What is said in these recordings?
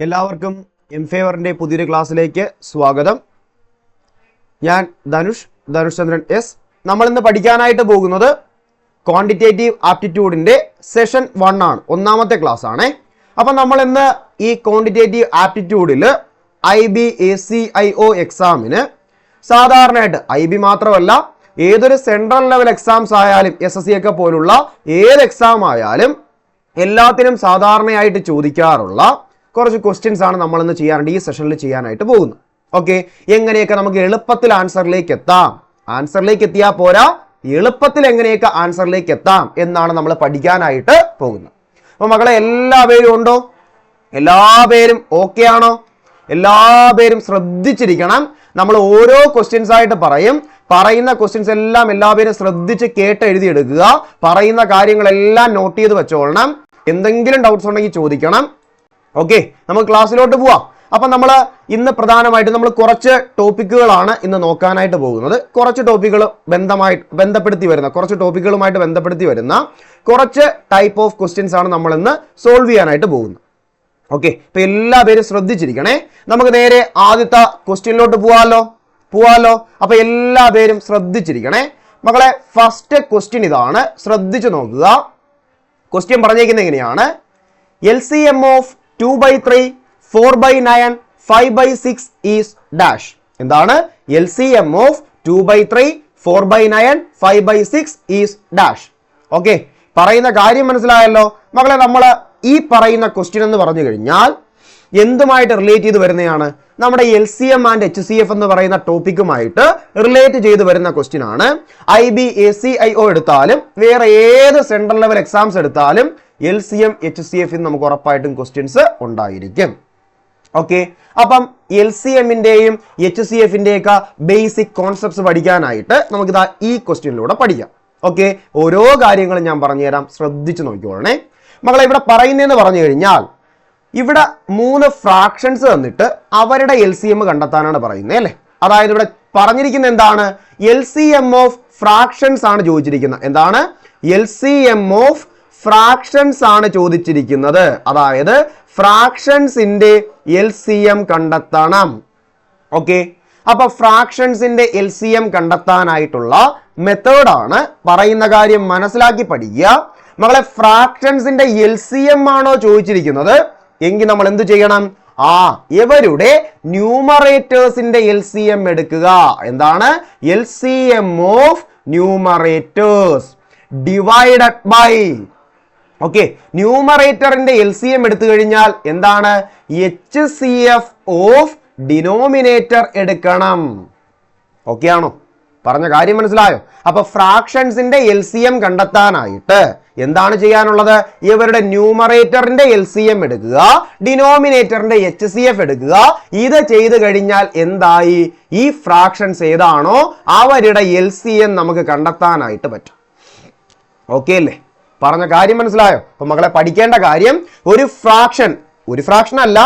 എല്ലാവർക്കും എംഫേവറിന്റെ പുതിയൊരു ക്ലാസ്സിലേക്ക് സ്വാഗതം. ഞാൻ ധനുഷ് ചന്ദ്രൻ എസ്. നമ്മൾ ഇന്ന് പഠിക്കാനായിട്ട് പോകുന്നത് ക്വാണ്ടിറ്റേറ്റീവ് ആപ്റ്റിറ്റ്യൂഡിന്റെ സെഷൻ 1 ആണ്, ഒന്നാമത്തെ ക്ലാസ് ആണ്. അപ്പം നമ്മൾ ഇന്ന് ഈ ക്വാണ്ടിറ്റേറ്റീവ് ആപ്റ്റിറ്റ്യൂഡിൽ IB ACIO എക്സാമിന് സാധാരണയായിട്ട് IB മാത്രമല്ല ഏതൊരു സെൻട്രൽ ലെവൽ എക്സാംസ് ആയാലും SSC ഒക്കെ പോലുള്ള ഏത് എക്സാം ആയാലും എല്ലാത്തിനും സാധാരണയായിട്ട് ചോദിക്കാറുള്ള കുറച്ച് ക്വസ്റ്റ്യൻസ് ആണ് നമ്മൾ ഇന്ന് ചെയ്യാറുണ്ട്, ഈ സെഷനിൽ ചെയ്യാനായിട്ട് പോകുന്നത്. ഓക്കെ, എങ്ങനെയൊക്കെ നമുക്ക് എളുപ്പത്തിൽ ആൻസറിലേക്ക് എത്താം, ആൻസറിലേക്ക് എത്തിയാൽ പോരാ, എളുപ്പത്തിൽ എങ്ങനെയൊക്കെ ആൻസറിലേക്ക് എത്താം എന്നാണ് നമ്മൾ പഠിക്കാനായിട്ട് പോകുന്നത്. അപ്പൊ മക്കളെ എല്ലാവരും ഉണ്ടോ? എല്ലാവരും ഓക്കെ ആണോ? എല്ലാവരും ശ്രദ്ധിച്ചിരിക്കണം. നമ്മൾ ഓരോ ക്വസ്റ്റ്യൻസ് ആയിട്ട് പറയുന്ന ക്വസ്റ്റ്യൻസ് എല്ലാം എല്ലാവരും ശ്രദ്ധിച്ച് കേട്ട് എഴുതിയെടുക്കുക. പറയുന്ന കാര്യങ്ങളെല്ലാം നോട്ട് ചെയ്ത് വെച്ചോളണം. എന്തെങ്കിലും ഡൗട്ട്സ് ഉണ്ടെങ്കിൽ ചോദിക്കണം. ഓക്കെ, നമുക്ക് ക്ലാസ്സിലോട്ട് പോവാം. അപ്പൊ നമ്മൾ ഇന്ന് പ്രധാനമായിട്ട് നമ്മൾ കുറച്ച് ടോപ്പിക്കുകളാണ് ഇന്ന് നോക്കാനായിട്ട് പോകുന്നത്. കുറച്ച് ടോപ്പിക്കുകൾ കുറച്ച് ടോപ്പിക്കുകളുമായിട്ട് ബന്ധപ്പെടുത്തി വരുന്ന കുറച്ച് ടൈപ്പ് ഓഫ് ക്വസ്റ്റ്യൻസ് ആണ് നമ്മൾ ഇന്ന് സോൾവ് ചെയ്യാനായിട്ട് പോകുന്നത്. ഓക്കെ, ഇപ്പൊ എല്ലാവരും ശ്രദ്ധിച്ചിരിക്കണേ. നമുക്ക് നേരെ ആദ്യത്തെ ക്വസ്റ്റ്യനിലോട്ട് പോവാലോ. അപ്പൊ എല്ലാവരും ശ്രദ്ധിച്ചിരിക്കണേ മക്കളെ. ഫസ്റ്റ് ക്വസ്റ്റ്യൻ ഇതാണ്, ശ്രദ്ധിച്ചു നോക്കുക. ക്വസ്റ്റ്യൻ പറഞ്ഞേക്കുന്നത് എങ്ങനെയാണ്? LCM of 2/3, 4/9, 5/6 is dash. എന്താണ്? LCM of 2/3, 4/9, 5/6 is dash. Okay, പറയുന്ന കാര്യം മനസ്സിലായല്ലോ മക്കളെ. നമ്മൾ ഈ പറയുന്ന ക്വസ്റ്റ്യൻ എന്ന് പറഞ്ഞു കഴിഞ്ഞാൽ എന്തുമായിട്ട് റിലേറ്റ് ചെയ്ത് വരുന്നതാണ്? നമ്മുടെ LCM ആൻഡ് HCF എന്ന് പറയുന്ന ടോപ്പിക്കുമായിട്ട് റിലേറ്റ് ചെയ്ത് വരുന്ന ക്വസ്റ്റ്യൻ ആണ്. IB ACIO എടുത്താലും വേറെ ഏത് സെൻട്രൽ ലെവൽ എക്സാംസ് എടുത്താലും LCM HCF നമുക്ക് ഉറപ്പായിട്ടും ക്വസ്റ്റ്യൻസ് ഉണ്ടായിരിക്കും. ഓക്കെ, അപ്പം LCMന്റെയും HCFന്റെയൊക്കെ ബേസിക് കോൺസെപ്റ്റ്സ് പഠിക്കാനായിട്ട് നമുക്കിതാ ഈ ക്വസ്റ്റ്യനിലൂടെ പഠിക്കാം. ഓക്കെ, ഓരോ കാര്യങ്ങളും ഞാൻ പറഞ്ഞുതരാം, ശ്രദ്ധിച്ചു നോക്കിക്കോളണേ മക്കളെ. ഇവിടെ പറയുന്നതെന്ന് പറഞ്ഞു കഴിഞ്ഞാൽ ഇവിടെ 3 ഫ്രാക്ഷൻസ് തന്നിട്ട് അവരുടെ LCM കണ്ടെത്താനാണ് പറയുന്നത് അല്ലേ. അതായത് ഇവിടെ പറഞ്ഞിരിക്കുന്നത് എന്താണ്? LCM ഓഫ് ഫ്രാക്ഷൻസ് ആണ് ചോദിച്ചിരിക്കുന്നത്. എന്താണ്? LCM ഓഫ് ഫ്രാക്ഷൻസ് ആണ് ചോദിച്ചിരിക്കുന്നത്. അതായത് ഫ്രാക്ഷൻസിന്റെ LCM കണ്ടെത്തണം. ഓക്കെ, അപ്പൊ ഫ്രാക്ഷൻസിന്റെ LCM കണ്ടെത്താനായിട്ടുള്ള മെത്തേഡാണ് പറയുന്ന കാര്യം മനസ്സിലാക്കി പഠിക്കുക മകളെ. ഫ്രാക്ഷൻസിന്റെ LCM ആണോ ചോദിച്ചിരിക്കുന്നത് എങ്കിൽ നമ്മൾ എന്ത് ചെയ്യണം? ഇവരുടെ ന്യൂമറേറ്റേഴ്സിന്റെ LCM എടുക്കുക. എന്താണ്? LCM of numerators divided by. Okay, ന്യൂമറേറ്ററിന്റെ LCM എടുത്തു കഴിഞ്ഞാൽ എന്താണ്? HCF ഓഫ് ഡിനോമിനേറ്റർ എടുക്കണം. ഓക്കെ ആണോ? പറഞ്ഞ കാര്യം മനസ്സിലായോ? അപ്പൊ ഫ്രാക്ഷൻസിന്റെ LCM കണ്ടെത്താനായിട്ട് എന്താണ് ചെയ്യാനുള്ളത്? ഇവരുടെ ന്യൂമറേറ്ററിന്റെ LCM എടുക്കുക, ഡിനോമിനേറ്ററിന്റെ HCF എടുക്കുക. ഇത് ചെയ്തു കഴിഞ്ഞാൽ എന്തായി? ഈ ഫ്രാക്ഷൻസ് ഏതാണോ അവരുടെ LCM നമുക്ക് കണ്ടെത്താനായിട്ട് പറ്റും. ഓക്കെ അല്ലേ? പറഞ്ഞ കാര്യം മനസ്സിലായോ? അപ്പൊ മക്കളെ പഠിക്കേണ്ട കാര്യം, ഒരു ഫ്രാക്ഷൻ അല്ല,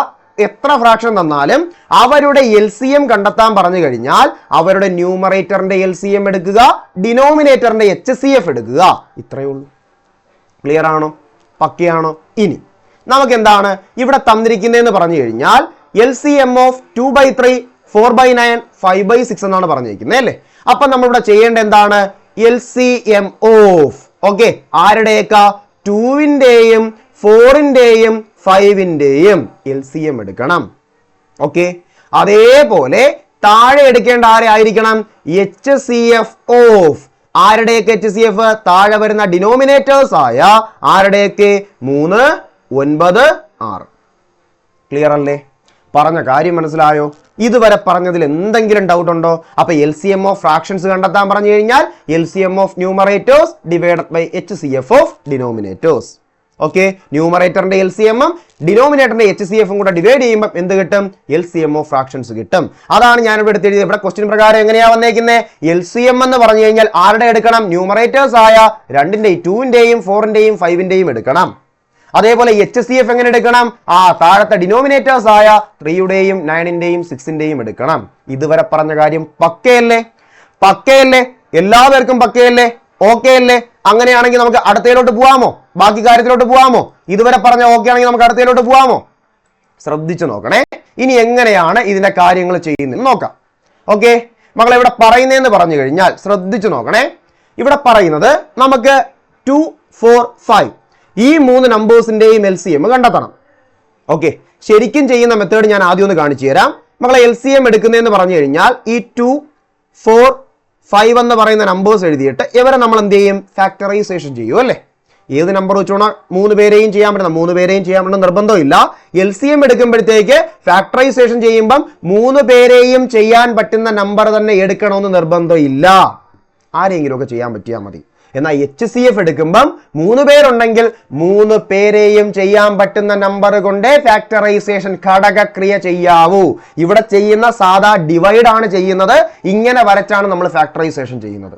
എത്ര ഫ്രാക്ഷൻ തന്നാലും അവരുടെ LCM കണ്ടെത്താൻ പറഞ്ഞു കഴിഞ്ഞാൽ അവരുടെ ന്യൂമറേറ്ററിന്റെ LCM എടുക്കുക, ഡിനോമിനേറ്ററിന്റെ HCF എടുക്കുക. ഇത്രയേ ഉള്ളൂ. ക്ലിയർ ആണോ? പക്കയാണോ? ഇനി നമുക്ക് എന്താണ് ഇവിടെ തന്നിരിക്കുന്നതെന്ന് പറഞ്ഞു കഴിഞ്ഞാൽ LCM ഓഫ് 2/3, 4/9, 5/6 എന്നാണ് പറഞ്ഞിരിക്കുന്നത് അല്ലേ. അപ്പൊ നമ്മളിവിടെ ചെയ്യേണ്ട എന്താണ്? LCM ഓഫ് ആരുടെയൊക്കെ? 2ന്റെയും 4ന്റെയും 5ന്റെയും LCM എടുക്കണം. ഓക്കെ, അതേപോലെ താഴെ എടുക്കേണ്ട ആരായിരിക്കണം? HCF ഓഫ് ആരുടെയൊക്കെ? HCF താഴെ വരുന്ന ഡിനോമിനേറ്റേഴ്സ് ആയ ആരുടെയൊക്കെ? 3, 9, 6. ക്ലിയർ അല്ലേ? പറഞ്ഞ കാര്യം മനസ്സിലായോ? ഇതുവരെ പറഞ്ഞതിൽ എന്തെങ്കിലും ഡൗട്ട് ഉണ്ടോ? അപ്പൊ LCM ഓഫ് ഫ്രാക്ഷൻസ് കണ്ടെത്താൻ പറഞ്ഞു കഴിഞ്ഞാൽ LCM of numerators divided by HCF of denominators. Okay, ന്യൂമറേറ്ററിന്റെ LCM ഡിനോമിനേറ്ററിന്റെ HCF കൂടെ ഡിവൈഡ് ചെയ്യുമ്പോൾ എന്ത് കിട്ടും? LCM ഓഫ് ഫ്രാക്ഷൻസ് കിട്ടും. അതാണ് ഞാൻ ഇവിടെ എടുത്തെഴുതിയത്. ഇവിടെ ക്വസ്റ്റ്യൻ പ്രകാരം എങ്ങനെയാ വന്നേക്കുന്നത്? LCM എന്ന് പറഞ്ഞു കഴിഞ്ഞാൽ ആരുടെ എടുക്കണം? ന്യൂമറേറ്റേഴ്സ് ആയ 2ന്റെയും 2ന്റെയും 4ന്റെയും 5ന്റെയും എടുക്കണം. അതേപോലെ HCF എങ്ങനെ എടുക്കണം? താഴത്തെ ഡിനോമിനേറ്റേഴ്സ് ആയ 3യുടെയും 9ന്റെയും 6ന്റെയും എടുക്കണം. ഇതുവരെ പറഞ്ഞ കാര്യം പക്കയല്ലേ? എല്ലാവർക്കും പക്കയല്ലേ? ഓക്കെ അല്ലേ? അങ്ങനെയാണെങ്കിൽ നമുക്ക് അടുത്തയിലോട്ട് പോവാമോ? ബാക്കി കാര്യത്തിലോട്ട് പോവാമോ? ഇതുവരെ പറഞ്ഞ ഓക്കെ ആണെങ്കിൽ നമുക്ക് അടുത്തയിലോട്ട് പോവാമോ? ശ്രദ്ധിച്ചു നോക്കണേ. ഇനി എങ്ങനെയാണ് ഇതിന്റെ കാര്യങ്ങൾ ചെയ്യുന്നത് നോക്കാം. ഓക്കെ, മക്കളെ ഇവിടെ പറയുന്നതെന്ന് പറഞ്ഞു കഴിഞ്ഞാൽ ശ്രദ്ധിച്ചു നോക്കണേ. ഇവിടെ പറയുന്നത് നമുക്ക് 2, 4, 5 ഈ 3 നമ്പേഴ്സിന്റെയും LCM കണ്ടെത്തണം. ഓക്കെ, ശരിക്കും ചെയ്യുന്ന മെത്തേഡ് ഞാൻ ആദ്യം ഒന്ന് കാണിച്ചു തരാം. മക്കളെ LCM എടുക്കുന്നതെന്ന് പറഞ്ഞു കഴിഞ്ഞാൽ ഈ 2, 4, 5 എന്ന് പറയുന്ന നമ്പേഴ്സ് എഴുതിയിട്ട് ഇവരെ നമ്മൾ എന്ത് ചെയ്യും? ഫാക്ടറൈസേഷൻ ചെയ്യും അല്ലേ? ഏത് നമ്പർ വെച്ചോണോ 3 പേരെയും ചെയ്യാൻ പറ്റുന്ന 3 പേരെയും ചെയ്യാൻ പറ്റുന്ന നിർബന്ധമില്ല. LCM എടുക്കുമ്പോഴത്തേക്ക് ഫാക്ടറൈസേഷൻ ചെയ്യുമ്പം 3 പേരെയും ചെയ്യാൻ പറ്റുന്ന നമ്പർ തന്നെ എടുക്കണമെന്ന് നിർബന്ധമില്ല. ആരെങ്കിലും ഒക്കെ ചെയ്യാൻ പറ്റിയാൽ മതി. എന്നാൽ HCF എടുക്കുമ്പം 3 പേരുണ്ടെങ്കിൽ 3 പേരെയും ചെയ്യാൻ പറ്റുന്ന നമ്പർ കൊണ്ട് ഫാക്ടറൈസേഷൻ ഘടകക്രിയ ചെയ്യാവൂ. ഇവിടെ ചെയ്യുന്ന സാധാ ഡിവൈഡ് ആണ് ചെയ്യുന്നത്. ഇങ്ങനെ വരച്ചാണ് നമ്മൾ ഫാക്ടറൈസേഷൻ ചെയ്യുന്നത്.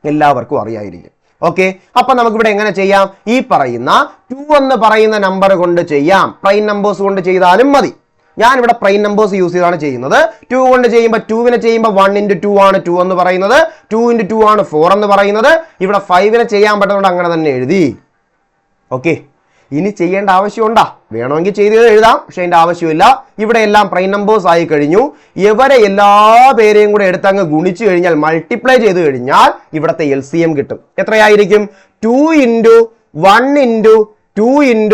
എല്ലാവർക്കും അറിയായിരിക്കും. ഓക്കെ, അപ്പൊ നമുക്കിവിടെ എങ്ങനെ ചെയ്യാം? ഈ പറയുന്ന 2 എന്ന് പറയുന്ന നമ്പർ കൊണ്ട് ചെയ്യാം. പ്രൈം നമ്പേഴ്സ് കൊണ്ട് ചെയ്താലും മതി. ഞാൻ ഇവിടെ പ്രൈം നമ്പേഴ്സ് യൂസ് ചെയ്താണ് ചെയ്യുന്നത്. 2 കൊണ്ട് ചെയ്യുമ്പോൾ 2 ചെയ്യുമ്പോൾ 1 × 2 ആണ് 2 എന്ന് പറയുന്നത്. 2 × 2 ആണ് 4 എന്ന് പറയുന്നത്. ഇവിടെ 5 ചെയ്യാൻ പറ്റുന്നത് അങ്ങനെ തന്നെ എഴുതി. ഓക്കെ, ഇനി ചെയ്യേണ്ട ആവശ്യമുണ്ടാ? വേണമെങ്കിൽ ചെയ്ത് എഴുതാം, പക്ഷെ അതിന്റെ ആവശ്യമില്ല. ഇവിടെ എല്ലാം പ്രൈം നമ്പേഴ്സ് ആയി കഴിഞ്ഞു. ഇവരെ എല്ലാ പേരെയും കൂടെ എടുത്തങ്ങ് ഗുണിച്ചു കഴിഞ്ഞാൽ, മൾട്ടിപ്ലൈ ചെയ്ത് കഴിഞ്ഞാൽ ഇവിടത്തെ LCM കിട്ടും. എത്രയായിരിക്കും? 2 × 1 × 2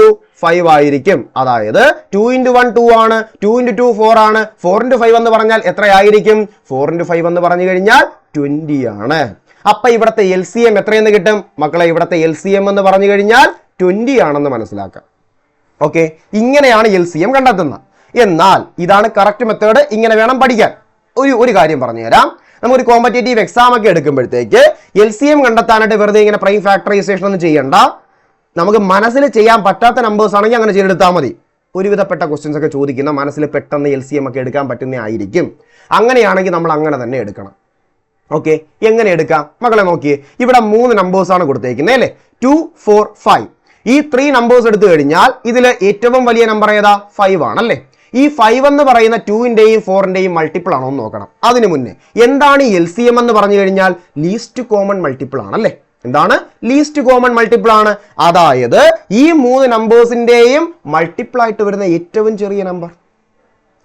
× 5 ആയിരിക്കും. അതായത് 2 × 1 2 ആണ്, 2 × 2 4 ആണ്. 4 × 5 എന്ന് പറഞ്ഞാൽ എത്രയായിരിക്കും? 4 × 5 എന്ന് പറഞ്ഞു കഴിഞ്ഞാൽ 20 ആണ്. അപ്പൊ ഇവിടത്തെ LCM എത്രയെന്ന് കിട്ടും? മക്കളെ ഇവിടത്തെ LCM എന്ന് പറഞ്ഞു കഴിഞ്ഞാൽ 20 ആണെന്ന് മനസ്സിലാക്കാം. ഓക്കെ, ഇങ്ങനെയാണ് LCM കണ്ടെത്തുന്നത്. എന്നാൽ ഇതാണ് കറക്റ്റ് മെത്തേഡ്. ഇങ്ങനെ വേണം പഠിക്കാൻ. ഒരു കാര്യം പറഞ്ഞു തരാം. നമുക്കൊരു കോമ്പറ്റേറ്റീവ് എക്സാം ഒക്കെ എടുക്കുമ്പോഴത്തേക്ക് LCM കണ്ടെത്താനായിട്ട് വെറുതെ ഇങ്ങനെ പ്രൈം ഫാക്ടറൈസേഷൻ ഒന്നും ചെയ്യണ്ട. നമുക്ക് മനസ്സിൽ ചെയ്യാൻ പറ്റാത്ത നമ്പേഴ്സ് ആണെങ്കിൽ അങ്ങനെ ചെയ്തെടുത്താൽ മതി. ഒരുവിധപ്പെട്ട ക്വസ്റ്റ്യൻസ് ഒക്കെ ചോദിക്കുന്ന മനസ്സിൽ പെട്ടെന്ന് LCM ഒക്കെ എടുക്കാൻ പറ്റുന്ന ആയിരിക്കും. അങ്ങനെയാണെങ്കിൽ നമ്മൾ അങ്ങനെ തന്നെ എടുക്കണം. ഓക്കെ, എങ്ങനെ എടുക്കാം? മക്കളെ നോക്കിയേ, ഇവിടെ 3 നമ്പേഴ്സ് ആണ് കൊടുത്തേക്കുന്നത് അല്ലേ? 2, 4, 5. ഈ 3 നമ്പേഴ്സ് എടുത്തു കഴിഞ്ഞാൽ ഇതിൽ ഏറ്റവും വലിയ നമ്പർ ഏതാ? 5 ആണല്ലേ? ഈ 5 എന്ന് പറയുന്ന 2ന്റെയും 4ന്റെയും മൾട്ടിപ്പിൾ ആണോ എന്ന് നോക്കണം. അതിനു മുന്നേ എന്താണ് LCM എന്ന് പറഞ്ഞു കഴിഞ്ഞാൽ ലീസ്റ്റ് കോമൺ മൾട്ടിപ്പിൾ ആണല്ലേ? എന്താണ്? ലീസ്റ്റ് കോമൺ മൾട്ടിപ്പിൾ ആണ്. അതായത് ഈ 3 നമ്പേഴ്സിന്റെയും മൾട്ടിപ്പിൾ ആയിട്ട് വരുന്ന ഏറ്റവും ചെറിയ നമ്പർ.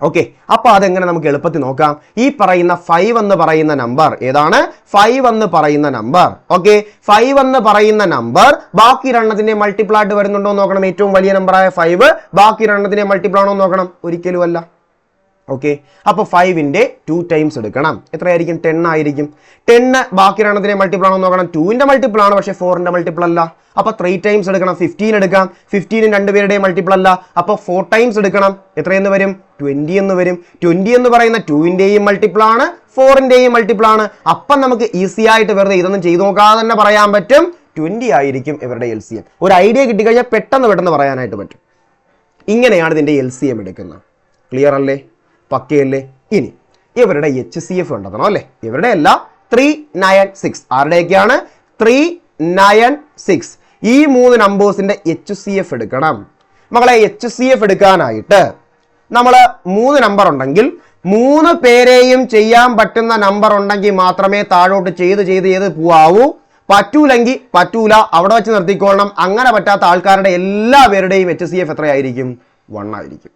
ഓക്കെ, അപ്പൊ അതെങ്ങനെ നമുക്ക് എളുപ്പത്തിൽ നോക്കാം. ഈ പറയുന്ന 5 എന്ന് പറയുന്ന നമ്പർ ഏതാണ്? 5 എന്ന് പറയുന്ന നമ്പർ. ഓക്കെ, 5 എന്ന് പറയുന്ന നമ്പർ ബാക്കി രണ്ടെണ്ണത്തിന്റെ മൾട്ടിപ്പിൾ ആയിട്ട് വരുന്നുണ്ടോ എന്ന് നോക്കണം. ഏറ്റവും വലിയ നമ്പറായ 5 ബാക്കി രണ്ടെണ്ണത്തിന്റെ മൾട്ടിപ്പിൾ ആണോ എന്ന് നോക്കണം. ഒരിക്കലും അല്ല. ഓക്കെ, അപ്പൊ 5ന്റെ 2 ടൈംസ് എടുക്കണം. എത്രയായിരിക്കും? 10 ആയിരിക്കും. 10 ബാക്കി രണ്ടെണ്ണത്തിന്റെ മൾട്ടിപ്പിൾ ആണോ നോക്കണം. 2ന്റെ മൾട്ടിപ്പിൾ ആണ്, പക്ഷെ 4ന്റെ മൾട്ടിപ്പിൾ അല്ല. അപ്പൊ 3 ടൈംസ് എടുക്കണം. 15 എടുക്കാം. 15 രണ്ടുപേരുടെയും മൾട്ടിപ്പിൾ അല്ല. അപ്പൊ 4 ടൈംസ് എടുക്കണം. എത്രയെന്ന് വരും? 20 എന്ന് വരും. 20 എന്ന് പറയുന്ന 2ന്റെയും മൾട്ടിപ്പിൾ ആണ്, 4ന്റെയും മൾട്ടിപ്പിൾ ആണ്. അപ്പം നമുക്ക് ഈസി ആയിട്ട് വെറുതെ ഇതൊന്നും ചെയ്തു നോക്കാതെ തന്നെ പറയാൻ പറ്റും 20 ആയിരിക്കും ഇവരുടെ LCM. ഒരു ഐഡിയ കിട്ടിക്കഴിഞ്ഞാൽ പെട്ടെന്ന് പറയാനായിട്ട് പറ്റും. ഇങ്ങനെയാണ് ഇതിന്റെ LCM എടുക്കുന്നത്. ക്ലിയർ അല്ലേ? പക്കയല്ലേ? ഇനി ഇവരുടെ HCF കണ്ടെത്തണം അല്ലേ? ഇവരുടെ അല്ല, 3, 9, 6. ആരുടെയൊക്കെയാണ്? 3, 9, 6. ഈ 3 നമ്പേഴ്സിന്റെ HCF എടുക്കണം. മക്കളെ HCF എടുക്കാനായിട്ട് നമ്മൾ 3 നമ്പർ ഉണ്ടെങ്കിൽ 3 പേരെയും ചെയ്യാൻ പറ്റുന്ന നമ്പർ ഉണ്ടെങ്കിൽ മാത്രമേ താഴോട്ട് ചെയ്ത് പോവാവൂ. പറ്റൂലെങ്കിൽ പറ്റൂല, അവിടെ വെച്ച് നിർത്തിക്കൊള്ളണം. അങ്ങനെ പറ്റാത്ത ആൾക്കാരുടെ എല്ലാവരുടെയും HCF എത്രയായിരിക്കും? 1 ആയിരിക്കും.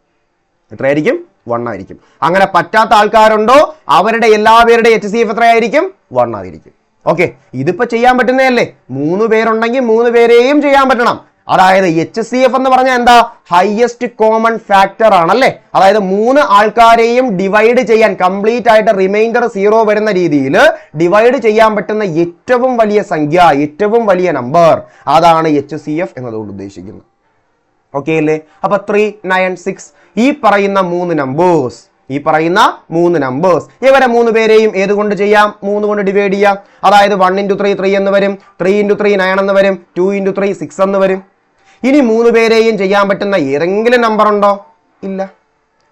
എത്രയായിരിക്കും? 1 ആയിരിക്കും. അങ്ങനെ പറ്റാത്ത ആൾക്കാരുണ്ടോ അവരുടെ എല്ലാവരുടെ HCF എത്രയായിരിക്കും? 1 ആയിരിക്കും. ഓക്കെ, ഇതിപ്പോ ചെയ്യാൻ പറ്റുന്നതല്ലേ? 3 പേരുണ്ടെങ്കിൽ 3 പേരെയും ചെയ്യാൻ പറ്റണം. അതായത് HCF എന്ന് പറഞ്ഞാൽ എന്താ? ഹയസ്റ്റ് കോമൺ ഫാക്ടർ ആണല്ലേ? അതായത് 3 ആൾക്കാരെയും ഡിവൈഡ് ചെയ്യാൻ, കംപ്ലീറ്റ് ആയിട്ട് റിമൈൻഡർ 0 വരുന്ന രീതിയിൽ ഡിവൈഡ് ചെയ്യാൻ പറ്റുന്ന ഏറ്റവും വലിയ സംഖ്യ, ഏറ്റവും വലിയ നമ്പർ, അതാണ് HCF എന്നതുകൊണ്ട് ഉദ്ദേശിക്കുന്നത്. ഓക്കെ അല്ലേ? അപ്പൊ 3, 9, 6 ഈ പറയുന്ന 3 നമ്പേഴ്സ്, ഇവരെ 3 പേരെയും ഏത് കൊണ്ട് ചെയ്യാം? 3 കൊണ്ട് ഡിവൈഡ് ചെയ്യാം. അതായത് 1 × 3 3 എന്ന് വരും, 3 × 3 9 എന്ന് വരും, 2 × 3 6 എന്ന് വരും. ഇനി 3 പേരെയും ചെയ്യാൻ പറ്റുന്ന ഏതെങ്കിലും നമ്പർ ഉണ്ടോ? ഇല്ല.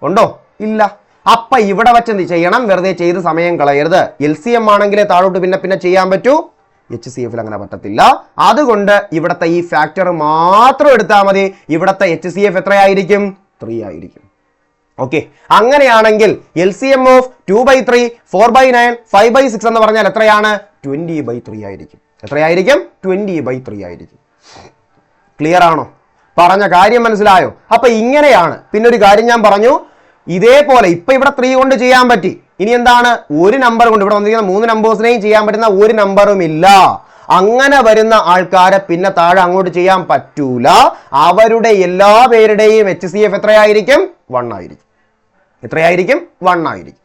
ഉണ്ടോ? ഇല്ല. അപ്പൊ ഇവിടെ വെച്ച് ചെയ്യണം. വെറുതെ ചെയ്ത് സമയം കളയരുത്. LCM ആണെങ്കിലേ താഴോട്ട് പിന്നെ ചെയ്യാൻ പറ്റൂ. HCFൽ അങ്ങനെ പറ്റത്തില്ല. അതുകൊണ്ട് ഇവിടത്തെ ഈ ഫാക്ടർ മാത്രം എടുത്താൽ മതി. ഇവിടത്തെ HCF എത്രയായിരിക്കും? 3 ആയിരിക്കും. ഓക്കെ, അങ്ങനെയാണെങ്കിൽ LCM ഓഫ് 2/3, 4/9, 5/6 എന്ന് പറഞ്ഞാൽ എത്രയാണ്? 20/3 ആയിരിക്കും. എത്രയായിരിക്കും? 20/3 ആയിരിക്കും. ക്ലിയർ ആണോ? പറഞ്ഞ കാര്യം മനസ്സിലായോ? അപ്പൊ ഇങ്ങനെയാണ്. പിന്നെ ഒരു കാര്യം ഞാൻ പറഞ്ഞു, ഇതേപോലെ ഇപ്പൊ ഇവിടെ 3 കൊണ്ട് ചെയ്യാൻ പറ്റി. ഇനി എന്താണ്? ഒരു നമ്പർ കൊണ്ട് ഇവിടെ വന്നിരിക്കുന്ന 3 നമ്പേഴ്സിനെയും ചെയ്യാൻ പറ്റുന്ന ഒരു നമ്പറും ഇല്ല. അങ്ങനെ വരുന്ന ആൾക്കാരെ പിന്നെ താഴെ അങ്ങോട്ട് ചെയ്യാൻ പറ്റൂല. അവരുടെ എല്ലാ പേരുടെയും HCF എത്രയായിരിക്കും? 1 ആയിരിക്കും. എത്രയായിരിക്കും? 1 ആയിരിക്കും.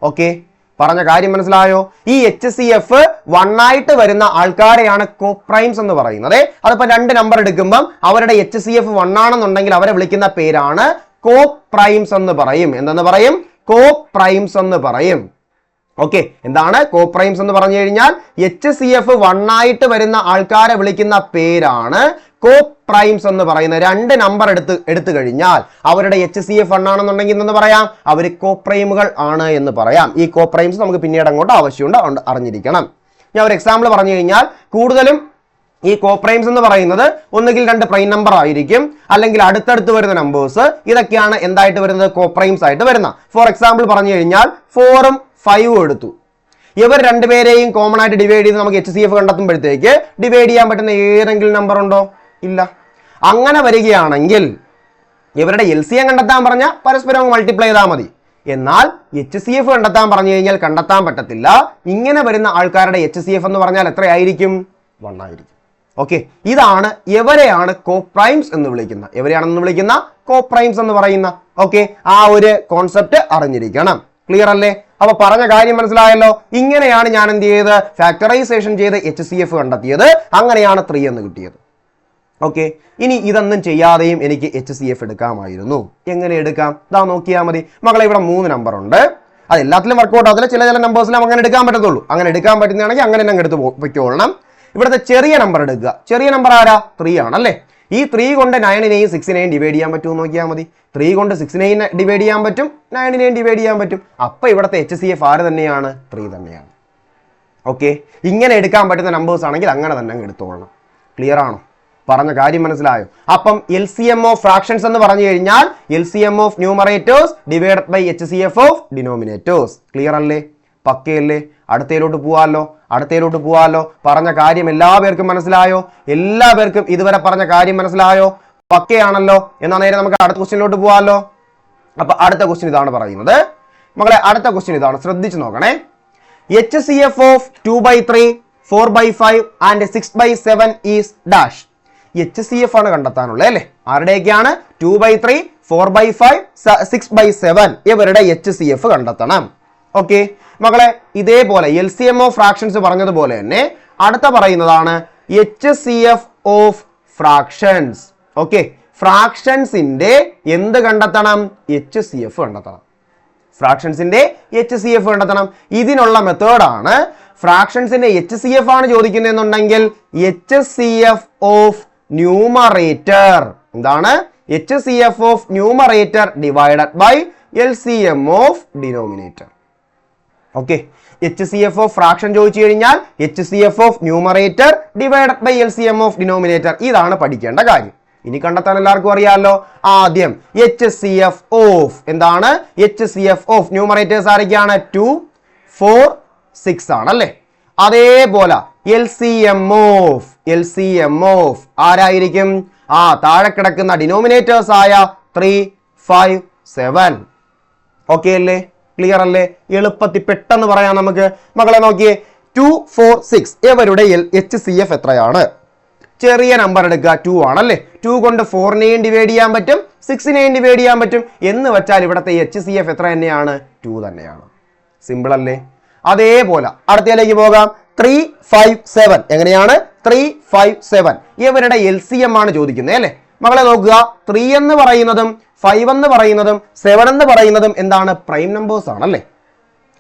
ഓക്കെ, പറഞ്ഞ കാര്യം മനസ്സിലായോ? ഈ HCF 1 ആയിട്ട് വരുന്ന ആൾക്കാരെയാണ് കോപ്രൈംസ് എന്ന് പറയുന്നത്. അതിപ്പോ 2 നമ്പർ എടുക്കുമ്പം അവരുടെ HCF 1 ആണെന്നുണ്ടെങ്കിൽ അവരെ വിളിക്കുന്ന പേരാണ് കോപ്രൈംസ് എന്ന് പറയും. എന്തെന്ന് പറയും? കോപ്രൈംസ് എന്ന് പറയും. ഓക്കെ, എന്താണ് കോപ്രൈംസ് എന്ന് പറഞ്ഞു കഴിഞ്ഞാൽ HCF 1 ആയിട്ട് വരുന്ന ആൾക്കാരെ വിളിക്കുന്ന പേരാണ് കോപ്രൈംസ് എന്ന് പറയുന്നത്. 2 നമ്പർ എടുത്തു കഴിഞ്ഞാൽ അവരുടെ HCF 1 ആണെന്നുണ്ടെങ്കിൽ എന്ന് പറയാം, അവർ കോപ്രൈമുകൾ ആണ് എന്ന് പറയാം. ഈ കോപ്രൈംസ് നമുക്ക് പിന്നീട് അങ്ങോട്ട് ആവശ്യമുണ്ട്, അറിഞ്ഞിരിക്കണം. ഞാൻ ഒരു എക്സാമ്പിൾ പറഞ്ഞു കഴിഞ്ഞാൽ, കൂടുതലും ഈ കോപ്രൈംസ് എന്ന് പറയുന്നത് ഒന്നുകിൽ 2 പ്രൈം നമ്പർ ആയിരിക്കും, അല്ലെങ്കിൽ അടുത്തടുത്ത് വരുന്ന നമ്പേഴ്സ്. ഇതൊക്കെയാണ് എന്തായിട്ട് വരുന്നത്? കോപ്രൈംസ് ആയിട്ട് വരുന്ന. ഫോർ എക്സാമ്പിൾ പറഞ്ഞു കഴിഞ്ഞാൽ 4ഉം 5ഉം എടുത്തു. ഇവർ രണ്ടുപേരെയും കോമൺ ആയിട്ട് ഡിവൈഡ് ചെയ്ത് നമുക്ക് HCF കണ്ടെത്തുമ്പോഴത്തേക്ക് ഡിവൈഡ് ചെയ്യാൻ പറ്റുന്ന ഏതെങ്കിലും നമ്പർ ഉണ്ടോ? ഇല്ല. അങ്ങനെ വരികയാണെങ്കിൽ ഇവരുടെ LCM കണ്ടെത്താൻ പറഞ്ഞാൽ പരസ്പരം മൾട്ടിപ്ലൈ ചെയ്താൽ മതി. എന്നാൽ HCF കണ്ടെത്താൻ പറഞ്ഞു കഴിഞ്ഞാൽ കണ്ടെത്താൻ പറ്റത്തില്ല. ഇങ്ങനെ വരുന്ന ആൾക്കാരുടെ HCF എന്ന് പറഞ്ഞാൽ എത്രയായിരിക്കും? 1 ആയിരിക്കും. ഓക്കെ, ഇതാണ് എവരെയാണ് കോപ്രൈംസ് എന്ന് വിളിക്കുന്നത്. എവരെയാണെന്ന് വിളിക്കുന്ന കോപ്രൈംസ് എന്ന് പറയുന്ന. ഓക്കെ, ആ ഒരു കോൺസെപ്റ്റ് അറിഞ്ഞിരിക്കണം. ക്ലിയർ അല്ലേ? അപ്പൊ പറഞ്ഞ കാര്യം മനസ്സിലായല്ലോ. ഇങ്ങനെയാണ് ഞാൻ എന്ത് ചെയ്ത് ഫാക്ടറൈസേഷൻ ചെയ്ത് HCF കണ്ടെത്തിയത്. അങ്ങനെയാണ് 3 എന്ന് കിട്ടിയത്. ഓക്കെ, ഇനി ഇതൊന്നും ചെയ്യാതെയും എനിക്ക് HCF എടുക്കാമായിരുന്നു. എങ്ങനെ എടുക്കാം? ഇതാ നോക്കിയാൽ മതി മക്കളെ. ഇവിടെ 3 നമ്പർ ഉണ്ട്. അത് എല്ലാത്തിലും വർക്കൗട്ട് ആകത്തില്ല, ചില നമ്പേഴ്സിലും അങ്ങനെ എടുക്കാൻ പറ്റത്തുള്ളൂ. അങ്ങനെ എടുക്കാൻ പറ്റുന്നതാണെങ്കിൽ അങ്ങനെ തന്നെ എടുത്ത് പൊയ്ക്കോളണം. ഇവിടുത്തെ ചെറിയ നമ്പർ എടുക്കുക. ചെറിയ നമ്പർ ആരാ? 3 ആണല്ലേ. ഈ 3 കൊണ്ട് 9നെയും 6നെയും ഡിവൈഡ് ചെയ്യാൻ പറ്റുമെന്ന് നോക്കിയാൽ മതി. 3 കൊണ്ട് 6നെയും ഡിവൈഡ് ചെയ്യാൻ പറ്റും, 9നെയും ഡിവൈഡ് ചെയ്യാൻ പറ്റും. അപ്പൊ ഇവിടുത്തെ HCF ആര് തന്നെയാണ്? 3 തന്നെയാണ്. ഓക്കെ, ഇങ്ങനെ എടുക്കാൻ പറ്റുന്ന നമ്പേഴ്സ് ആണെങ്കിൽ അങ്ങനെ തന്നെ എടുത്തോളണം. ക്ലിയർ ആണോ? പറഞ്ഞ കാര്യം മനസ്സിലായോ? അപ്പം LCM ഓഫ് ഫ്രാക്ഷൻസ് എന്ന് പറഞ്ഞു കഴിഞ്ഞാൽ LCM of numerators divided by HCF of denominators. Clear അല്ലേ? പക്കയല്ലേ? അടുത്തയിലോട്ട് പോവാലോ. പറഞ്ഞ കാര്യം എല്ലാവർക്കും മനസ്സിലായോ? എല്ലാവർക്കും ഇതുവരെ പറഞ്ഞ കാര്യം മനസ്സിലായോ? പക്കയാണല്ലോ. എന്നാ നേരെ നമുക്ക് അടുത്ത ക്വസ്റ്റ്യനിലോട്ട് പോവാലോ. അപ്പൊ അടുത്ത ക്വസ്റ്റ്യൻ ഇതാണ് പറയുന്നത് മക്കളെ. അടുത്ത ക്വസ്റ്റ്യൻ ഇതാണ്, ശ്രദ്ധിച്ചു നോക്കണേ. HCF of 2/3, 4/5 and 6/7 is dash. HCF ആണ് കണ്ടെത്താനുള്ളത് അല്ലേ? ആരുടെയൊക്കെയാണ്? 2/3, 4/5, 6/7 ഇവരുടെ HCF കണ്ടെത്തണം. ഓക്കെ മക്കളെ, ഇതേപോലെ LCM ഓഫ് ഫ്രാക്ഷൻസ് പറഞ്ഞതുപോലെ തന്നെ അടുത്ത പറയുന്നതാണ് HCF ഓഫ് ഫ്രാക്ഷൻസ്. ഓക്കെ, ഫ്രാക്ഷൻസിന്റെ എന്ത് കണ്ടെത്തണം? HCF കണ്ടെത്തണം. ഫ്രാക്ഷൻസിന്റെ HCF കണ്ടെത്തണം. ഇതിനുള്ള മെത്തേഡാണ്, ഫ്രാക്ഷൻസിന്റെ HCF ആണ് ചോദിക്കുന്നതെന്നുണ്ടെങ്കിൽ HCF ഓഫ് ന്യൂമറേറ്റർ. എന്താണ്? HCF of numerator divided by LCM of denominator. Okay, HCF of fraction ചോദിച്ചു കഴിഞ്ഞാൽ HCF of numerator divided by LCM of denominator. ഇതാണ് പഠിക്കേണ്ട കാര്യം. ഇനി കണ്ടെത്താൻ എല്ലാവർക്കും അറിയാമല്ലോ. ആദ്യം HCF ഓഫ് എന്താണ്? HCF ഓഫ് ന്യൂമറേറ്റേഴ്സ് ആരൊക്കെയാണ്? 2, 4, 6 ആണല്ലേ. അതേപോലെ LCM ഓഫ് ആരായിരിക്കും? താഴെ കിടക്കുന്ന ഡിനോമിനേറ്റേഴ്സ് ആയ 3, 5, 7. ഓക്കെ അല്ലേ? ക്ലിയർ അല്ലേ? എളുപ്പത്തിൽ പെട്ടെന്ന് പറയാം നമുക്ക്. മക്കളെ നോക്കിയേ, 2, 4, 6 ഇവരുടെ HCF എത്രയാണ്? ചെറിയ നമ്പർ എടുക്കുക, 2 ആണല്ലേ. 2 കൊണ്ട് 4നെയും ഡിവൈഡ് ചെയ്യാൻ പറ്റും, 6നെയും ഡിവൈഡ് ചെയ്യാൻ പറ്റും. എന്ന് വെച്ചാൽ ഇവിടുത്തെ HCF എത്ര തന്നെയാണ്? 2 തന്നെയാണ്. സിമ്പിൾ അല്ലേ? അതേപോലെ അടുത്തയിലേക്ക് പോകാം. 3, 5, 7 എങ്ങനെയാണ്? 3, 5, 7 ഇവരുടെ LCM ആണ് ചോദിക്കുന്നത് അല്ലേ. മക്കളെ നോക്കുക, 3 എന്ന് പറയുന്നതും 5 എന്ന് പറയുന്നതും 7 എന്ന് പറയുന്നതും എന്താണ്? പ്രൈം നമ്പേഴ്സ് ആണല്ലേ.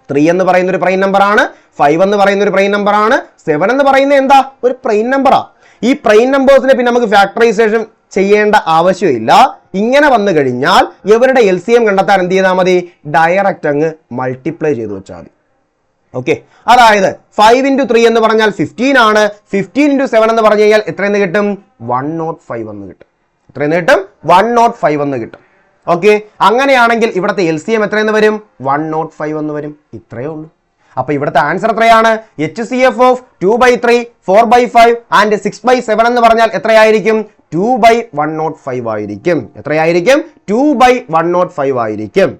3 എന്ന് പറയുന്ന ഒരു പ്രൈം നമ്പർ ആണ്, 5 എന്ന് പറയുന്ന ഒരു പ്രൈം നമ്പർ ആണ്, 7 എന്ന് പറയുന്നത് എന്താ? ഒരു പ്രൈം നമ്പറാ. ഈ പ്രൈം നമ്പേഴ്സിനെ പിന്നെ നമുക്ക് ഫാക്ടറൈസേഷൻ ചെയ്യേണ്ട ആവശ്യമില്ല. ഇങ്ങനെ വന്നു കഴിഞ്ഞാൽ ഇവരുടെ LCM കണ്ടെത്താൻ എന്ത് ചെയ്താൽ മതി? ഡയറക്റ്റ് അങ്ങ് മൾട്ടിപ്ലൈ ചെയ്ത് വെച്ചാൽ മതി. ഓക്കെ, അതായത് 5 into 3 എന്ന് പറഞ്ഞാൽ 15 ആണ്. 15 into 7 എന്ന് പറഞ്ഞു കഴിഞ്ഞാൽ എത്രയെന്ന് കിട്ടും? 105 എന്ന് കിട്ടും. എത്രയെന്ന് കിട്ടും? 105 എന്ന് കിട്ടും. ഓക്കെ, അങ്ങനെയാണെങ്കിൽ ഇവിടുത്തെ LCM എത്രയെന്ന് വരും? 105 എന്ന് വരും. ഇത്രയേ ഉള്ളൂ. അപ്പൊ ഇവിടുത്തെ ആൻസർ എത്രയാണ്? HCF ഓഫ് 2/3, 4/5 ആൻഡ് 6/7 എന്ന് പറഞ്ഞാൽ എത്രയായിരിക്കും? 2/105 ആയിരിക്കും. എത്രയായിരിക്കും? 2/105 ആയിരിക്കും.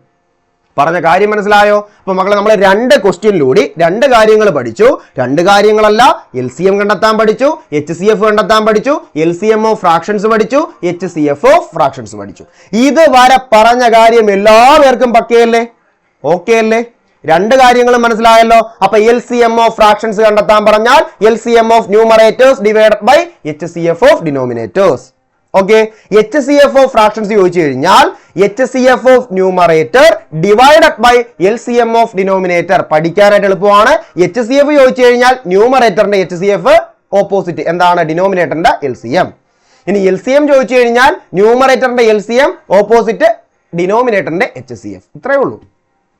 പറഞ്ഞ കാര്യം മനസ്സിലായോ? അപ്പൊ മക്കളെ നമ്മൾ രണ്ട് ക്വസ്റ്റ്യനിലൂടെ രണ്ട് കാര്യങ്ങൾ പഠിച്ചു. രണ്ട് കാര്യങ്ങളല്ല, LCM കണ്ടെത്താൻ പഠിച്ചു, HCF കണ്ടെത്താൻ പഠിച്ചു, LCM ഓഫ് ഫ്രാക്ഷൻസ് പഠിച്ചു, HCF ഓഫ് ഫ്രാക്ഷൻസ് പഠിച്ചു. ഇതുവരെ പറഞ്ഞ കാര്യം എല്ലാവർക്കും പക്കയല്ലേ? ഓക്കെ അല്ലേ? രണ്ട് കാര്യങ്ങളും മനസ്സിലായല്ലോ. അപ്പൊ LCM ഓഫ് ഫ്രാക്ഷൻസ് കണ്ടെത്താൻ പറഞ്ഞാൽ LCM of numerators divided by HCF of denominators. Okay, HCF of fractions ചോദിച്ചു കഴിഞ്ഞാൽ HCF of numerator divided by LCM of denominator. പഠിക്കാനായിട്ട് എളുപ്പമാണ്. HCF ചോദിച്ചു കഴിഞ്ഞാൽ ന്യൂമറേറ്ററിന്റെ HCF, ഓപ്പോസിറ്റ് എന്താണ്? ഡിനോമിനേറ്ററിന്റെ LCM. ഇനി LCM ചോദിച്ചു കഴിഞ്ഞാൽ ന്യൂമറേറ്ററിന്റെ LCM, ഓപ്പോസിറ്റ് ഡിനോമിനേറ്ററിന്റെ HCF. ഇത്രയേ ഉള്ളൂ.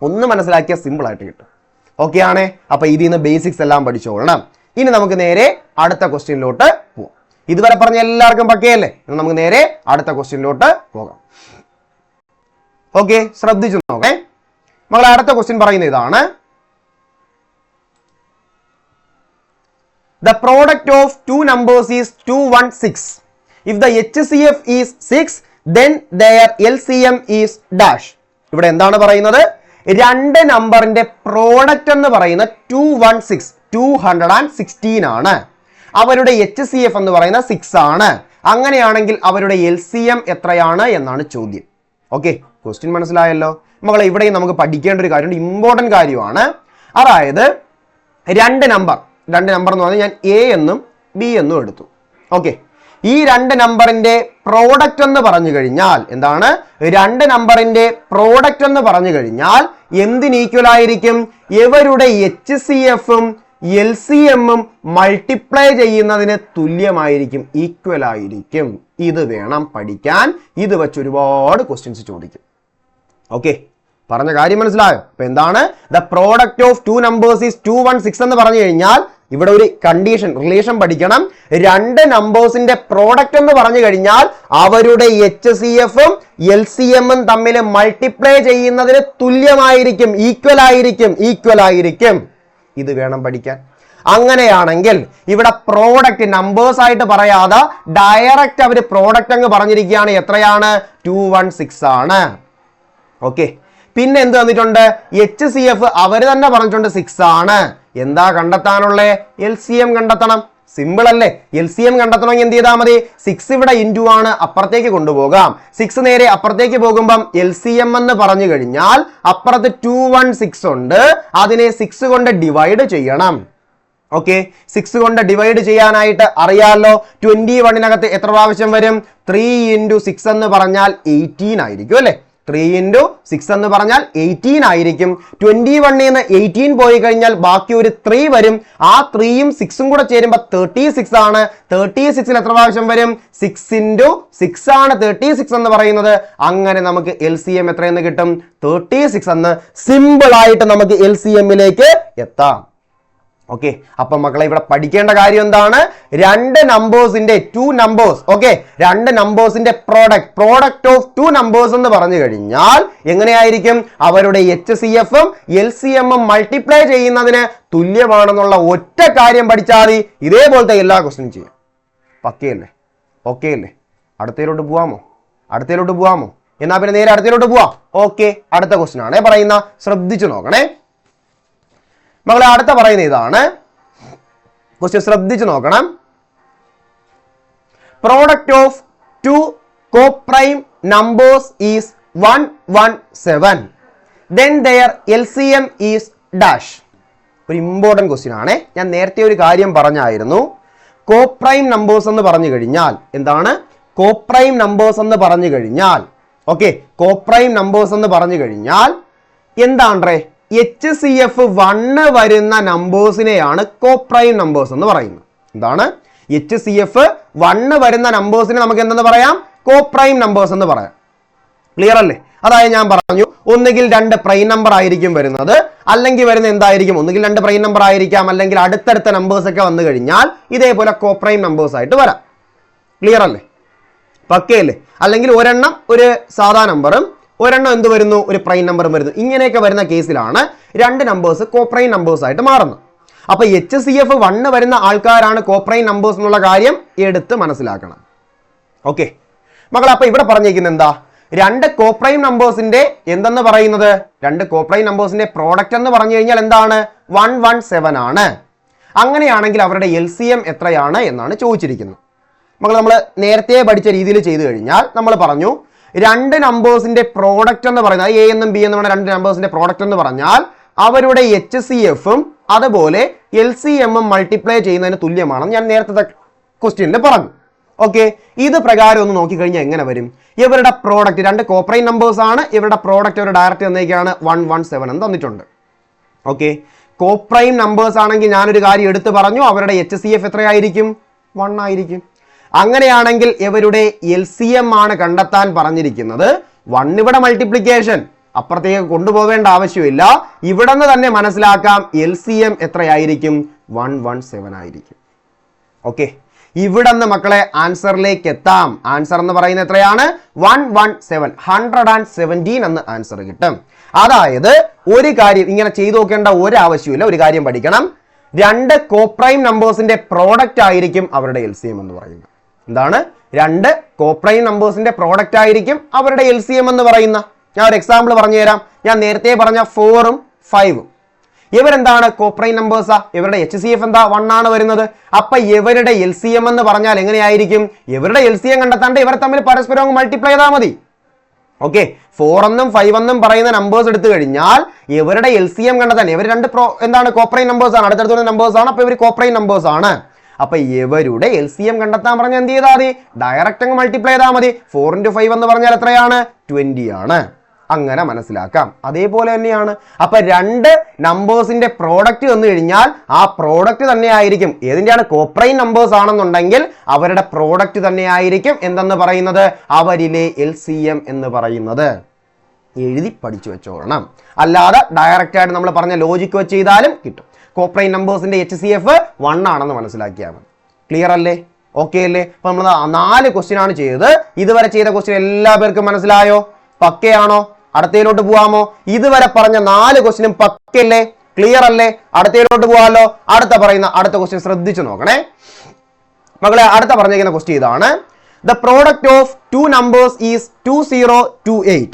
ഒന്ന് മനസ്സിലാക്കിയാൽ സിമ്പിൾ ആയിട്ട് കിട്ടും. ഓക്കെ ആണേ? അപ്പൊ ഇതിൽ നിന്ന് ബേസിക്സ് എല്ലാം പഠിച്ചോളണം. ഇനി നമുക്ക് നേരെ അടുത്ത ക്വസ്റ്റ്യനിലോട്ട് പോവാം. ഇതുവരെ പറഞ്ഞ എല്ലാവർക്കും പക്കയല്ലേ? നമുക്ക് നേരെ അടുത്ത ക്വസ്റ്റ്യനിലോട്ട് പോകാം. ഓക്കെ, ശ്രദ്ധിച്ചു നോക്കേ മക്കളെ. അടുത്ത ക്വസ്റ്റ്യൻ പറയുന്ന ഇതാണ്: The product of two numbers is 216. If the HCF is 6, then their LCM is dash. ഇവിടെ എന്താണ് പറയുന്നത്? രണ്ട് നമ്പറിന്റെ പ്രോഡക്റ്റ് എന്ന് പറയുന്ന 216 ആണ്. അവരുടെ HCF എന്ന് പറയുന്ന 6 ആണ്. അങ്ങനെയാണെങ്കിൽ അവരുടെ LCM എത്രയാണ് എന്നാണ് ചോദ്യം. ഓക്കെ, ക്വസ്റ്റ്യൻ മനസ്സിലായല്ലോ മക്കളെ. ഇവിടെ നമുക്ക് പഠിക്കേണ്ട ഒരു കാര്യമുണ്ട്, ഇമ്പോർട്ടന്റ് കാര്യമാണ്. അതായത് രണ്ട് നമ്പർ എന്ന് പറഞ്ഞാൽ ഞാൻ A എന്നും B എന്നും എടുത്തു. ഓക്കെ, ഈ രണ്ട് നമ്പറിന്റെ പ്രോഡക്റ്റ് എന്ന് പറഞ്ഞു കഴിഞ്ഞാൽ എന്താണ്? രണ്ട് നമ്പറിന്റെ പ്രോഡക്റ്റ് എന്ന് പറഞ്ഞു കഴിഞ്ഞാൽ എന്തിന് ഈക്വൽ ആയിരിക്കും? ഇവരുടെ HCFഉം LCMഉം മൾട്ടിപ്ലൈ ചെയ്യുന്നതിന് തുല്യമായിരിക്കും, ഈക്വൽ ആയിരിക്കും. ഇത് വേണം പഠിക്കാൻ. ഇത് വെച്ച് ഒരുപാട് ക്വസ്റ്റ്യൻസ് ചോദിക്കും. ഓക്കെ, പറഞ്ഞ കാര്യം മനസ്സിലായോ? അപ്പൊ എന്താണ്? The product of two numbers is 216 എന്ന് പറഞ്ഞു കഴിഞ്ഞാൽ ഇവിടെ ഒരു കണ്ടീഷൻ, റിലേഷൻ പഠിക്കണം. രണ്ട് നമ്പേഴ്സിന്റെ പ്രോഡക്റ്റ് എന്ന് പറഞ്ഞു കഴിഞ്ഞാൽ അവരുടെ HCFഉം LCMഉം തമ്മിൽ മൾട്ടിപ്ലൈ ചെയ്യുന്നതിന് തുല്യമായിരിക്കും, ഈക്വൽ ആയിരിക്കും. ഇത് വേണം പഠിക്കാൻ. അങ്ങനെയാണെങ്കിൽ ഇവിടെ പ്രോഡക്റ്റ് നമ്പേഴ്സ് ആയിട്ട് പറയാതെ ഡയറക്റ്റ് അവർ പ്രോഡക്റ്റ് അങ്ങ് പറഞ്ഞിരിക്കുകയാണ്. എത്രയാണ്? 216 ആണ്. ഓക്കെ, പിന്നെ എന്ത് തന്നിട്ടുണ്ട്? HCF അവർ തന്നെ പറഞ്ഞിട്ടുണ്ട് 6 ആണ്. എന്താ കണ്ടെത്താനുള്ളത്? LCM കണ്ടെത്തണം. സിമ്പിൾ അല്ലേ? LCM കണ്ടെത്തണമെങ്കിൽ എന്ത് ചെയ്താൽ മതി? 6 ഇവിടെ ഇൻറ്റു ആണ്, അപ്പുറത്തേക്ക് കൊണ്ടുപോകാം. 6 നേരെ അപ്പുറത്തേക്ക് പോകുമ്പം LCM എന്ന് പറഞ്ഞു കഴിഞ്ഞാൽ അപ്പുറത്ത് 216 ഉണ്ട്, അതിനെ 6 കൊണ്ട് ഡിവൈഡ് ചെയ്യണം. ഓക്കെ, 6 കൊണ്ട് ഡിവൈഡ് ചെയ്യാനായിട്ട് അറിയാമല്ലോ. 21നകത്ത് എത്ര പ്രാവശ്യം വരും? 3 × 6 എന്ന് പറഞ്ഞാൽ 18 ആയിരിക്കും അല്ലേ? 3 × 6 എന്ന് പറഞ്ഞാൽ 18 ആയിരിക്കും. 21 നിന്ന് 18 പോയി കഴിഞ്ഞാൽ ബാക്കി ഒരു 3 വരും. ആ 3യും 6ഉം കൂടെ ചേരുമ്പോൾ 36 ആണ്. 36ൽ എത്ര പ്രാവശ്യം വരും? 6 × 6 ആണ് 36 എന്ന് പറയുന്നത്. അങ്ങനെ നമുക്ക് LCM എത്രയെന്ന് കിട്ടും? 36 എന്ന് സിമ്പിൾ ആയിട്ട് നമുക്ക് LCMലേക്ക് എത്താം. ഓക്കെ, അപ്പൊ മക്കളെ ഇവിടെ പഠിക്കേണ്ട കാര്യം എന്താണ്? രണ്ട് നമ്പേഴ്സിന്റെ രണ്ട് നമ്പേഴ്സിന്റെ പ്രോഡക്റ്റ് ഓഫ് ടു നമ്പേഴ്സ് എന്ന് പറഞ്ഞു കഴിഞ്ഞാൽ എങ്ങനെയായിരിക്കും? അവരുടെ HCFഉം LCMഉം മൾട്ടിപ്ലൈ ചെയ്യുന്നതിന് തുല്യമാണെന്നുള്ള ഒറ്റ കാര്യം പഠിച്ചാൽ മതി. ഇതേപോലത്തെ എല്ലാ ക്വസ്റ്റ്യനും ചെയ്യും. പക്കയല്ലേ? ഓക്കെ അല്ലേ? അടുത്തതിലോട്ട് പോവാമോ? എന്നാ പിന്നെ നേരെ അടുത്തതിലോട്ട് പോവാം. ഓക്കെ, അടുത്ത ക്വസ്റ്റ്യൻ ആണ് പറയുന്ന, ശ്രദ്ധിച്ചു നോക്കണേ മകളെ. അടുത്ത പറയുന്ന ഇതാണ് ക്വസ്റ്റ്യൻ, ശ്രദ്ധിച്ചു നോക്കണം. Product of two coprime numbers is 117. Then their LCM is dash. ഒരു ഇമ്പോർട്ടൻറ്റ് ക്വസ്റ്റ്യൻ ആണ്. ഞാൻ നേരത്തെ ഒരു കാര്യം പറഞ്ഞായിരുന്നു. കോപ്രൈം നമ്പേഴ്സ് എന്ന് പറഞ്ഞു കഴിഞ്ഞാൽ എന്താണ്? കോപ്രൈം നമ്പേഴ്സ് എന്ന് പറഞ്ഞു കഴിഞ്ഞാൽ കോപ്രൈം നമ്പേഴ്സ് എന്ന് പറഞ്ഞു കഴിഞ്ഞാൽ എന്താണ്ടേ? HCF 1 വരുന്ന നമ്പേഴ്സിനെയാണ് കോപ്രൈം നമ്പേഴ്സ് എന്ന് പറയുന്നത്. എന്താണ്? HCF 1 വരുന്ന നമ്പേഴ്സിനെ നമുക്ക് എന്തെന്ന് പറയാം? കോപ്രൈം നമ്പേഴ്സ് എന്ന് പറയാം. ക്ലിയർ അല്ലേ? അതായത് ഞാൻ പറഞ്ഞു, ഒന്നുകിൽ 2 പ്രൈം നമ്പർ ആയിരിക്കും വരുന്നത്, അല്ലെങ്കിൽ വരുന്ന എന്തായിരിക്കും? ഒന്നുകിൽ 2 പ്രൈം നമ്പർ ആയിരിക്കാം, അല്ലെങ്കിൽ അടുത്തടുത്ത നമ്പേഴ്സ് ഒക്കെ വന്നു കഴിഞ്ഞാൽ ഇതേപോലെ കോപ്രൈം നമ്പേഴ്സ് ആയിട്ട് വരാം. ക്ലിയർ അല്ലേ? പക്കയല്ലേ? അല്ലെങ്കിൽ ഒരെണ്ണം ഒരു സാധാ നമ്പറും ഒരെണ്ണം എന്ത് വരുന്നു? ഒരു പ്രൈം നമ്പറും വരുന്നു. ഇങ്ങനെയൊക്കെ വരുന്ന കേസിലാണ് 2 നമ്പേഴ്സ് കോപ്രൈം നമ്പേഴ്സ് ആയിട്ട് മാറുന്നത്. അപ്പൊ HCF 1 വരുന്ന ആൾക്കാരാണ് കോപ്രൈം നമ്പേഴ്സ് എന്നുള്ള കാര്യം എടുത്ത് മനസ്സിലാക്കണം. ഓക്കെ മക്കളെ, അപ്പൊ ഇവിടെ പറഞ്ഞിരിക്കുന്നത് എന്താ? രണ്ട് കോപ്രൈം നമ്പേഴ്സിന്റെ എന്തെന്ന് പറയുന്നത്, രണ്ട് കോപ്രൈം നമ്പേഴ്സിന്റെ പ്രോഡക്റ്റ് എന്ന് പറഞ്ഞു കഴിഞ്ഞാൽ എന്താണ്? 117 ആണ്. അങ്ങനെയാണെങ്കിൽ അവരുടെ LCM എത്രയാണ് എന്നാണ് ചോദിച്ചിരിക്കുന്നത്. നമ്മൾ നേരത്തെ പഠിച്ച രീതിയിൽ ചെയ്തു കഴിഞ്ഞാൽ നമ്മൾ പറഞ്ഞു രണ്ട് നമ്പേഴ്സിന്റെ പ്രോഡക്റ്റ് എന്ന് പറയുന്നത് A എന്നും B എന്നും രണ്ട് നമ്പേഴ്സിന്റെ പ്രോഡക്റ്റ് എന്ന് പറഞ്ഞാൽ അവരുടെ HCFും അതുപോലെ LCMും മൾട്ടിപ്ലൈ ചെയ്യുന്നതിന് തുല്യമാണെന്ന് ഞാൻ നേരത്തെ ക്വസ്റ്റ്യനിൽ പറഞ്ഞു. ഓക്കെ, ഇത് പ്രകാരം ഒന്ന് നോക്കിക്കഴിഞ്ഞാൽ എങ്ങനെ വരും? ഇവരുടെ പ്രോഡക്റ്റ് രണ്ട് കോപ്രൈം നമ്പേഴ്സ് ആണ്, ഇവരുടെ പ്രോഡക്റ്റ് ഒരു ഡയറക്റ്റ് തന്നേക്കാണ് 117 എന്ന് തന്നിട്ടുണ്ട്. ഓക്കെ, കോപ്രൈം നമ്പേഴ്സ് ആണെങ്കിൽ ഞാനൊരു കാര്യം എടുത്തു പറഞ്ഞു, അവരുടെ HCF എത്രയായിരിക്കും? 1 ആയിരിക്കും. അങ്ങനെയാണെങ്കിൽ ഇവരുടെ LCM ആണ് കണ്ടെത്താൻ പറഞ്ഞിരിക്കുന്നത്. 1 ഇവിടെ മൾട്ടിപ്ലിക്കേഷൻ, അപ്പുറത്തേക്ക് കൊണ്ടുപോകേണ്ട ആവശ്യമില്ല. ഇവിടെ നിന്ന് തന്നെ മനസ്സിലാക്കാം LCM എത്രയായിരിക്കും? 117 ആയിരിക്കും. ഓക്കെ, ഇവിടെ നിന്ന് മക്കളെ ആൻസറിലേക്ക് എത്താം. ആൻസർ എന്ന് പറയുന്നത് എത്രയാണ്? 117, 117 എന്ന് ആൻസർ കിട്ടും. അതായത് ഒരു കാര്യം ഇങ്ങനെ ചെയ്തു നോക്കേണ്ട ഒരാവശ്യമില്ല. ഒരു കാര്യം പഠിക്കണം, രണ്ട് കോപ്രൈം നമ്പേഴ്സിന്റെ പ്രോഡക്റ്റ് ആയിരിക്കും അവരുടെ LCM എന്ന് പറയുന്നത്. എന്താണ്? രണ്ട് കോപ്രൈം നമ്പേഴ്സിന്റെ പ്രോഡക്റ്റ് ആയിരിക്കും അവരുടെ LCM എന്ന് പറയുന്ന. ഞാൻ ഒരു എക്സാമ്പിൾ പറഞ്ഞു തരാം. ഞാൻ നേരത്തെ പറഞ്ഞ 4ഉം 5ഉം ഇവരെന്താണ്? കോപ്രൈം നമ്പേഴ്സാ. ഇവരുടെ HCF എന്താ? 1 ആണ് വരുന്നത്. അപ്പൊ ഇവരുടെ LCM എന്ന് പറഞ്ഞാൽ എങ്ങനെയായിരിക്കും? ഇവരുടെ LCM കണ്ടെത്താണ്ട് ഇവർ തമ്മിൽ പരസ്പരം മൾട്ടിപ്ലൈ ചെയ്താൽ മതി. ഓക്കെ, 4 എന്നും 5 എന്നും പറയുന്ന നമ്പേഴ്സ് എടുത്തു കഴിഞ്ഞാൽ ഇവരുടെ LCM കണ്ടെത്താൻ ഇവർ രണ്ട് എന്താണ്? കോപ്രൈം നമ്പേഴ്സ് ആണ്, അടുത്തടുത്തുള്ള നമ്പേഴ്സ് ആണ്. അപ്പൊ ഇവർ കോപ്രൈം നമ്പേഴ്സ് ആണ്. അപ്പൊ ഇവരുടെ LCM കണ്ടെത്താൻ പറഞ്ഞാൽ എന്ത് ചെയ്താൽ മതി? ഡയറക്റ്റ് അങ്ങ് മൾട്ടിപ്ലൈ ചെയ്താൽ മതി. 4 × 5 എന്ന് പറഞ്ഞാൽ എത്രയാണ്? 20 ആണ്. അങ്ങനെ മനസ്സിലാക്കാം. അതേപോലെ തന്നെയാണ് അപ്പൊ രണ്ട് നമ്പേഴ്സിന്റെ പ്രോഡക്റ്റ് വന്നു കഴിഞ്ഞാൽ ആ പ്രോഡക്റ്റ് തന്നെ ആയിരിക്കും. ഏതിന്റെയാണ്? കോപ്രൈം നമ്പേഴ്സ് ആണെന്നുണ്ടെങ്കിൽ അവരുടെ പ്രോഡക്റ്റ് തന്നെ ആയിരിക്കും എന്തെന്ന് പറയുന്നത്? അവരിലെ LCM എന്ന് പറയുന്നത്. എഴുതി പഠിച്ചു വെച്ചോളണം. അല്ലാതെ ഡയറക്റ്റ് ആയിട്ട് നമ്മൾ പറഞ്ഞ ലോജിക്ക് വെച്ച് ചെയ്താലും കിട്ടും. കോപ്രൈം നമ്പേഴ്സിന്റെ HCF 1 ആണെന്ന് മനസ്സിലാക്കിയാൽ മതി. ക്ലിയർ അല്ലേ? ഓക്കെ അല്ലേ? അപ്പൊ നമ്മൾ 4 ക്വസ്റ്റ്യൻ ആണ് ചെയ്തത്. ഇതുവരെ ചെയ്ത ക്വസ്റ്റ്യൻ എല്ലാ പേർക്കും മനസ്സിലായോ? പക്കയാണോ? അടുത്തയിലോട്ട് പോവാമോ? ഇതുവരെ പറഞ്ഞ 4 ക്വസ്റ്റ്യനും പക്കയല്ലേ? ക്ലിയർ അല്ലേ? അടുത്തയിലോട്ട് പോവാമല്ലോ. അടുത്ത ക്വസ്റ്റ്യൻ ശ്രദ്ധിച്ചു നോക്കണേ മക്കളെ. അടുത്ത പറഞ്ഞിരിക്കുന്ന ക്വസ്റ്റ്യൻ ഇതാണ്. The product of 2 numbers is 2028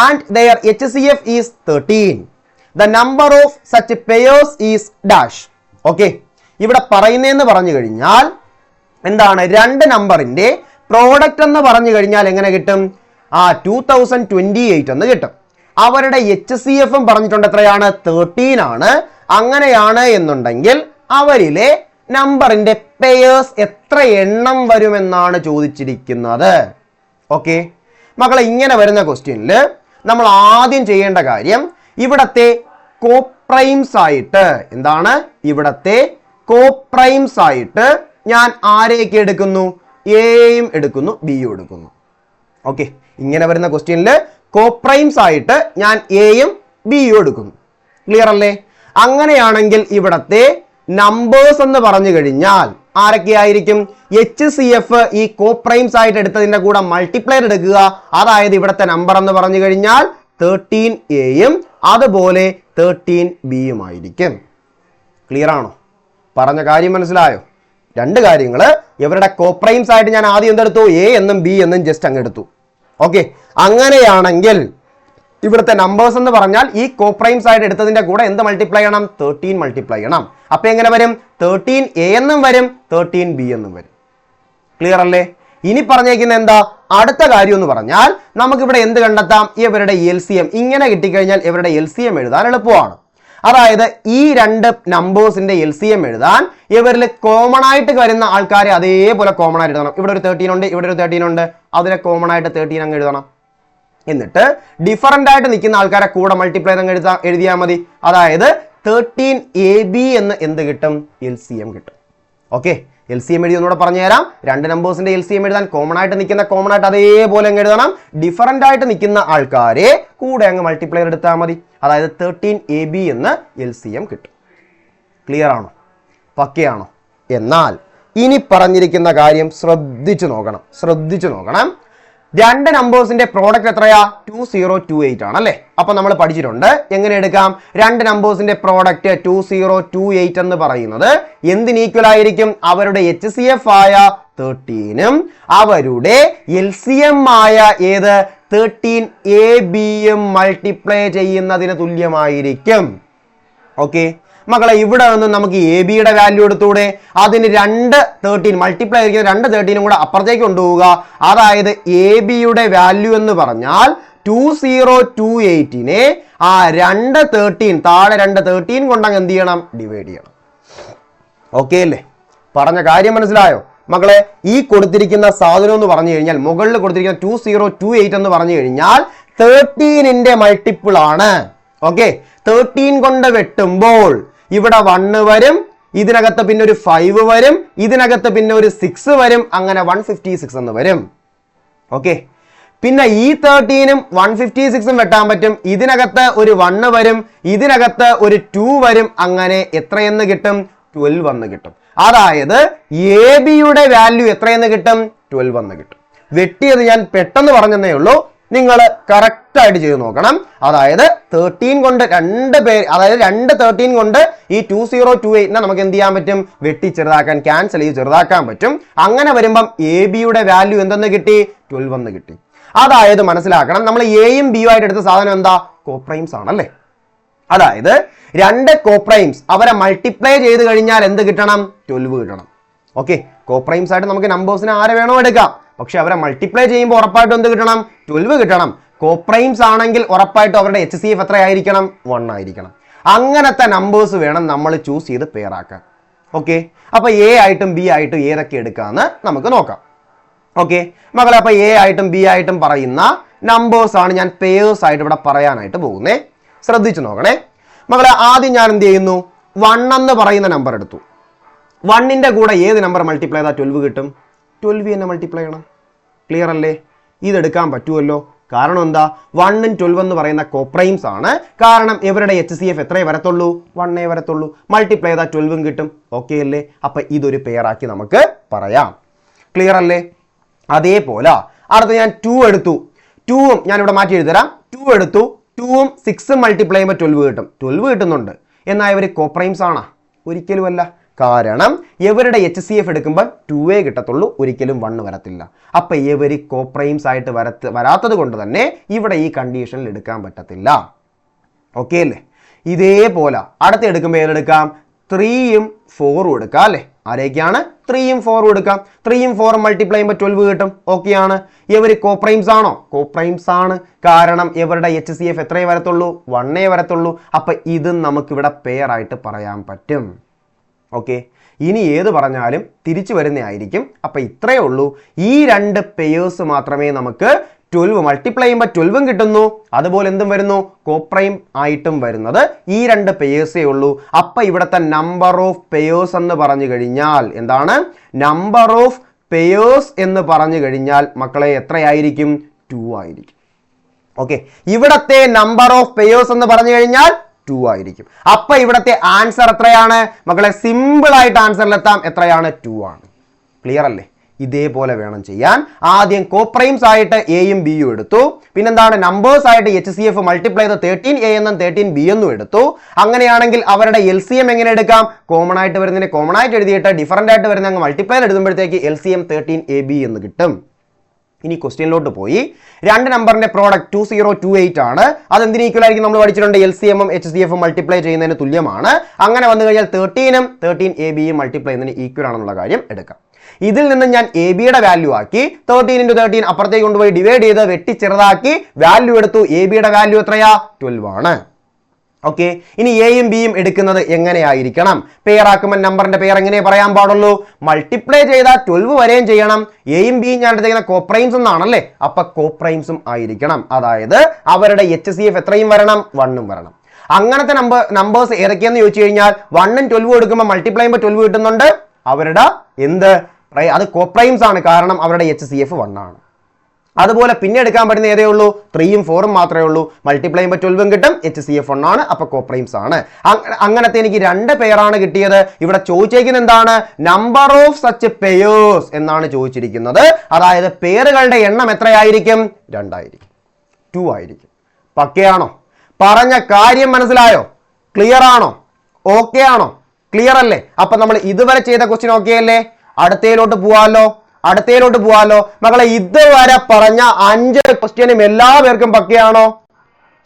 and their HCF is 13. The number of such pairs is dash. Okay, ഇവിടെ പറയുന്നതെന്ന് പറഞ്ഞു കഴിഞ്ഞാൽ എന്താണ്? രണ്ട് നമ്പറിന്റെ പ്രോഡക്റ്റ് എന്ന് പറഞ്ഞു കഴിഞ്ഞാൽ എങ്ങനെ കിട്ടും? 2028 എന്ന് കിട്ടും. അവരുടെ HCFും പറഞ്ഞിട്ടുണ്ട് എത്രയാണ്? 13 ആണ്. അങ്ങനെയാണ് എന്നുണ്ടെങ്കിൽ അവരിലെ നമ്പറിന്റെ പെയേഴ്സ് എത്ര എണ്ണം വരുമെന്നാണ് ചോദിച്ചിരിക്കുന്നത്. ഓക്കെ മക്കളെ, ഇങ്ങനെ വരുന്ന ക്വസ്റ്റ്യനിൽ നമ്മൾ ആദ്യം ചെയ്യേണ്ട കാര്യം ഇവിടത്തെ കോപ്രൈംസ് ആയിട്ട് എന്താണ്? ഇവിടത്തെ കോപ്രൈംസ് ആയിട്ട് ഞാൻ ആരെയൊക്കെ എടുക്കുന്നു? എയും എടുക്കുന്നു, ബിയും എടുക്കുന്നു. ഓക്കെ, ഇങ്ങനെ വരുന്ന ക്വസ്റ്റ്യനിൽ കോപ്രൈംസ് ആയിട്ട് ഞാൻ എയും ബിയും എടുക്കുന്നു. ക്ലിയർ അല്ലേ? അങ്ങനെയാണെങ്കിൽ ഇവിടത്തെ നമ്പേഴ്സ് എന്ന് പറഞ്ഞു കഴിഞ്ഞാൽ ആരൊക്കെ ആയിരിക്കും? HCF ഈ കോപ്രൈംസ് ആയിട്ട് എടുത്തതിന്റെ കൂടെ മൾട്ടിപ്ലൈർ എടുക്കുക. അതായത് ഇവിടത്തെ നമ്പർ എന്ന് പറഞ്ഞു കഴിഞ്ഞാൽ 13Aയും അതുപോലെ 13Bയും ആയിരിക്കും. ക്ലിയർ ആണോ? പറഞ്ഞ കാര്യം മനസ്സിലായോ? രണ്ട് കാര്യങ്ങൾ. ഇവരുടെ കോപ്രൈംസ് ആയിട്ട് ഞാൻ ആദ്യം എന്തെടുത്തു? A എന്നും B എന്നും ജസ്റ്റ് അങ്ങ് എടുത്തു. ഓക്കെ, അങ്ങനെയാണെങ്കിൽ ഇവിടുത്തെ നമ്പേഴ്സ് എന്ന് പറഞ്ഞാൽ ഈ കോപ്രൈംസ് ആയിട്ട് എടുത്തതിന്റെ കൂടെ എന്ത് മൾട്ടിപ്ലൈ ചെയ്യണം? 13 മൾട്ടിപ്ലൈ ചെയ്യണം. അപ്പൊ എങ്ങനെ വരും? 13A എന്നും വരും, 13B എന്നും വരും. ക്ലിയർ അല്ലേ? ഇനി പറഞ്ഞേക്കുന്ന എന്താ? അടുത്ത കാര്യം എന്ന് പറഞ്ഞാൽ നമുക്കിവിടെ എന്ത് കണ്ടെത്താം? ഇവരുടെ LCM. ഇങ്ങനെ കിട്ടിക്കഴിഞ്ഞാൽ ഇവരുടെ LCM എഴുതാൻ എളുപ്പമാണ്. അതായത് ഈ രണ്ട് നമ്പേഴ്സിന്റെ LCM എഴുതാൻ ഇവരിൽ കോമൺ ആയിട്ട് വരുന്ന ആൾക്കാരെ അതേപോലെ കോമൺ ആയിട്ട് എഴുതണം. ഇവിടെ ഒരു 13 ഉണ്ട്, ഇവിടെ ഒരു 13 ഉണ്ട്, അതിനെ കോമൺ ആയിട്ട് 13 അങ്ങ് എഴുതണം. എന്നിട്ട് ഡിഫറൻ്റ് ആയിട്ട് നിൽക്കുന്ന ആൾക്കാരെ കൂടെ മൾട്ടിപ്ലൈ അങ്ങ് എഴുതിയാൽ മതി. അതായത് 13AB എന്ന് എന്ത് കിട്ടും? LCM കിട്ടും. ഓക്കെ, LCM എഴുതി ഒന്നുകൂടെ പറഞ്ഞു തരാം. രണ്ട് നമ്പേഴ്സിന്റെ LCM എഴുതാൻ കോമൺ ആയിട്ട് നിൽക്കുന്ന കോമൺ ആയിട്ട് അതേപോലെ അങ്ങ് എഴുതണം. ഡിഫറൻ്റ് ആയിട്ട് നിൽക്കുന്ന ആൾക്കാരെ കൂടെ അങ്ങ് മൾട്ടിപ്ലൈ എടുത്താൽ മതി. അതായത് 13AB എന്ന് LCM കിട്ടും. ക്ലിയർ ആണോ? പക്കയാണോ? എന്നാൽ ഇനി പറഞ്ഞിരിക്കുന്ന കാര്യം ശ്രദ്ധിച്ചു നോക്കണം. രണ്ട് നമ്പേഴ്സിന്റെ പ്രോഡക്റ്റ് എത്രയാ? 2028 ആണ് അല്ലേ? അപ്പൊ നമ്മൾ പഠിച്ചിട്ടുണ്ട് എങ്ങനെ എടുക്കാം. രണ്ട് നമ്പേഴ്സിന്റെ പ്രോഡക്റ്റ് 2028 എന്ന് പറയുന്നത് എന്തിന് ഈക്വൽ ആയിരിക്കും? അവരുടെ HCF ആയ 13ഉം അവരുടെ LCM ആയ ഏത് 13AB മൾട്ടിപ്ലൈ ചെയ്യുന്നതിന് തുല്യമായിരിക്കും. ഓക്കെ മക്കളെ, ഇവിടെ നിന്ന് നമുക്ക് എ ബിയുടെ വാല്യൂ എടുത്തൂടെ? അതിന് 2 മൾട്ടിപ്ലൈ ആയിരിക്കുന്ന 2 13 കൂടെ അപ്പുറത്തേക്ക് കൊണ്ടുപോവുക. അതായത് എ ബിയുടെ വാല്യൂ എന്ന് പറഞ്ഞാൽ 2028നെ ആ 2 13 താഴെ 2 13 കൊണ്ടങ്ങ് എന്ത് ചെയ്യണം? ഡിവൈഡ് ചെയ്യണം. ഓക്കെ അല്ലേ? പറഞ്ഞ കാര്യം മനസ്സിലായോ മക്കളെ? ഈ കൊടുത്തിരിക്കുന്ന സാധനം എന്ന് പറഞ്ഞു കഴിഞ്ഞാൽ, മുകളിൽ കൊടുത്തിരിക്കുന്ന 2028 എന്ന് പറഞ്ഞു കഴിഞ്ഞാൽ 13ന്റെ മൾട്ടിപ്പിൾ ആണ്. ഓക്കെ, 13 കൊണ്ട് വെട്ടുമ്പോൾ ഇവിടെ 1 വരും, ഇതിനകത്ത് പിന്നെ ഒരു 5 വരും, ഇതിനകത്ത് പിന്നെ ഒരു 6 വരും, അങ്ങനെ 156 എന്ന് വരും. ഓക്കെ, പിന്നെ ഈ 13ഉം 156ഉം വെട്ടാൻ പറ്റും. ഇതിനകത്ത് ഒരു 1 വരും, ഇതിനകത്ത് ഒരു 2 വരും, അങ്ങനെ എത്രയെന്ന് കിട്ടും? 12 എന്ന് കിട്ടും. അതായത് എ ബിയുടെ വാല്യൂ എത്രയെന്ന് കിട്ടും? 12 എന്ന് കിട്ടും. വെട്ടിയത് ഞാൻ പെട്ടെന്ന് പറഞ്ഞതേ ഉള്ളൂ, നിങ്ങൾ കറക്റ്റ് ആയിട്ട് ചെയ്ത് നോക്കണം. അതായത് 13 കൊണ്ട് 2 പേര്, അതായത് 2 13 കൊണ്ട് ഈ 2028നെ നമുക്ക് എന്ത് ചെയ്യാൻ പറ്റും? വെട്ടി ചെറുതാക്കാൻ, ക്യാൻസൽ ചെയ്ത് ചെറുതാക്കാൻ പറ്റും. അങ്ങനെ വരുമ്പം എ ബിയുടെ വാല്യൂ എന്തെന്ന് കിട്ടി? 12 എന്ന് കിട്ടി. അതായത് മനസ്സിലാക്കണം, നമ്മൾ എയും ബിയും ആയിട്ട് എടുത്ത സാധനം എന്താ? കോപ്രൈംസ് ആണല്ലേ. അതായത് 2 കോപ്രൈംസ് അവരെ മൾട്ടിപ്ലൈ ചെയ്ത് കഴിഞ്ഞാൽ എന്ത് കിട്ടണം? 12 കിട്ടണം. ഓക്കെ, കോപ്രൈംസ് ആയിട്ട് നമുക്ക് നമ്പേഴ്സിനെ ആരെ വേണോ എടുക്കാം, പക്ഷെ അവരെ മൾട്ടിപ്ലൈ ചെയ്യുമ്പോൾ ഉറപ്പായിട്ടും എന്ത് കിട്ടണം? 12 കിട്ടണം. കോപ്രൈംസ് ആണെങ്കിൽ ഉറപ്പായിട്ടും അവരുടെ HCF എത്രയായിരിക്കണം? 1 ആയിരിക്കണം. അങ്ങനത്തെ നമ്പേഴ്സ് വേണം നമ്മൾ ചൂസ് ചെയ്ത് പെയർ ആക്കാൻ. ഓക്കെ, അപ്പൊ എ ആയിട്ടും ബി ആയിട്ടും ഏതൊക്കെ എടുക്കാന്ന് നമുക്ക് നോക്കാം. ഓക്കെ മക്കളെ, അപ്പൊ എ ആയിട്ടും ബി ആയിട്ടും പറയുന്ന നമ്പേഴ്സ് ആണ് ഞാൻ പെയേഴ്സ് ആയിട്ട് ഇവിടെ പറയാനായിട്ട് പോകുന്നേ. ശ്രദ്ധിച്ചു നോക്കണേ മക്കളെ. ആദ്യം ഞാൻ എന്ത് ചെയ്യുന്നു? 1 എന്ന് പറയുന്ന നമ്പർ എടുത്തു. 1ന്റെ കൂടെ ഏത് നമ്പർ മൾട്ടിപ്ലൈ ചെയ്താൽ 12 കിട്ടും? 12 തന്നെ മൾട്ടിപ്ലൈ ചെയ്യണം. ക്ലിയർ അല്ലേ? ഇതെടുക്കാൻ പറ്റുമല്ലോ. കാരണം എന്താ? 1ഉം 12 എന്ന് പറയുന്ന കോപ്രൈംസ് ആണ്. കാരണം ഇവരുടെ HCF എത്രയേ വരത്തുള്ളൂ? 1 വരത്തുള്ളൂ. മൾട്ടിപ്ലൈ ചെയ്താൽ 12 കിട്ടും. ഓക്കെ അല്ലേ? അപ്പൊ ഇതൊരു പെയർ ആക്കി നമുക്ക് പറയാം. ക്ലിയർ അല്ലേ? അതേപോലെ അടുത്ത ഞാൻ 2 എടുത്തു. 2ഉം ഞാൻ ഇവിടെ മാറ്റി എഴുതരാം. 2 എടുത്തു. 2ഉം 6ഉം മൾട്ടിപ്ലൈ ചെയ്യുമ്പോൾ 12 കിട്ടും. 12 കിട്ടുന്നുണ്ട്. എന്നാൽ ഇവർ കോപ്രൈംസ് ആണോ? ഒരിക്കലും അല്ല. കാരണം ഇവരുടെ HCF എടുക്കുമ്പോൾ 2 കിട്ടത്തുള്ളൂ, ഒരിക്കലും 1 വരത്തില്ല. അപ്പൊ ഇവർ കോപ്രൈംസ് ആയിട്ട് വരാത്തത് കൊണ്ട് തന്നെ ഇവിടെ ഈ കണ്ടീഷനിൽ എടുക്കാൻ പറ്റത്തില്ല. ഓക്കെ അല്ലേ? ഇതേപോലെ അടുത്ത് എടുക്കുമ്പോൾ ഏതെടുക്കാം? 3ഉം 4ഉം എടുക്കാം അല്ലേ? ആരേക്കാണ്? 3ഉം 4ഉം എടുക്കാം. 3ഉം 4ഉം മൾട്ടിപ്ലൈ ചെയ്യുമ്പോൾ 12 കിട്ടും. ഓക്കെ ആണ്. ഇവർ കോപ്രൈംസ് ആണോ? കോപ്രൈംസ് ആണ്. കാരണം ഇവരുടെ HCF എത്രയേ വരത്തുള്ളൂ? 1 വരത്തുള്ളൂ. അപ്പൊ ഇതും നമുക്കിവിടെ പെയർ ആയിട്ട് പറയാൻ പറ്റും. ഓക്കെ, ഇനി ഏത് പറഞ്ഞാലും തിരിച്ചു വരുന്നതായിരിക്കും. അപ്പൊ ഇത്രയേ ഉള്ളൂ. ഈ 2 പെയേഴ്സ് മാത്രമേ നമുക്ക് 12 മൾട്ടിപ്ലൈ ചെയ്യുമ്പോൾ 12 കിട്ടുന്നു. അതുപോലെ എന്തും വരുന്നു? കോപ്രൈം ആയിട്ടും വരുന്നത് ഈ 2 പെയേഴ്സേ ഉള്ളൂ. അപ്പൊ ഇവിടുത്തെ നമ്പർ ഓഫ് പെയേഴ്സ് എന്ന് പറഞ്ഞു കഴിഞ്ഞാൽ എന്താണ്? നമ്പർ ഓഫ് പെയേഴ്സ് എന്ന് പറഞ്ഞു കഴിഞ്ഞാൽ മക്കളെ എത്രയായിരിക്കും? 2 ആയിരിക്കും. ഓക്കെ, ഇവിടത്തെ നമ്പർ ഓഫ് പെയേഴ്സ് എന്ന് പറഞ്ഞു കഴിഞ്ഞാൽ 2 ആയിരിക്കും. അപ്പൊ ഇവിടത്തെ ആൻസർ എത്രയാണ് മക്കളെ? സിമ്പിൾ ആയിട്ട് ആൻസറിലെത്താം. എത്രയാണ്? 2 ആണ്. ക്ലിയർ അല്ലേ? ഇതേപോലെ വേണം ചെയ്യാൻ. ആദ്യം കോപ്രൈംസ് ആയിട്ട് എയും ബിയും എടുത്തു. പിന്നെന്താണ്? നമ്പേഴ്സ് ആയിട്ട് HCF മൾട്ടിപ്ലൈ ചെയ്ത് 13A എന്നും 13B എന്നും എടുത്തു. അങ്ങനെയാണെങ്കിൽ അവരുടെ LCM എങ്ങനെ എടുക്കാം? കോമൺ ആയിട്ട് വരുന്നതിനെ കോമൺ ആയിട്ട് എഴുതിയിട്ട് ഡിഫറൻ്റ് ആയിട്ട് വരുന്ന അങ്ങ് മൾട്ടിപ്ലൈ എഴുതുമ്പോഴത്തേക്ക് LCM 13AB എന്ന് കിട്ടും. ഇനി ക്വസ്റ്റ്യനിലോട്ട് പോയി. 2 നമ്പറിന്റെ പ്രോഡക്റ്റ് 2028 ആണ്. അതെന്തിന് ഈക്വൽ ആയിരിക്കും? നമ്മൾ പഠിച്ചിട്ടുണ്ട് LCMഉം HCFഉം മൾട്ടിപ്ലൈ ചെയ്യുന്നതിന് തുല്യമാണ്. അങ്ങനെ വന്നു കഴിഞ്ഞാൽ 13ഉം 13ABയും മൾട്ടിപ്ലൈ ചെയ്യുന്നതിന് ഈക്വൽ ആണെന്നുള്ള കാര്യം എടുക്കാം. ഇതിൽ നിന്ന് ഞാൻ എ ബിയുടെ വാല്യൂ ആക്കി 13 × 13 അപ്പുറത്തേക്ക് കൊണ്ടുപോയി ഡിവൈഡ് ചെയ്ത് വെട്ടി ചെറുതാക്കി വാല്യൂ എടുത്തു. എ ബിയുടെ വാല്യൂ എത്രയാ? 12 ആണ്. ഓക്കെ, ഇനി എയും ബിയും എടുക്കുന്നത് എങ്ങനെയായിരിക്കണം? പെയർ ആക്കുമ്പോൾ നമ്പറിന്റെ പെയർ എങ്ങനെ പറയാൻ പാടുള്ളൂ? മൾട്ടിപ്ലൈ ചെയ്താൽ 12 വരെയും ചെയ്യണം. എയും ബിയും ഞാൻ എടുത്തേക്കുന്ന കോപ്രൈംസ് എന്നാണല്ലേ. അപ്പൊ കോപ്രൈംസും ആയിരിക്കണം. അതായത് അവരുടെ HCF എത്രയും വരണം? 1ഉം വരണം. അങ്ങനത്തെ നമ്പേഴ്സ് ഏതൊക്കെയെന്ന് ചോദിച്ചു കഴിഞ്ഞാൽ 1ഉം 12ഉം എടുക്കുമ്പോൾ മൾട്ടിപ്ലൈ ചെയ്യുമ്പോൾ 12 കിട്ടുന്നുണ്ട്. അവരുടെ എന്ത്? അത് കോപ്രൈംസ് ആണ്. കാരണം അവരുടെ HCF 1 ആണ്. അതുപോലെ പിന്നെ എടുക്കാൻ പറ്റുന്ന ഏതേ ഉള്ളൂ? 3ഉം 4ഉം മാത്രമേ ഉള്ളൂ. മൾട്ടിപ്ലൈ ചെയ്യുമ്പോൾ 12ഉം കിട്ടും. HCF 1 ആണ്. അപ്പൊ കോപ്രൈംസ് ആണ്. അങ്ങനത്തെ എനിക്ക് 2 പെയറാണ് കിട്ടിയത്. ഇവിടെ ചോദിച്ചിരിക്കുന്നത് എന്താണ്? നമ്പർ ഓഫ് സച്ച് പെയേഴ്സ് എന്നാണ് ചോദിച്ചിരിക്കുന്നത്. അതായത് പെയറുകളുടെ എണ്ണം എത്രയായിരിക്കും? 2 ആയിരിക്കും. 2 ആയിരിക്കും. പക്കയാണോ? പറഞ്ഞ കാര്യം മനസ്സിലായോ? ക്ലിയർ ആണോ? ഓക്കെ ആണോ? ക്ലിയർ അല്ലേ? അപ്പൊ നമ്മൾ ഇതുവരെ ചെയ്ത ക്വസ്റ്റ്യൻ ഓക്കെ അല്ലേ? അടുത്തയിലോട്ട് പോവാമല്ലോ. അടുത്തയിലോട്ട് പോവാലോ മക്കളെ. ഇതുവരെ പറഞ്ഞ 5 ക്വസ്റ്റ്യനും എല്ലാ പേർക്കും പക്കയാണോ?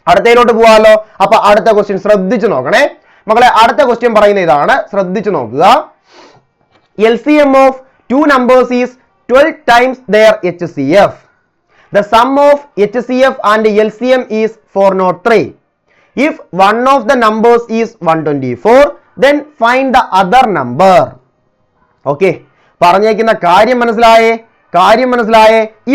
അടുത്തയിലോട്ട് പോവാലോ. അപ്പൊ അടുത്ത ക്വസ്റ്റ്യൻ ശ്രദ്ധിച്ചു നോക്കണേ മക്കളെ. അടുത്ത ക്വസ്റ്റ്യൻ പറയുന്ന ഇതാണ്, ശ്രദ്ധിച്ചു നോക്കുക. LCM of two numbers is 12 times their HCF. The sum of HCF and LCM is 403. If one of the numbers is 124, then find the other number. Okay, പറഞ്ഞേക്കുന്ന കാര്യം മനസ്സിലായേ?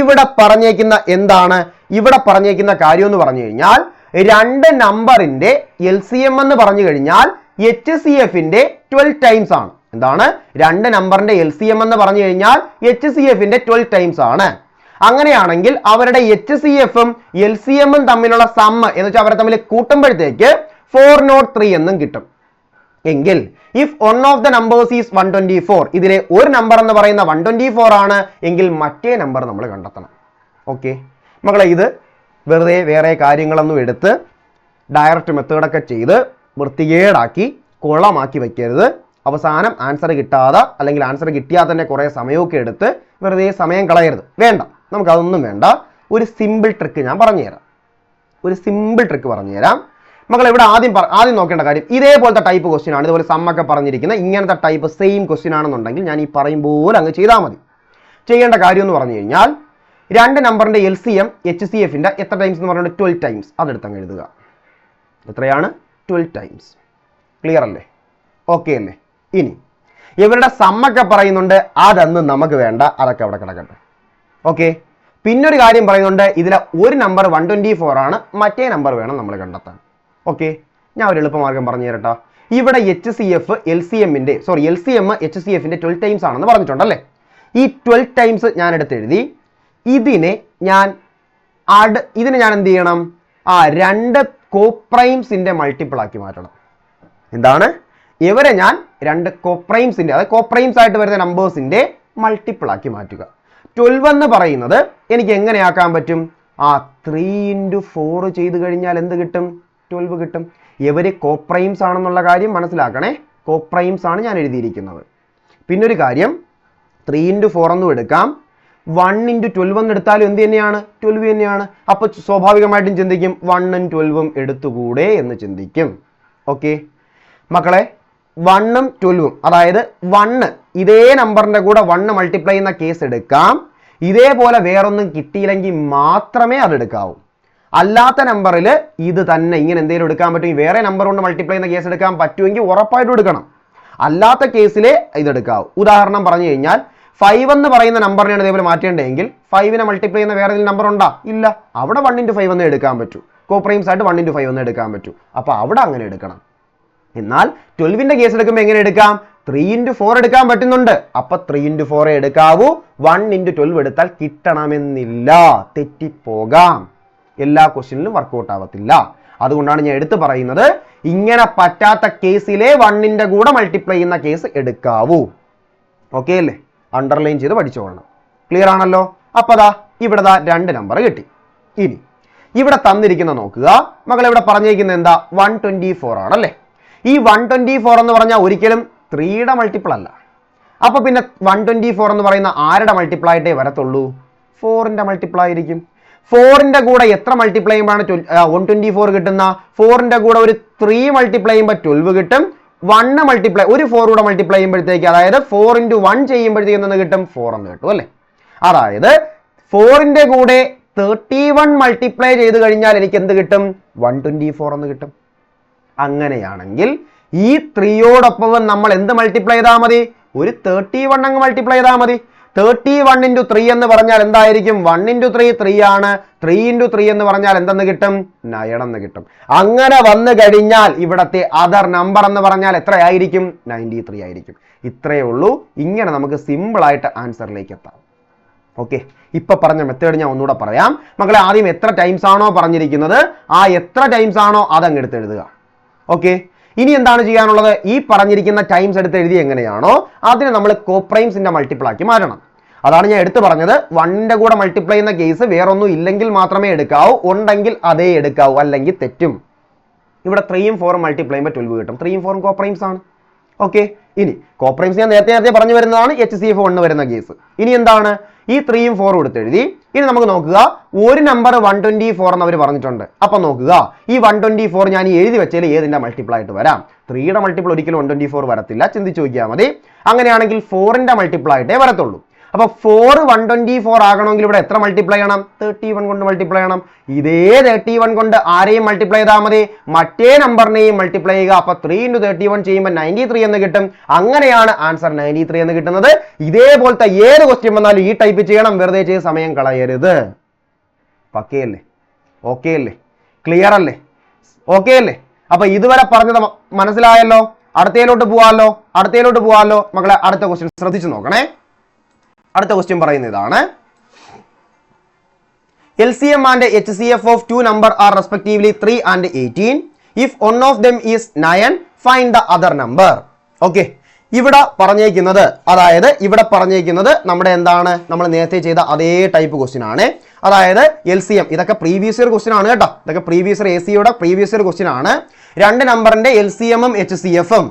ഇവിടെ പറഞ്ഞേക്കുന്ന എന്താണ്? ഇവിടെ പറഞ്ഞേക്കുന്ന കാര്യം എന്ന് പറഞ്ഞു കഴിഞ്ഞാൽ 2 നമ്പറിന്റെ LCM എന്ന് പറഞ്ഞു കഴിഞ്ഞാൽ HCFന്റെ 12 ടൈംസ് ആണ്. എന്താണ്? 2 നമ്പറിന്റെ LCM എന്ന് പറഞ്ഞു കഴിഞ്ഞാൽ HCFന്റെ 12 ടൈംസ് ആണ്. അങ്ങനെയാണെങ്കിൽ അവരുടെ HCFും LCMും തമ്മിലുള്ള സം എന്ന് വെച്ചാൽ അവരെ തമ്മിൽ കൂട്ടുമ്പോഴത്തേക്ക് 403 എന്നും കിട്ടും. എങ്കിൽ if one of the numbers is 124, ഇതിലെ ഒരു നമ്പർ എന്ന് പറയുന്ന 124 ആണ് എങ്കിൽ മറ്റേ നമ്പർ നമ്മൾ കണ്ടെത്തണം. ഓക്കെ മക്കളെ, ഇത് വെറുതെ വേറെ കാര്യങ്ങളൊന്നും എടുത്ത് ഡയറക്റ്റ് മെത്തേഡൊക്കെ ചെയ്ത് വൃത്തികേടാക്കി കൊള്ളമാക്കി വയ്ക്കരുത്. അവസാനം ആൻസർ കിട്ടാതെ അല്ലെങ്കിൽ ആൻസർ കിട്ടിയാൽ തന്നെ കുറേ സമയമൊക്കെ എടുത്ത് വെറുതെ സമയം കളയരുത്. വേണ്ട, നമുക്കതൊന്നും വേണ്ട. ഒരു സിമ്പിൾ ട്രിക്ക് ഞാൻ പറഞ്ഞുതരാം. മക്കളെ, ഇവിടെ ആദ്യം നോക്കേണ്ട കാര്യം ഇതേപോലത്തെ ടൈപ്പ് ക്വസ്റ്റ്യൻ ആണ്. ഇതുപോലെ സമ്മൊക്കെ പറഞ്ഞിരിക്കുന്ന ഇങ്ങനത്തെ ടൈപ്പ് സെയിം ക്വസ്റ്റ്യൻ ആണെന്നുണ്ടെങ്കിൽ ഞാൻ ഈ പറയും പോലെ അങ്ങ് ചെയ്താൽ മതി. ചെയ്യേണ്ട കാര്യം എന്ന് പറഞ്ഞു കഴിഞ്ഞാൽ 2 നമ്പറിന്റെ LCM HCFന്റെ എത്ര ടൈംസ് എന്ന് പറയുന്നത് 12 ടൈംസ്. അതെടുത്തങ്ങ് എഴുതുക. എത്രയാണ്? 12 ടൈംസ്. ക്ലിയർ അല്ലേ? ഓക്കെ അല്ലേ? ഇനി ഇവരുടെ സമ്മൊക്കെ പറയുന്നുണ്ട്, അതൊന്നും നമുക്ക് വേണ്ട, അതൊക്കെ അവിടെ കിടക്കട്ടെ. ഓക്കെ, പിന്നൊരു കാര്യം പറയുന്നുണ്ട്, ഇതിലെ ഒരു നമ്പർ 124 ആണ്, മറ്റേ നമ്പർ വേണം നമ്മൾ കണ്ടെത്താൻ. ഓക്കെ, ഞാൻ ഒരു എളുപ്പമാർഗം പറഞ്ഞു തരട്ടാ. ഇവിടെ LCM HCFന്റെ 12 ടൈംസ് ആണെന്ന് പറഞ്ഞിട്ടുണ്ടല്ലേ. ഈ 12 ടൈംസ് ഞാൻ എടുത്ത് എഴുതി. ഇതിനെ ഞാൻ എന്ത് ചെയ്യണം? 2 കോപ്രൈംസിന്റെ മൾട്ടിപ്പിൾ ആക്കി മാറ്റണം. എന്താണ്? ഇവരെ ഞാൻ 2 കോപ്രൈംസിന്റെ, അതായത് കോപ്രൈംസ് ആയിട്ട് വരുന്ന നമ്പേഴ്സിന്റെ മൾട്ടിപ്പിൾ ആക്കി മാറ്റുക. 12 എന്ന് പറയുന്നത് എനിക്ക് എങ്ങനെയാക്കാൻ പറ്റും? 3 × 4 ചെയ്ത് കഴിഞ്ഞാൽ എന്ത് കിട്ടും? 12 കിട്ടും. ഇവര് കോപ്രൈംസ് ആണെന്നുള്ള കാര്യം മനസ്സിലാക്കണേ. കോപ്രൈംസ് ആണ് ഞാൻ എഴുതിയിരിക്കുന്നത്. പിന്നൊരു കാര്യം, 3 × 4 എന്നും എടുക്കാം, 1 × 12 എന്ന് എടുത്താലും എന്ത് തന്നെയാണ്? 12 തന്നെയാണ്. അപ്പൊ സ്വാഭാവികമായിട്ടും ചിന്തിക്കും 1ഉം 12ഉം എടുത്തുകൂടെ എന്ന് ചിന്തിക്കും. ഓക്കെ മക്കളെ, 1ഉം 12ഉം, അതായത് 1 ഇതേ നമ്പറിന്റെ കൂടെ 1 മൾട്ടിപ്ലൈ ചെയ്യുന്ന കേസ് എടുക്കാം. ഇതേപോലെ വേറൊന്നും കിട്ടിയില്ലെങ്കിൽ മാത്രമേ അത് എടുക്കാവൂ. അല്ലാത്ത നമ്പറിൽ ഇത് തന്നെ ഇങ്ങനെ എന്തെങ്കിലും എടുക്കാൻ പറ്റും. വേറെ നമ്പർ കൊണ്ട് മൾട്ടിപ്ലൈ ചെയ്യുന്ന കേസ് എടുക്കാൻ പറ്റുമെങ്കിൽ ഉറപ്പായിട്ടും എടുക്കണം. അല്ലാത്ത കേസിലെ ഇതെടുക്കാവൂ. ഉദാഹരണം പറഞ്ഞു കഴിഞ്ഞാൽ 5 എന്ന് പറയുന്ന നമ്പറിനെയാണ് ഇതേപോലെ മാറ്റേണ്ടതെങ്കിൽ 5നെ മൾട്ടിപ്ലൈ ചെയ്യുന്ന വേറെ ഏതെങ്കിലും നമ്പർ ഉണ്ടോ? ഇല്ല. അവിടെ 1 × 5 എന്നേ എടുക്കാൻ പറ്റൂ. കോപ്രൈംസ് ആയിട്ട് 1 × 5 എന്നേ എടുക്കാൻ പറ്റൂ. അപ്പൊ അവിടെ അങ്ങനെ എടുക്കണം. എന്നാൽ 12ന്റെ കേസ് എടുക്കുമ്പോൾ എങ്ങനെ എടുക്കാം? 3 × 4 എടുക്കാൻ പറ്റുന്നുണ്ട്. അപ്പൊ 3 × 4 എടുക്കാവൂ. 1 × 12 എടുത്താൽ കിട്ടണമെന്നില്ല, തെറ്റിപ്പോകാം. എല്ലാ ക്വസ്റ്റ്യനിലും വർക്കൗട്ട് ആവത്തില്ല. അതുകൊണ്ടാണ് ഞാൻ എടുത്തു പറയുന്നത്, ഇങ്ങനെ പറ്റാത്ത കേസിലെ 1ന്റെ കൂടെ മൾട്ടിപ്ലൈ ചെയ്യുന്ന കേസ് എടുക്കാവൂ. ഓക്കെ അല്ലേ? അണ്ടർലൈൻ ചെയ്ത് പഠിച്ചോളണം. ക്ലിയർ ആണല്ലോ? അപ്പൊ ഇവിടെ 2 നമ്പർ കിട്ടി. ഇനി ഇവിടെ തന്നിരിക്കുന്ന നോക്കുക മക്കളെ. ഇവിടെ പറഞ്ഞിരിക്കുന്നത് എന്താ? 124 ആണല്ലേ. ഈ 124 എന്ന് പറഞ്ഞാൽ ഒരിക്കലും 3യുടെ മൾട്ടിപ്പിൾ അല്ല. അപ്പൊ പിന്നെ 124 എന്ന് പറയുന്ന ആരുടെ മൾട്ടിപ്പിൾ ആയിട്ടേ വരത്തുള്ളൂ? 4ന്റെ മൾട്ടിപ്പിൾ ആയിരിക്കും. 4ന്റെ കൂടെ എത്ര മൾട്ടിപ്ലൈ ചെയ്യുമ്പോഴാണ് 124 കിട്ടുന്ന? 4ന്റെ കൂടെ ഒരു 3 മൾട്ടിപ്ലൈ ചെയ്യുമ്പോൾ 12 കിട്ടും. 1 മൾട്ടിപ്ലൈ, ഒരു 4 കൂടെ മൾട്ടിപ്ലൈ ചെയ്യുമ്പോഴത്തേക്ക്, അതായത് 4 × 1 ചെയ്യുമ്പോഴത്തേക്ക് എന്ന് കിട്ടും? 4 എന്ന് കിട്ടും അല്ലേ. അതായത് 4ന്റെ കൂടെ 31 മൾട്ടിപ്ലൈ ചെയ്ത് കഴിഞ്ഞാൽ എനിക്ക് എന്ത് കിട്ടും? 124 എന്ന് കിട്ടും. അങ്ങനെയാണെങ്കിൽ ഈ 3യോടൊപ്പം നമ്മൾ എന്ത് മൾട്ടിപ്ലൈ ചെയ്താൽ മതി? ഒരു 31 അങ്ങ് മൾട്ടിപ്ലൈ ചെയ്താൽ മതി. 31 × 3 എന്ന് പറഞ്ഞാൽ എന്തായിരിക്കും? 1 × 3 3 ആണ്. 3 × 3 എന്ന് പറഞ്ഞാൽ എന്തെന്ന് കിട്ടും? 9 എന്ന് കിട്ടും. അങ്ങനെ വന്നു കഴിഞ്ഞാൽ ഇവിടത്തെ അതർ നമ്പർ എന്ന് പറഞ്ഞാൽ എത്രയായിരിക്കും? 93 ആയിരിക്കും. ഇത്രയേ ഉള്ളൂ. ഇങ്ങനെ നമുക്ക് സിമ്പിൾ ആയിട്ട് ആൻസറിലേക്ക് എത്താം. ഓക്കെ, ഇപ്പൊ പറഞ്ഞ മെത്തേഡ് ഞാൻ ഒന്നുകൂടെ പറയാം മക്കളെ. ആദ്യം എത്ര ടൈംസ് ആണോ പറഞ്ഞിരിക്കുന്നത്, എത്ര ടൈംസ് ആണോ അതങ്ങ് എടുത്ത് എഴുതുക. ഓക്കെ, ഇനി എന്താണ് ചെയ്യാനുള്ളത്? ഈ പറഞ്ഞിരിക്കുന്ന ടൈംസ് എടുത്ത് എഴുതി എങ്ങനെയാണോ അതിനെ നമ്മൾ കോപ്രൈംസിന്റെ മൾട്ടിപ്പിൾ ആക്കി മാറ്റണം. അതാണ് ഞാൻ എടുത്തു പറഞ്ഞത്. 1ന്റെ കൂടെ മൾട്ടിപ്ലൈ ചെയ്യുന്ന കേസ് വേറൊന്നും ഇല്ലെങ്കിൽ മാത്രമേ എടുക്കാവൂ, ഉണ്ടെങ്കിൽ അതേ എടുക്കാവൂ, അല്ലെങ്കിൽ തെറ്റും. ഇവിടെ 3ഉം 4ഉം മൾട്ടിപ്ലൈ ചെയ്യുമ്പോൾ 12 കിട്ടും. 3ഉം 4ഉം കോപ്രൈംസ് ആണ്. ഓക്കെ, ഇനി കോപ്രൈംസ് ഞാൻ നേരത്തെ പറഞ്ഞു വരുന്നതാണ് HCF1 വരുന്ന കേസ്. ഇനി എന്താണ് ഈ 3യും 4 കൊടുത്തെഴുതി. ഇനി നമുക്ക് നോക്കുക, ഒരു നമ്പർ 124 എന്ന് അവർ പറഞ്ഞിട്ടുണ്ട്. അപ്പൊ നോക്കുക, ഈ 124 ഞാൻ ഈ എഴുതി വെച്ചാൽ ഏതിന്റെ മൾട്ടിപ്പിൾ ആയിട്ട് വരാം? 3യുടെ മൾട്ടിപ്പിൾ ഒരിക്കലും 124 വരത്തില്ല, ചിന്തിച്ചു നോക്കിയാൽ മതി. അങ്ങനെയാണെങ്കിൽ 4ന്റെ മൾട്ടിപ്പിൾ ആയിട്ടേ വരത്തുള്ളൂ. അപ്പൊ 4 124 ആകണമെങ്കിൽ ഇവിടെ എത്ര മൾട്ടിപ്ലൈ ചെയ്യണം? 31 കൊണ്ട് മൾട്ടിപ്ലൈ ചെയ്യണം. ഇതേ 31 കൊണ്ട് ആരെയും മൾട്ടിപ്ലൈ ചെയ്താൽ മതി, മറ്റേ നമ്പറിനെയും മൾട്ടിപ്ലൈ ചെയ്യുക. അപ്പൊ 3 × 31 ചെയ്യുമ്പോൾ 93 എന്ന് കിട്ടും. അങ്ങനെയാണ് ആൻസർ 93 എന്ന് കിട്ടുന്നത്. ഇതേപോലത്തെ ഏത് ക്വസ്റ്റ്യൻ വന്നാലും ഈ ടൈപ്പ് ചെയ്യണം, വെറുതെ ചെയ്ത് സമയം കളയരുത്. പക്കേ അല്ലേ? ഓക്കെ അല്ലേ? ക്ലിയർ അല്ലേ? ഓക്കെ അല്ലേ? അപ്പൊ ഇതുവരെ പറഞ്ഞത് മനസ്സിലായല്ലോ? അടുത്തയിലോട്ട് പോവാമല്ലോ മക്കളെ. അടുത്ത ക്വസ്റ്റ്യൻ ശ്രദ്ധിച്ചു നോക്കണേ. അടുത്ത ക്വസ്റ്റ്യൻ പറയുന്ന ഇതാണ്, LCM and HCF of two number are respectively 3 and 18. If one of them is 9, find the other number. Okay, ഇവിടെ പറഞ്ഞേക്കുന്നത് നമ്മുടെ എന്താണ്, നമ്മൾ നേരത്തെ ചെയ്ത അതേ ടൈപ്പ് ക്വസ്റ്റ്യൻ ആണ്. അതായത് LCM, ഇതൊക്കെ പ്രീവിയസ് ഇയർ ക്വസ്റ്റ്യൻ ആണ് കേട്ടോ. ഇതൊക്കെ പ്രീവിയസ് ഇയർ ACയുടെ പ്രീവിയസ് ഇയർ ക്വസ്റ്റ്യൻ ആണ്. രണ്ട് നമ്പറിന്റെ LCM-ഉം HCF-ഉം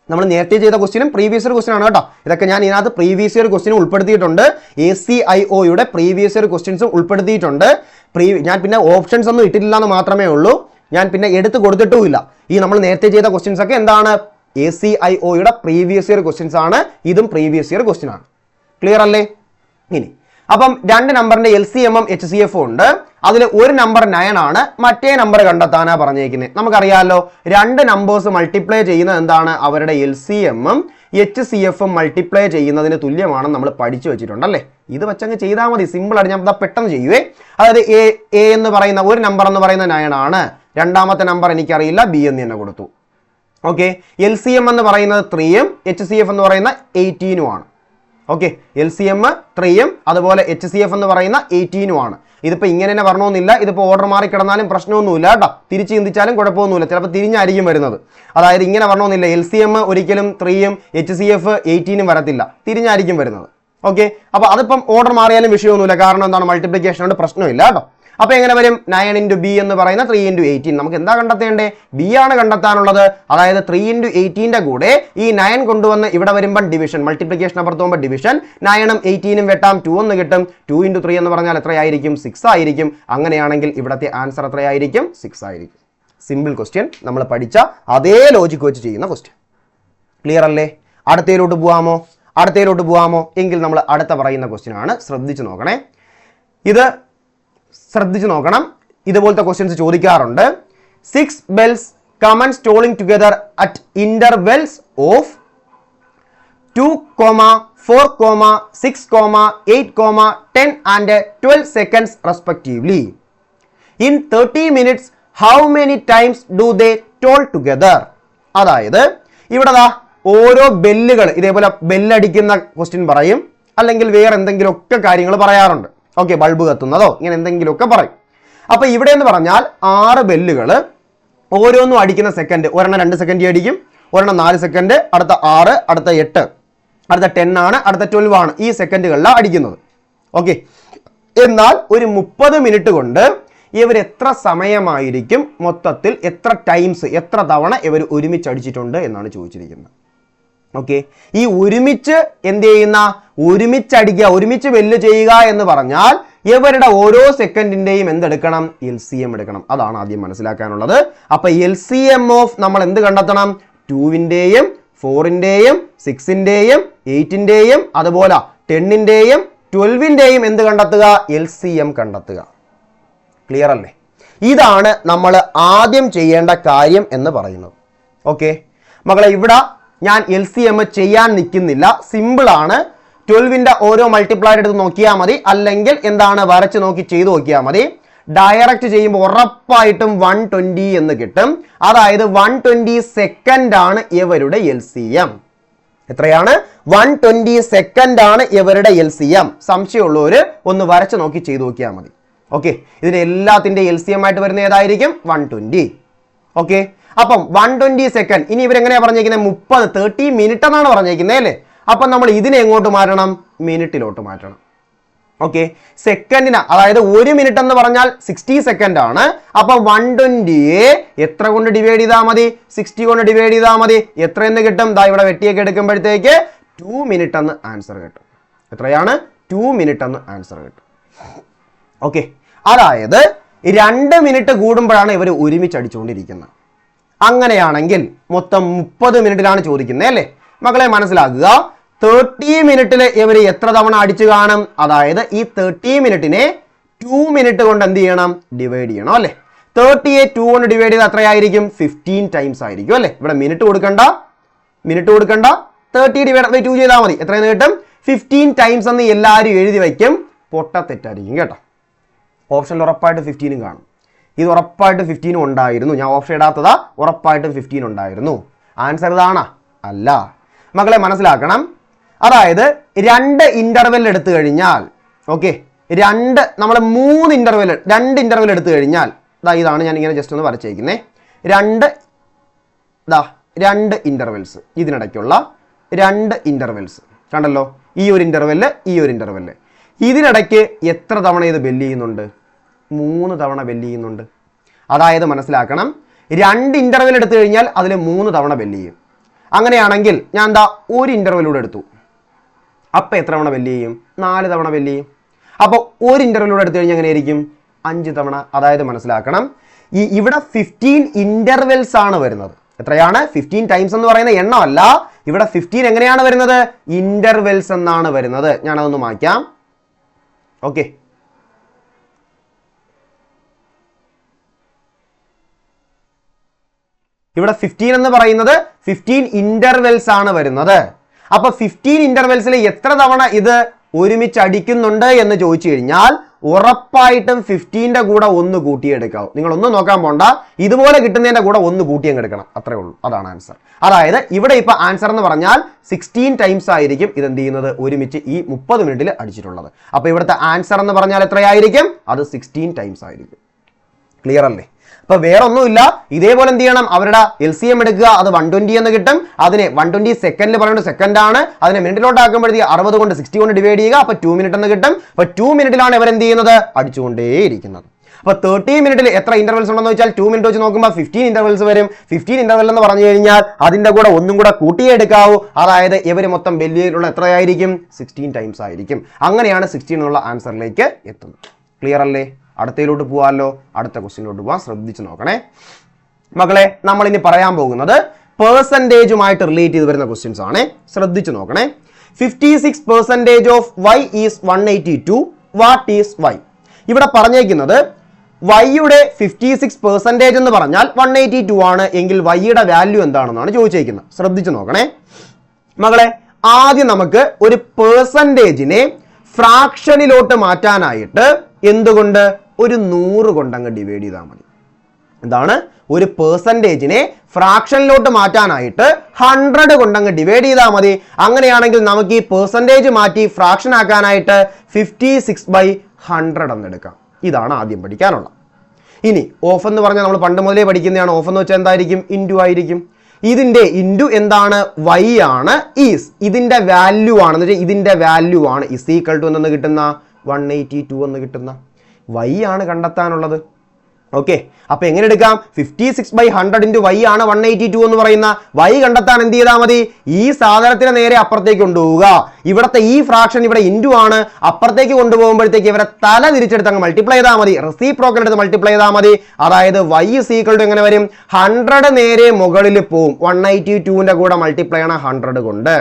നമ്മൾ നേരത്തെ ചെയ്ത ക്വസ്റ്റ്യനും പ്രീവിയസ് ഇയർ ക്വസ്റ്റ്യൻ ആണ് കേട്ടോ. ഇതൊക്കെ ഞാൻ ഇതിനകത്ത് പ്രീവിയസ് ഇയർ ക്വസ്റ്റ്യൻ ഉൾപ്പെടുത്തിയിട്ടുണ്ട്. ACIOയുടെ പ്രീവിയസ് ഇയർ ക്വസ്റ്റ്യൻസും ഉൾപ്പെടുത്തിയിട്ടുണ്ട്. ഞാൻ പിന്നെ ഓപ്ഷൻസ് ഒന്നും ഇട്ടിട്ടില്ല എന്ന് മാത്രമേ ഉള്ളൂ, ഞാൻ പിന്നെ എടുത്ത് കൊടുത്തിട്ടുമില്ല. ഈ നമ്മൾ നേരത്തെ ചെയ്ത ക്വസ്റ്റ്യൻസ് ഒക്കെ എന്താണ്, ACIOയുടെ പ്രീവിയസ് ഇയർ ക്വസ്റ്റ്യൻസ് ആണ്. ഇതും പ്രീവിയസ് ഇയർ ക്വസ്റ്റ്യൻ ആണ്. ക്ലിയർ അല്ലേ? ഇനി അപ്പം രണ്ട് നമ്പറിന്റെ LCM-ഉം HCF-ഉം ഉണ്ട്. അതിൽ ഒരു നമ്പർ 9 ആണ്, മറ്റേ നമ്പർ കണ്ടെത്താനാ പറഞ്ഞേക്കുന്നത്. നമുക്കറിയാമല്ലോ, രണ്ട് നമ്പേഴ്സ് മൾട്ടിപ്ലൈ ചെയ്യുന്നത് എന്താണ്, അവരുടെ LCM-ഉം HCF-ഉം മൾട്ടിപ്ലൈ ചെയ്യുന്നതിന് തുല്യമാണെന്ന് നമ്മൾ പഠിച്ചു വെച്ചിട്ടുണ്ടല്ലേ. ഇത് വെച്ചങ്ങ് ചെയ്താൽ മതി, സിമ്പിൾ ആയിട്ട്. ഞാൻ പെട്ടെന്ന് ചെയ്യുവേ. അതായത് A എന്ന് പറയുന്ന ഒരു നമ്പർ എന്ന് പറയുന്ന 9 ആണ്, രണ്ടാമത്തെ നമ്പർ എനിക്കറിയില്ല, B എന്ന് തന്നെ കൊടുത്തു. ഓക്കെ, LCM എന്ന് പറയുന്നത് 3യും HCF എന്ന് പറയുന്ന 18ഉം ആണ്. ഓക്കെ, LCM 3യും അതുപോലെ HCF എന്ന് പറയുന്ന 18ഉം ആണ്. ഇതിപ്പോൾ ഇങ്ങനെ തന്നെ വരണമെന്നില്ല, ഇതിപ്പോൾ ഓർഡർ മാറി കിടന്നാലും പ്രശ്നമൊന്നുമില്ല കേട്ടോ. തിരിച്ച് ചിന്തിച്ചാലും കുഴപ്പമൊന്നുമില്ല, ചിലപ്പോൾ തിരിഞ്ഞായിരിക്കും വരുന്നത്. അതായത് ഇങ്ങനെ വരണമെന്നില്ല, LCM ഒരിക്കലും 3യും HCF 18ഉം വരത്തില്ല, തിരിഞ്ഞായിരിക്കും വരുന്നത്. ഓക്കെ, അപ്പോൾ അതിപ്പം ഓർഡർ മാറിയാലും വിഷയമൊന്നുമില്ല, കാരണം എന്താണ്, മൾട്ടിപ്ലിക്കേഷൻ കൊണ്ട് പ്രശ്നമില്ല കേട്ടോ. അപ്പോൾ എങ്ങനെ വരും? 9 × B എന്ന് പറയുന്ന 3 × 18. നമുക്ക് എന്താ കണ്ടെത്തേണ്ടേ? B ആണ് കണ്ടെത്താനുള്ളത്. അതായത് 3 × 18ന്റെ കൂടെ ഈ 9 കൊണ്ടുവന്ന് ഇവിടെ വരുമ്പോൾ ഡിവിഷൻ, മൾട്ടിപ്ലിക്കേഷൻ അപ്പുറത്ത് പോകുമ്പോൾ ഡിവിഷൻ, 9ഉം 18ഉം വെട്ടാം, 2 എന്ന് കിട്ടും. 2 × 3 എന്ന് പറഞ്ഞാൽ എത്രയായിരിക്കും? 6 ആയിരിക്കും. അങ്ങനെയാണെങ്കിൽ ഇവിടത്തെ ആൻസർ എത്രയായിരിക്കും? 6 ആയിരിക്കും. സിമ്പിൾ ക്വസ്റ്റ്യൻ, നമ്മൾ പഠിച്ച അതേ ലോജിക്ക് വെച്ച് ചെയ്യുന്ന ക്വസ്റ്റ്യൻ. ക്ലിയർ അല്ലേ? അടുത്തയിലോട്ട് പോവാമോ? എങ്കിൽ നമ്മൾ അടുത്ത പറയുന്ന ക്വസ്റ്റ്യൻ ആണ്. ശ്രദ്ധിച്ചു നോക്കണം. ഇതുപോലത്തെ ക്വസ്റ്റ്യൻസ് ചോദിക്കാറുണ്ട്. 6 bells come and tolling together at intervals of 2, 4, 6, 8, 10 and 12 seconds respectively. In 30 minutes, how many times do they toll together? അതായത് ഇവിടെ ഓരോ ബെല്ലുകൾ, ഇതേപോലെ ബെല്ലടിക്കുന്ന ക്വസ്റ്റ്യൻ പറയും, അല്ലെങ്കിൽ വേറെ എന്തെങ്കിലുമൊക്കെ കാര്യങ്ങൾ പറയാറുണ്ട്. ഓക്കെ, ബൾബ് കത്തുന്നതോ ഇങ്ങനെ എന്തെങ്കിലുമൊക്കെ പറയും. അപ്പൊ ഇവിടെ എന്ന് പറഞ്ഞാൽ 6 ബെല്ലുകൾ ഓരോന്നും അടിക്കുന്ന സെക്കൻഡ്, ഒരെണ്ണം 2 സെക്കൻഡ് അടിക്കും, ഒരെണ്ണം 4 സെക്കൻഡ്, അടുത്ത 6, അടുത്ത 8, അടുത്ത 10 ആണ്, അടുത്ത 12 ആണ്. ഈ സെക്കൻഡുകളിലാണ് അടിക്കുന്നത്. ഓക്കെ, എന്നാൽ ഒരു 30 മിനിറ്റ് കൊണ്ട് ഇവർ എത്ര സമയമായിരിക്കും മൊത്തത്തിൽ, എത്ര ടൈംസ്, എത്ര തവണ ഇവർ ഒരുമിച്ച് അടിച്ചിട്ടുണ്ട് എന്നാണ് ചോദിച്ചിരിക്കുന്നത്. ഓക്കെ, ഈ ഒരുമിച്ച് എന്ത് ചെയ്യുന്ന, ഒരുമിച്ചടിക്കുക, ഒരുമിച്ച് വെല്ല് ചെയ്യുക എന്ന് പറഞ്ഞാൽ ഇവരുടെ ഓരോ സെക്കൻഡിന്റെയും എന്തെടുക്കണം? LCM എടുക്കണം. അതാണ് ആദ്യം മനസ്സിലാക്കാനുള്ളത്. അപ്പൊ LCM ഓഫ് നമ്മൾ എന്ത് കണ്ടെത്തണം? 2ന്റെയും 4ന്റെയും 6ന്റെയും 8ന്റെയും അതുപോലെ 10ന്റെയും 12ന്റെയും എന്ത് കണ്ടെത്തുക? LCM കണ്ടെത്തുക. ക്ലിയർ അല്ലേ? ഇതാണ് നമ്മൾ ആദ്യം ചെയ്യേണ്ട കാര്യം എന്ന് പറയുന്നത്. ഓക്കെ മക്കളെ, ഇവിടെ ഞാൻ LCM ചെയ്യാൻ നിൽക്കുന്നില്ല, സിമ്പിൾ ആണ്. 12ന്റെ ഓരോ മൾട്ടിപ്ലൈ എടുത്ത് നോക്കിയാൽ മതി, അല്ലെങ്കിൽ എന്താണ് വരച്ച് നോക്കി ചെയ്ത് നോക്കിയാൽ മതി. ഡയറക്റ്റ് ചെയ്യുമ്പോൾ ഉറപ്പായിട്ടും 120 എന്ന് കിട്ടും. അതായത് 120 സെക്കൻഡ് ആണ് ഇവരുടെ LCM. എത്രയാണ്? 120 സെക്കൻഡ് ആണ് ഇവരുടെ LCM. സംശയമുള്ളവര് ഒന്ന് വരച്ച് നോക്കി ചെയ്ത് നോക്കിയാൽ മതി. ഓക്കെ, ഇതിന് എല്ലാത്തിന്റെ LCM ആയിട്ട് വരുന്ന ഏതായിരിക്കും? 120. ഓക്കെ, അപ്പം 120 സെക്കൻഡ്. ഇനി ഇവരെങ്ങനെയാ പറഞ്ഞേക്കുന്നത്? 30 മിനിറ്റ് എന്നാണ് പറഞ്ഞേക്കുന്നത് അല്ലേ? അപ്പം നമ്മൾ ഇതിനെ എങ്ങോട്ട് മാറ്റണം? മിനിറ്റിലോട്ട് മാറ്റണം. ഓക്കെ, സെക്കൻഡിന് അതായത് 1 മിനിറ്റ് എന്ന് പറഞ്ഞാൽ 60 സെക്കൻഡ് ആണ്. അപ്പൊ 120യെ എത്ര കൊണ്ട് ഡിവൈഡ് ചെയ്താൽ മതി? 60 കൊണ്ട് ഡിവൈഡ് ചെയ്താൽ മതി. എത്രയെന്ന് കിട്ടും? ദാ ഇവിടെ വെട്ടിയൊക്കെ എടുക്കുമ്പോഴത്തേക്ക് 2 മിനിറ്റ് എന്ന് ആൻസർ കിട്ടും. എത്രയാണ്? 2 മിനിറ്റ് എന്ന് ആൻസർ കിട്ടും. ഓക്കെ, അതായത് 2 മിനിറ്റ് കൂടുമ്പോഴാണ് ഇവർ ഒരുമിച്ച് അടിച്ചുകൊണ്ടിരിക്കുന്നത്. അങ്ങനെയാണെങ്കിൽ മൊത്തം 30 മിനിറ്റിലാണ് ചോദിക്കുന്നത് അല്ലേ മക്കളെ? മനസ്സിലാക്കുക, 30 മിനിറ്റിൽ ഇവർ എത്ര തവണ അടിച്ചു കാണും? അതായത് ഈ 30 മിനിറ്റിനെ 2 മിനിറ്റ് കൊണ്ട് എന്ത് ചെയ്യണം? ഡിവൈഡ് ചെയ്യണം അല്ലേ? 30യെ 2 കൊണ്ട് ഡിവൈഡ് ചെയ്ത് എത്രയായിരിക്കും? 15 ടൈംസ് ആയിരിക്കും അല്ലേ? ഇവിടെ മിനിറ്റ് കൊടുക്കണ്ട, 30 ഡിവൈഡ് ബൈ 2 ചെയ്താൽ മതി. എത്രയെന്ന് കിട്ടും? 15 ടൈംസ് എന്ന് എല്ലാവരും എഴുതി വയ്ക്കും. പൊട്ട തെറ്റായിരിക്കും കേട്ടോ. ഓപ്ഷനിൽ ഉറപ്പായിട്ട് 15 കാണും. ഇത് ഉറപ്പായിട്ട് 15 ഉണ്ടായിരുന്നു. ഞാൻ ഓപ്ഷൻ ഇടാത്തതാ, ഉറപ്പായിട്ടും 15 ഉണ്ടായിരുന്നു. ആൻസർ ഇതാണോ? അല്ല. മക്കളെ മനസ്സിലാക്കണം, അതായത് 2 ഇന്റർവെൽ എടുത്തു കഴിഞ്ഞാൽ, ഓക്കെ, നമ്മൾ 2 ഇന്റർവെൽ എടുത്തു കഴിഞ്ഞാൽ, ഇതാണ് ഞാൻ ഇങ്ങനെ ജസ്റ്റ് ഒന്ന് വരച്ചേക്കുന്നേ. 2 ഇന്റർവെൽസ്, ഇതിനിടയ്ക്കുള്ള 2 ഇന്റർവെൽസ് കണ്ടല്ലോ. ഈ ഒരു ഇന്റർവെല്, ഈ ഒരു ഇന്റർവെല്, ഇതിനിടയ്ക്ക് എത്ര തവണ ഇത് ബെല്ല് ചെയ്യുന്നുണ്ട്? 3 തവണ ബെല്ല് ചെയ്യുന്നുണ്ട്. അതായത് മനസ്സിലാക്കണം, 2 ഇന്റർവെൽ എടുത്തു കഴിഞ്ഞാൽ അതിൽ 3 തവണ ബെല്ല് ചെയ്യും. അങ്ങനെയാണെങ്കിൽ ഞാൻ എന്താ ഒരു ഇന്റർവെലൂടെ എടുത്തു, അപ്പം എത്ര തവണ ബെല്ല് ചെയ്യും? 4 തവണ ബെല്ല് ചെയ്യും. അപ്പോൾ ഒരു ഇന്റർവെലൂടെ എടുത്തു കഴിഞ്ഞാൽ എങ്ങനെയായിരിക്കും? 5 തവണ. അതായത് മനസ്സിലാക്കണം, ഇവിടെ 15 ഇന്റർവെൽസ് ആണ് വരുന്നത്. എത്രയാണ്? 15 ടൈംസ് എന്ന് പറയുന്ന എണ്ണമല്ല, ഇവിടെ 15 എങ്ങനെയാണ് വരുന്നത്? ഇന്റർവെൽസ് എന്നാണ് വരുന്നത്. ഞാനതൊന്ന് മായ്ക്കാം. ഓക്കെ, ഇവിടെ 15 എന്ന് പറയുന്നത് 15 ഇന്റർവെൽസ് ആണ് വരുന്നത്. അപ്പൊ 15 ഇന്റർവെൽസിൽ എത്ര തവണ ഇത് ഒരുമിച്ച് അടിക്കുന്നുണ്ട് എന്ന് ചോദിച്ചു കഴിഞ്ഞാൽ ഉറപ്പായിട്ടും 15ന്റെ കൂടെ 1 കൂട്ടിയെടുക്കാവും. നിങ്ങൾ ഒന്നും നോക്കാൻ പോണ്ട, ഇതുപോലെ കിട്ടുന്നതിന്റെ കൂടെ 1 കൂട്ടിയങ്ങ് എടുക്കണം. അത്രേ ഉള്ളൂ. അതാണ് ആൻസർ. അതായത് ഇവിടെ ഇപ്പൊ ആൻസർ എന്ന് പറഞ്ഞാൽ 16 ടൈംസ് ആയിരിക്കും ഇത് എന്ത് ചെയ്യുന്നത്? ഒരുമിച്ച് ഈ 30 മിനിറ്റിൽ അടിച്ചിട്ടുള്ളത്. അപ്പൊ ഇവിടുത്തെ ആൻസർ എന്ന് പറഞ്ഞാൽ എത്രയായിരിക്കും? അത് 16 ടൈംസ് ആയിരിക്കും. ക്ലിയർ അല്ലേ? അപ്പൊ വേറെ ഒന്നുമില്ല, ഇതേപോലെ എന്ത് ചെയ്യണം? അവരുടെ LCM എടുക്കുക, അത് 120 എന്ന് കിട്ടും. അതിനെ 120 സെക്കൻഡിൽ പറയുന്നത് സെക്കൻഡ് ആണ്. അതിനെ മിനിറ്റിലോട്ട് ആക്കുമ്പോഴത്തേക്ക് 60 കൊണ്ട് 60 കൊണ്ട് ഡിവൈഡ് ചെയ്യുക, അപ്പൊ 2 മിനിറ്റ് എന്ന് കിട്ടും. അപ്പൊ 2 മിനിറ്റിലാണ് ഇവർ എന്ത് ചെയ്യുന്നത്? അടിച്ചുകൊണ്ടേയിരിക്കുന്നത്. അപ്പൊ 30 മിനിറ്റിൽ എത്ര ഇന്റർവെൽസ് ഉണ്ടെന്ന് വെച്ചാൽ 2 മിനിറ്റ് വെച്ച് നോക്കുമ്പോൾ 15 ഇന്റർവെൽസ് വരും. 15 ഇന്റർവെൽ എന്ന് പറഞ്ഞു കഴിഞ്ഞാൽ അതിന്റെ കൂടെ 1 കൂടെ കൂട്ടിയെടുക്കാവൂ. അതായത് ഇവർ മൊത്തം ബെല്ലിയിലുള്ള എത്രയായിരിക്കും? 16 ടൈംസ് ആയിരിക്കും. അങ്ങനെയാണ് 16 എന്നുള്ള ആൻസറിലേക്ക് എത്തുന്നത്. ക്ലിയർ അല്ലേ? അടുത്തയിലോട്ട് പോവാമല്ലോ. അടുത്ത ക്വസ്റ്റ്യനിലോട്ട് പോവാം. ശ്രദ്ധിച്ച് നോക്കണേ മക്കളെ. നമ്മൾ ഇനി പറയാൻ പോകുന്നത് പെർസെൻറ്റേജുമായിട്ട് റിലേറ്റ് ചെയ്ത് വരുന്ന ക്വസ്റ്റ്യൻസ് ആണ്. ശ്രദ്ധിച്ച് നോക്കണേ. 56% of y is 182. What is y? ഇവിടെ പറഞ്ഞേക്കുന്നത് വൈയുടെ 56% എന്ന് പറഞ്ഞാൽ 182 ആണ് എങ്കിൽ വൈയുടെ വാല്യൂ എന്താണെന്നാണ് ചോദിച്ചേക്കുന്നത്. ശ്രദ്ധിച്ച് നോക്കണേ മകളെ. ആദ്യം നമുക്ക് ഒരു പെർസെൻറ്റേജിനെ ഫ്രാക്ഷനിലോട്ട് മാറ്റാനായിട്ട് എന്തുകൊണ്ട്? ഒരു 100 കൊണ്ടങ്ങ് ഡിവൈഡ് ചെയ്താൽ മതി. എന്താണ്? ഒരു പെർസെൻറ്റേജിനെ ഫ്രാക്ഷനിലോട്ട് മാറ്റാനായിട്ട് 100 കൊണ്ടങ്ങ് ഡിവൈഡ് ചെയ്താൽ മതി. അങ്ങനെയാണെങ്കിൽ നമുക്ക് ഈ പെർസെൻറ്റേജ് മാറ്റി ഫ്രാക്ഷൻ ആക്കാനായിട്ട് 56/100 എന്നെടുക്കാം. ഇതാണ് ആദ്യം പഠിക്കാനുള്ള. ഇനി ഓഫ് എന്ന് പറഞ്ഞാൽ നമ്മൾ പണ്ട് മുതലേ പഠിക്കുന്നതാണ്. ഓഫ് എന്ന് വെച്ചാൽ എന്തായിരിക്കും? ഇൻറ്റു ആയിരിക്കും. ഇതിന്റെ ഇൻറ്റു എന്താണ്? y ആണ്. ഈസ് ഇതിന്റെ വാല്യൂ ആണ്. എന്ന് വെച്ചാൽ ഇതിന്റെ വാല്യൂ ആണ്. ഇസ് ഈക്വൽ ടു എന്ന് കിട്ടുന്ന 182 എന്ന് കിട്ടുന്ന y ആണ് കണ്ടെത്താനുള്ളത്. ഓക്കെ, അപ്പൊ എങ്ങനെ എടുക്കാം? 56/100 ഇൻറ്റു y ആണ് 182 എന്ന് പറയുന്ന. y കണ്ടെത്താൻ എന്ത് ചെയ്താൽ മതി? ഈ സാധനത്തിന് നേരെ അപ്പുറത്തേക്ക് കൊണ്ടുപോവുക. ഇവിടുത്തെ ഈ ഫ്രാക്ഷൻ ഇവിടെ ഇൻറ്റു ആണ്. അപ്പുറത്തേക്ക് കൊണ്ടുപോകുമ്പോഴത്തേക്ക് ഇവരെ തല തിരിച്ചെടുത്ത് അങ്ങ് മൾട്ടിപ്ലൈ ചെയ്താൽ മതി. റെസിപ്രോക്കൽ എടുത്ത് മൾട്ടിപ്ലൈ ചെയ്താൽ മതി. അതായത് y ഇസ് ഈക്വൽ ടു എങ്ങനെ വരും? 100 നേരെ മുകളിൽ പോവും. 182ന്റെ കൂടെ മൾട്ടിപ്ലൈ ആണ് 100 കൊണ്ട്.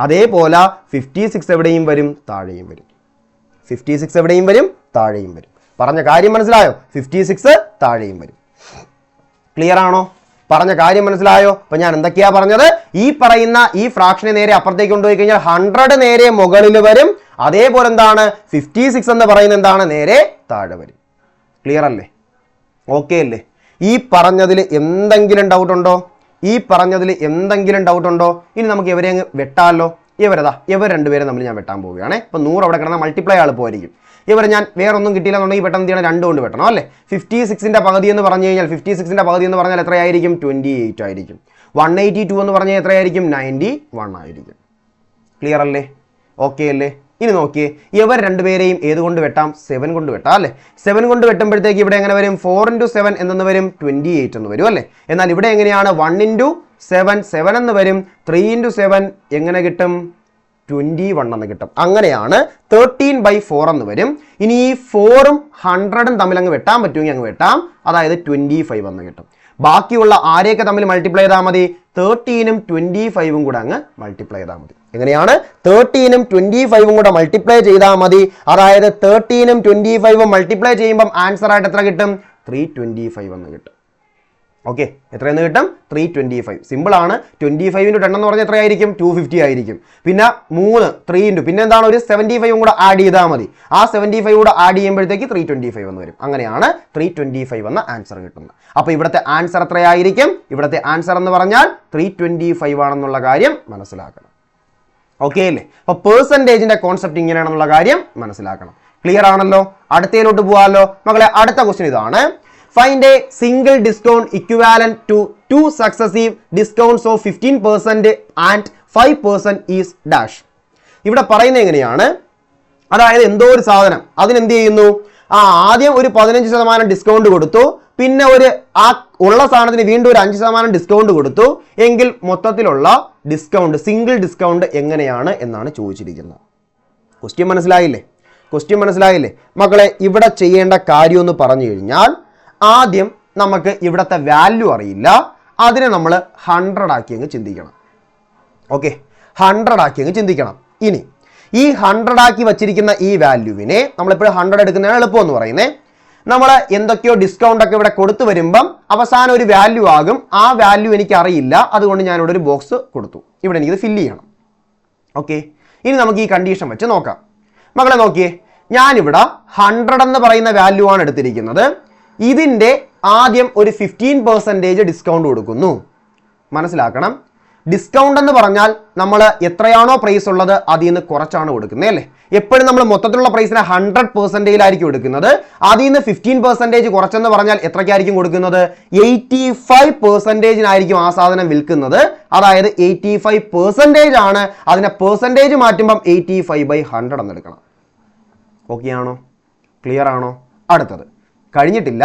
അതേപോലെ 56 എവിടെയും വരും? താഴെയും വരും. 56 എവിടെയും വരും? താഴെയും വരും. പറഞ്ഞ കാര്യം മനസ്സിലായോ? 56 താഴെയും വരും. ക്ലിയർ ആണോ? പറഞ്ഞ കാര്യം മനസ്സിലായോ? അപ്പൊ ഞാൻ എന്തൊക്കെയാ പറഞ്ഞത്? ഈ പറയുന്ന ഈ ഫ്രാക്ഷനെ നേരെ അപ്പുറത്തേക്ക് കൊണ്ടുപോയി കഴിഞ്ഞാൽ 100 നേരെ മുകളിൽ വരും. അതേപോലെ എന്താണ്? 56 എന്ന് പറയുന്നത് എന്താണ്? നേരെ താഴെ വരും. ക്ലിയർ അല്ലേ? ഓക്കെ അല്ലേ? ഈ പറഞ്ഞതിൽ എന്തെങ്കിലും ഡൗട്ട് ഉണ്ടോ? ഇനി നമുക്ക് ഇവരെ അങ്ങ് വെട്ടാമല്ലോ. ഇവർ രണ്ടുപേരെ നമ്മൾ ഞാൻ വെട്ടാൻ പോവുകയാണ്. ഇപ്പൊ 100 അവിടെ കിടന്നാൽ മൾട്ടിപ്ലൈ എളുപ്പമായിരിക്കും. ഇവരെ ഞാൻ വേറെ ഒന്നും കിട്ടിയില്ലെന്നുണ്ടെങ്കിൽ പെട്ടെന്ന് ചെയ്യണം, 2 കൊണ്ട് വെട്ടണം അല്ലേ? 56ന്റെ പകുതി എന്ന് പറഞ്ഞു കഴിഞ്ഞാൽ 56ന്റെ പകുതി എന്ന് പറഞ്ഞാൽ എത്രയായിരിക്കും? 28 ആയിരിക്കും. 182 എന്ന് പറഞ്ഞാൽ എത്രയായിരിക്കും? 91 ആയിരിക്കും. ക്ലിയർ അല്ലേ? ഓക്കെ അല്ലേ? ഇനി നോക്കിയേ, ഇവർ രണ്ടുപേരെയും ഏതുകൊണ്ട് വെട്ടാം? 7 കൊണ്ട് വെട്ടാം അല്ലേ? 7 കൊണ്ട് വെട്ടുമ്പോഴത്തേക്ക് ഇവിടെ എങ്ങനെ വരും? 4 into 7 എന്നു വരും, 28 എന്ന് വരും അല്ലേ? എന്നാൽ ഇവിടെ എങ്ങനെയാണ്? 1 into 7 7 എന്ന് വരും, 3 into 7 എങ്ങനെ കിട്ടും? 21 എന്ന് കിട്ടും. അങ്ങനെയാണ് 13/4 എന്ന് വരും. ഇനി ഈ 4ഉം 100ഉം തമ്മിൽ അങ്ങ് വെട്ടാൻ പറ്റുമെങ്കിൽ അങ്ങ് വെട്ടാം, അതായത് 25 എന്ന് കിട്ടും. ബാക്കിയുള്ള ആരെയൊക്കെ തമ്മിൽ മൾട്ടിപ്ലൈ ചെയ്താൽ മതി? 13ഉം 25ഉം കൂടെ അങ്ങ് മൾട്ടിപ്ലൈ ചെയ്താൽ മതി. എങ്ങനെയാണ്? 13ഉം 25ഉം കൂടെ മൾട്ടിപ്ലൈ ചെയ്താൽ മതി. അതായത് 13ഉം 25ഉം മൾട്ടിപ്ലൈ ചെയ്യുമ്പോൾ ആൻസർ ആയിട്ട് എത്ര കിട്ടും? 325 എന്ന് കിട്ടും. ഓക്കെ, എത്രയെന്ന് കിട്ടും? 325. സിമ്പിൾ ആണ്. 25 into 10 എന്ന് പറഞ്ഞാൽ എത്രയായിരിക്കും? 250 ആയിരിക്കും. പിന്നെ 3 into പിന്നെ എന്താണ്? ഒരു 75 കൂടെ ആഡ് ചെയ്താൽ മതി. ആ 75 കൂടെ ആഡ് ചെയ്യുമ്പോഴത്തേക്ക് 325 എന്ന് വരും. അങ്ങനെയാണ് 325 എന്ന ആൻസർ കിട്ടുന്നത്. അപ്പോൾ ഇവിടുത്തെ ആൻസർ എത്രയായിരിക്കും? ഇവിടുത്തെ ആൻസർ എന്ന് പറഞ്ഞാൽ 325 ആണെന്നുള്ള കാര്യം മനസ്സിലാക്കണം. ഓക്കെ അല്ലേ? അപ്പോൾ പെർസെൻറ്റേജിന്റെ കോൺസെപ്റ്റ് ഇങ്ങനെയാണെന്നുള്ള കാര്യം മനസ്സിലാക്കണം. ക്ലിയർ ആണല്ലോ? അടുത്തതിലോട്ട് പോകാമല്ലോ മക്കളെ. അടുത്ത ക്വസ്റ്റ്യൻ ഇതാണ്. Find a single discount equivalent to 2 successive discounts of 15% and 5% is dash. ഇവിടെ പറയുന്നത് എങ്ങനെയാണ്? അതായത് എന്തോ ഒരു സാധനം അതിനെന്ത് ചെയ്യുന്നു? ആദ്യം ഒരു 15% ഡിസ്കൗണ്ട് കൊടുത്തു, പിന്നെ ആ ഉള്ള സാധനത്തിന് വീണ്ടും ഒരു 5% ഡിസ്കൗണ്ട് കൊടുത്തു എങ്കിൽ മൊത്തത്തിലുള്ള ഡിസ്കൗണ്ട്, സിംഗിൾ ഡിസ്കൗണ്ട് എങ്ങനെയാണ് എന്നാണ് ചോദിച്ചിരിക്കുന്നത്. ക്വസ്റ്റ്യൻ മനസ്സിലായില്ലേ മക്കളെ? ഇവിടെ ചെയ്യേണ്ട കാര്യം എന്ന് പറഞ്ഞു കഴിഞ്ഞാൽ, ആദ്യം നമുക്ക് ഇവിടുത്തെ വാല്യൂ അറിയില്ല, അതിനെ നമ്മൾ 100 ആക്കി അങ്ങ് ചിന്തിക്കണം. ഓക്കെ, 100 ആക്കി അങ്ങ് ചിന്തിക്കണം. ഇനി ഈ 100 ആക്കി വച്ചിരിക്കുന്ന ഈ വാല്യൂവിനെ നമ്മളെപ്പോഴും 100 എടുക്കുന്നതാണ് എളുപ്പം എന്ന് പറയുന്നത്. നമ്മൾ എന്തൊക്കെയോ ഡിസ്കൗണ്ട് ഒക്കെ ഇവിടെ കൊടുത്തു വരുമ്പം അവസാനം ഒരു വാല്യൂ ആകും. ആ വാല്യൂ എനിക്ക് അറിയില്ല, അതുകൊണ്ട് ഞാനിവിടെ ഒരു ബോക്സ് കൊടുത്തു. ഇവിടെ എനിക്കിത് ഫില്ല് ചെയ്യണം. ഓക്കെ, ഇനി നമുക്ക് ഈ കണ്ടീഷൻ വെച്ച് നോക്കാം. മക്കളെ നോക്കിയേ, ഞാനിവിടെ 100 എന്ന് പറയുന്ന വാല്യൂ ആണ് എടുത്തിരിക്കുന്നത്. ഇതിൻ്റെ ആദ്യം ഒരു 15% ഡിസ്കൗണ്ട് കൊടുക്കുന്നു. മനസ്സിലാക്കണം, ഡിസ്കൗണ്ട് എന്ന് പറഞ്ഞാൽ നമ്മൾ എത്രയാണോ പ്രൈസ് ഉള്ളത് അതിൽ നിന്ന് കുറച്ചാണ് കൊടുക്കുന്നത് അല്ലേ? എപ്പോഴും നമ്മൾ മൊത്തത്തിലുള്ള പ്രൈസിനെ 100%-ലായിരിക്കും എടുക്കുന്നത്. അതിൽ നിന്ന് 15% കുറച്ചെന്ന് പറഞ്ഞാൽ എത്രയ്ക്കായിരിക്കും കൊടുക്കുന്നത്? 85%-നായിരിക്കും ആ സാധനം വിൽക്കുന്നത്. അതായത് 85% ആണ്. അതിനെ പെർസെൻറ്റേജ് മാറ്റുമ്പം 85/100 എന്ന് എടുക്കണം. ഓക്കെ ആണോ? ക്ലിയർ ആണോ? അടുത്തത് കഴിഞ്ഞിട്ടില്ല.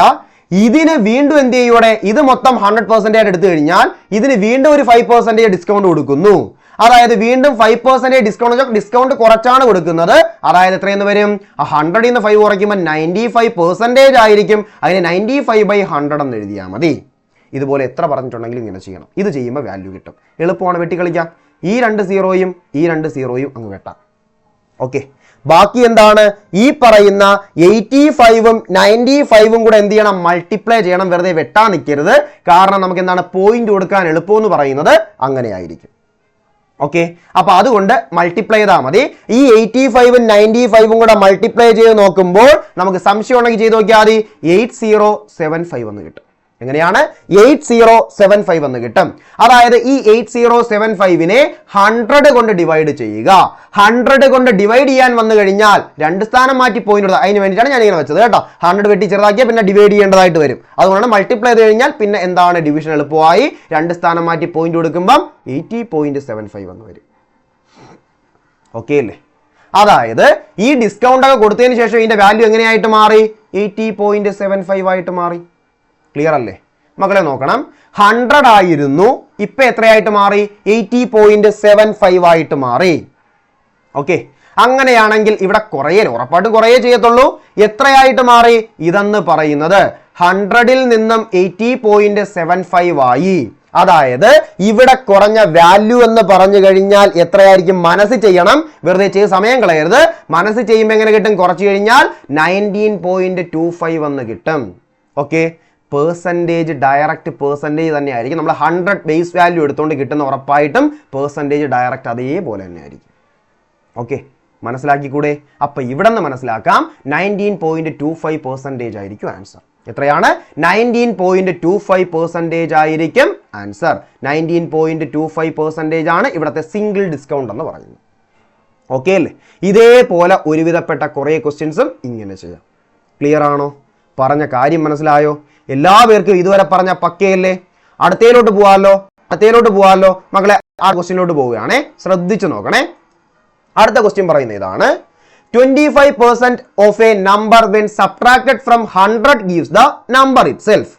ഇതിന് വീണ്ടും എന്ത് ചെയ്യൂടെ? ഇത് മൊത്തം 100% എടുത്തു കഴിഞ്ഞാൽ ഇതിന് വീണ്ടും ഒരു 5% ഡിസ്കൗണ്ട് കൊടുക്കുന്നു. അതായത് വീണ്ടും 5% ഡിസ്കൗണ്ട് കുറച്ചാണ് കൊടുക്കുന്നത്. അതായത് എത്രയെന്ന് വരും? 100ൽ നിന്ന് 5 കുറയ്ക്കുമ്പോൾ 95% ആയിരിക്കും. അതിന് 95/100 എന്ന് എഴുതിയാൽ മതി. ഇതുപോലെ എത്ര പറഞ്ഞിട്ടുണ്ടെങ്കിലും ഇങ്ങനെ ചെയ്യണം. ഇത് ചെയ്യുമ്പോൾ വാല്യൂ കിട്ടും. എളുപ്പമാണ്, വെട്ടിക്കളിക്കാം. ഈ 2 0യും ഈ 2 0യും അങ്ങ് വെട്ടാം. ഓക്കെ, ബാക്കി എന്താണ്? ഈ പറയുന്ന 85ഉം 95ഉം കൂടെ എന്ത് ചെയ്യണം? മൾട്ടിപ്ലൈ ചെയ്യണം. വെറുതെ വെട്ടാൻ നിൽക്കരുത്. കാരണം നമുക്ക് എന്താണ്? പോയിന്റ് കൊടുക്കാൻ എളുപ്പമെന്ന് പറയുന്നത് അങ്ങനെയായിരിക്കും. ഓക്കെ, അപ്പൊ അതുകൊണ്ട് മൾട്ടിപ്ലൈ ചെയ്താൽ മതി. ഈ 85ഉം 95ഉം കൂടെ മൾട്ടിപ്ലൈ ചെയ്ത് നോക്കുമ്പോൾ നമുക്ക് സംശയം ഉണ്ടെങ്കിൽ ചെയ്ത് നോക്കിയാൽ മതി. 8075 എന്ന് കിട്ടും. എങ്ങനെയാണ്? 8075 എന്ന് കിട്ടും. അതായത് ഈ 8075നെ 100 കൊണ്ട് ഡിവൈഡ് ചെയ്യുക. 100 കൊണ്ട് ഡിവൈഡ് ചെയ്യാൻ വന്നു കഴിഞ്ഞാൽ 2 സ്ഥാനം മാറ്റി പോയിന്റ് കൊടുക്കുക. അതിന് വേണ്ടിയിട്ടാണ് ഞാൻ ഇങ്ങനെ വെച്ചത് കേട്ടോ. 100 വെട്ടി ചെറുതാക്കിയാൽ പിന്നെ ഡിവൈഡ് ചെയ്യേണ്ടതായിട്ട് വരും. അതുകൊണ്ടാണ് മൾട്ടിപ്ലൈ ചെയ്ത് കഴിഞ്ഞാൽ പിന്നെ എന്താണ്? ഡിവിഷൻ എളുപ്പമായി. 2 സ്ഥാനം മാറ്റി പോയിന്റ് കൊടുക്കുമ്പം 80.75 എന്ന് വരും. ഓക്കെ അല്ലേ? അതായത് ഈ ഡിസ്കൗണ്ട് ഒക്കെ കൊടുത്തതിന് ശേഷം ഇതിന്റെ വാല്യൂ എങ്ങനെയായിട്ട് മാറി? 80.75 ആയിട്ട് മാറി. ക്ലിയർ അല്ലേ മക്കളെ? നോക്കണം, 100 ആയിരുന്നു, ഇപ്പൊ എത്രയായിട്ട് മാറി? 80.75 ആയിട്ട് മാറി. ഓക്കെ, അങ്ങനെയാണെങ്കിൽ ഇവിടെ ഉറപ്പായിട്ടും കുറയേ ചെയ്യത്തുള്ളൂ. എത്രയായിട്ട് മാറി? ഇതെന്ന് പറയുന്നത് 100ൽ നിന്നും 80.75 ആയി. അതായത് ഇവിടെ കുറഞ്ഞ വാല്യൂ എന്ന് പറഞ്ഞു കഴിഞ്ഞാൽ എത്രയായിരിക്കും? മനസ്സ് ചെയ്യണം, വെറുതെ ചെയ്ത് സമയം കളയരുത്. മനസ്സ് ചെയ്യുമ്പോൾ എങ്ങനെ കിട്ടും? കുറച്ച് കഴിഞ്ഞാൽ 19.25 എന്ന് കിട്ടും. ഓക്കെ, പെർസെൻറ്റേജ് ഡയറക്റ്റ് പെർസെൻറ്റേജ് തന്നെയായിരിക്കും. നമ്മൾ 100 ബേസ് വാല്യൂ എടുത്തുകൊണ്ട് കിട്ടുന്ന ഉറപ്പായിട്ടും പെർസെൻറ്റേജ് ഡയറക്റ്റ് അതേപോലെ തന്നെ ആയിരിക്കും. ഓക്കെ, മനസ്സിലാക്കിക്കൂടെ? അപ്പം ഇവിടെ നിന്ന് മനസ്സിലാക്കാം 19.25% ആയിരിക്കും ആൻസർ. എത്രയാണ്? 19.25% ആയിരിക്കും ആൻസർ. 19.25% ആണ് ഇവിടുത്തെ സിംഗിൾ ഡിസ്കൗണ്ട് എന്ന് പറയുന്നത്. ഓക്കെ അല്ലേ? ഇതേപോലെ ഒരുവിധപ്പെട്ട കുറേ ക്വസ്റ്റ്യൻസും ഇങ്ങനെ ചെയ്യാം. ക്ലിയർ ആണോ? പറഞ്ഞ കാര്യം മനസ്സിലായോ? എല്ലാവർക്കും ഇതുവരെ പറഞ്ഞ പക്കയല്ലേ? അടുത്തയിലോട്ട് പോവാമല്ലോ മക്കളെ. ആ ക്വസ്റ്റ്യനിലോട്ട് പോവുകയാണേ, ശ്രദ്ധിച്ചു നോക്കണേ. അടുത്ത ക്വസ്റ്റ്യൻ പറയുന്നത് ഇതാണ്. 25% of a number when subtracted from 100 gives the number itself.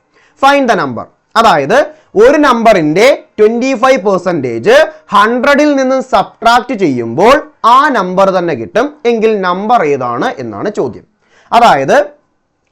Find the number. അതായത് ഒരു നമ്പറിന്റെ 25% 100ൽ നിന്ന് സബ്ട്രാക്ട് ചെയ്യുമ്പോൾ ആ നമ്പർ തന്നെ കിട്ടും എങ്കിൽ നമ്പർ ഏതാണ് എന്നാണ് ചോദ്യം. അതായത്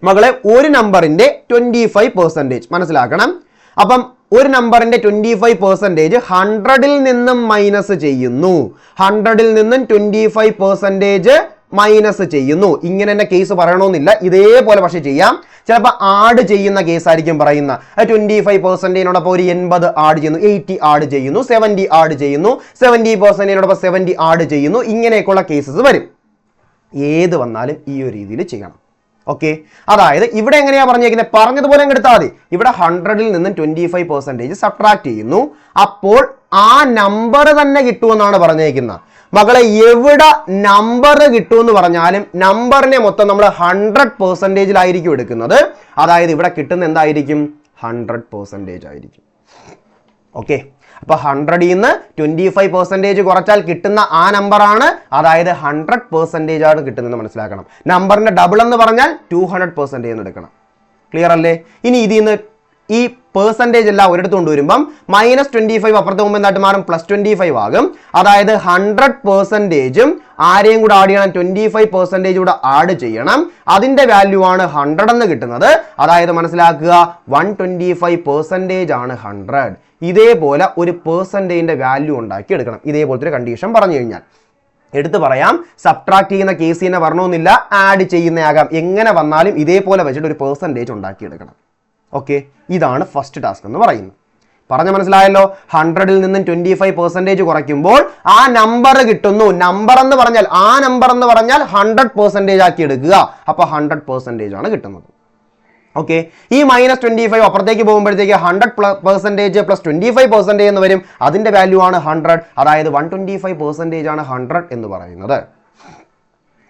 മകളെ ഒരു നമ്പറിന്റെ 25% മനസ്സിലാക്കണം. അപ്പം ഒരു നമ്പറിന്റെ 25% 100ൽ നിന്നും മൈനസ് ചെയ്യുന്നു. 100ൽ നിന്നും 25% മൈനസ് ചെയ്യുന്നു. ഇങ്ങനെ തന്നെ കേസ് പറയണമെന്നില്ല, ഇതേപോലെ പക്ഷെ ചെയ്യാം. ചിലപ്പോൾ ആഡ് ചെയ്യുന്ന കേസ് ആയിരിക്കും പറയുന്ന. 25%നോടൊപ്പം ഒരു 80 ആഡ് ചെയ്യുന്നു, 80 ആഡ് ചെയ്യുന്നു, 70 ആഡ് ചെയ്യുന്നു, 70%നോടൊപ്പം 70 ആഡ് ചെയ്യുന്നു. ഇങ്ങനെയൊക്കെയുള്ള കേസസ് വരും. ഏത് വന്നാലും ഈ ഒരു രീതിയിൽ ചെയ്യണം. ഓക്കെ, അതായത് ഇവിടെ എങ്ങനെയാ പറഞ്ഞേക്കുന്നത്? പറഞ്ഞതുപോലെ അങ്ങ് എടുത്താൽ മതി. ഇവിടെ 100ൽ നിന്നും 25% സബ്ട്രാക്ട് ചെയ്യുന്നു. അപ്പോൾ ആ നമ്പർ തന്നെ കിട്ടുമെന്നാണ് പറഞ്ഞേക്കുന്നത്. മകളെ എവിടെ നമ്പർ കിട്ടുമെന്ന് പറഞ്ഞാലും നമ്പറിനെ മൊത്തം നമ്മൾ 100%ലായിരിക്കും എടുക്കുന്നത്. അതായത് ഇവിടെ കിട്ടുന്ന എന്തായിരിക്കും? 100% ആയിരിക്കും. ഓക്കെ, അപ്പൊ 100ൽ നിന്ന് 25% കുറച്ചാൽ കിട്ടുന്ന ആ നമ്പറാണ്, അതായത് 100% ആണ് കിട്ടുന്നത് മനസ്സിലാക്കണം. നമ്പറിന്റെ ഡബിൾ എന്ന് പറഞ്ഞാൽ 200% എന്ന് എടുക്കണം. ക്ലിയർ അല്ലേ? ഇനി ഇതിൽ നിന്ന് ഈ പെർസെൻറ്റേജ് എല്ലാം ഒരിടത്ത് കൊണ്ടുവരുമ്പം -25 അപ്പുറത്ത് മുമ്പ് എന്തായിട്ട് മാറും? +25 ആകും. അതായത് 100%ഉം ആരെയും കൂടെ ആഡ് ചെയ്യണം, 25% കൂടെ ആഡ് ചെയ്യണം. അതിന്റെ വാല്യൂ ആണ് 100 എന്ന് കിട്ടുന്നത്. അതായത് മനസ്സിലാക്കുക, 125% ആണ് 100. ഇതേപോലെ ഒരു പെർസെൻറ്റേജിന്റെ വാല്യൂ ഉണ്ടാക്കി എടുക്കണം. ഇതേപോലത്തെ ഒരു കണ്ടീഷൻ പറഞ്ഞു കഴിഞ്ഞാൽ എടുത്തു പറയാം. സബ്ട്രാക്ട് ചെയ്യുന്ന കേസ് തന്നെ വരണമെന്നില്ല, ആഡ് ചെയ്യുന്നയാകാം. എങ്ങനെ വന്നാലും ഇതേപോലെ വെച്ചിട്ട് ഒരു പെർസെൻറ്റേജ് ഉണ്ടാക്കിയെടുക്കണം. ഓക്കെ, ഇതാണ് ഫസ്റ്റ് ടാസ്ക് എന്ന് പറയുന്നത്. പറഞ്ഞ മനസ്സിലായല്ലോ? 100ൽ നിന്നും 25% കുറയ്ക്കുമ്പോൾ ആ നമ്പർ കിട്ടുന്നു. നമ്പർ എന്ന് പറഞ്ഞാൽ 100% ആക്കി എടുക്കുക. അപ്പൊ 100% ആണ് കിട്ടുന്നത്. ഓക്കെ, ഈ -25 അപ്പുറത്തേക്ക് പോകുമ്പോഴത്തേക്ക് 100% + 25% എന്ന് വരും. അതിന്റെ വാല്യൂ ആണ് 100. അതായത് 125% ആണ് 100 എന്ന് പറയുന്നത്.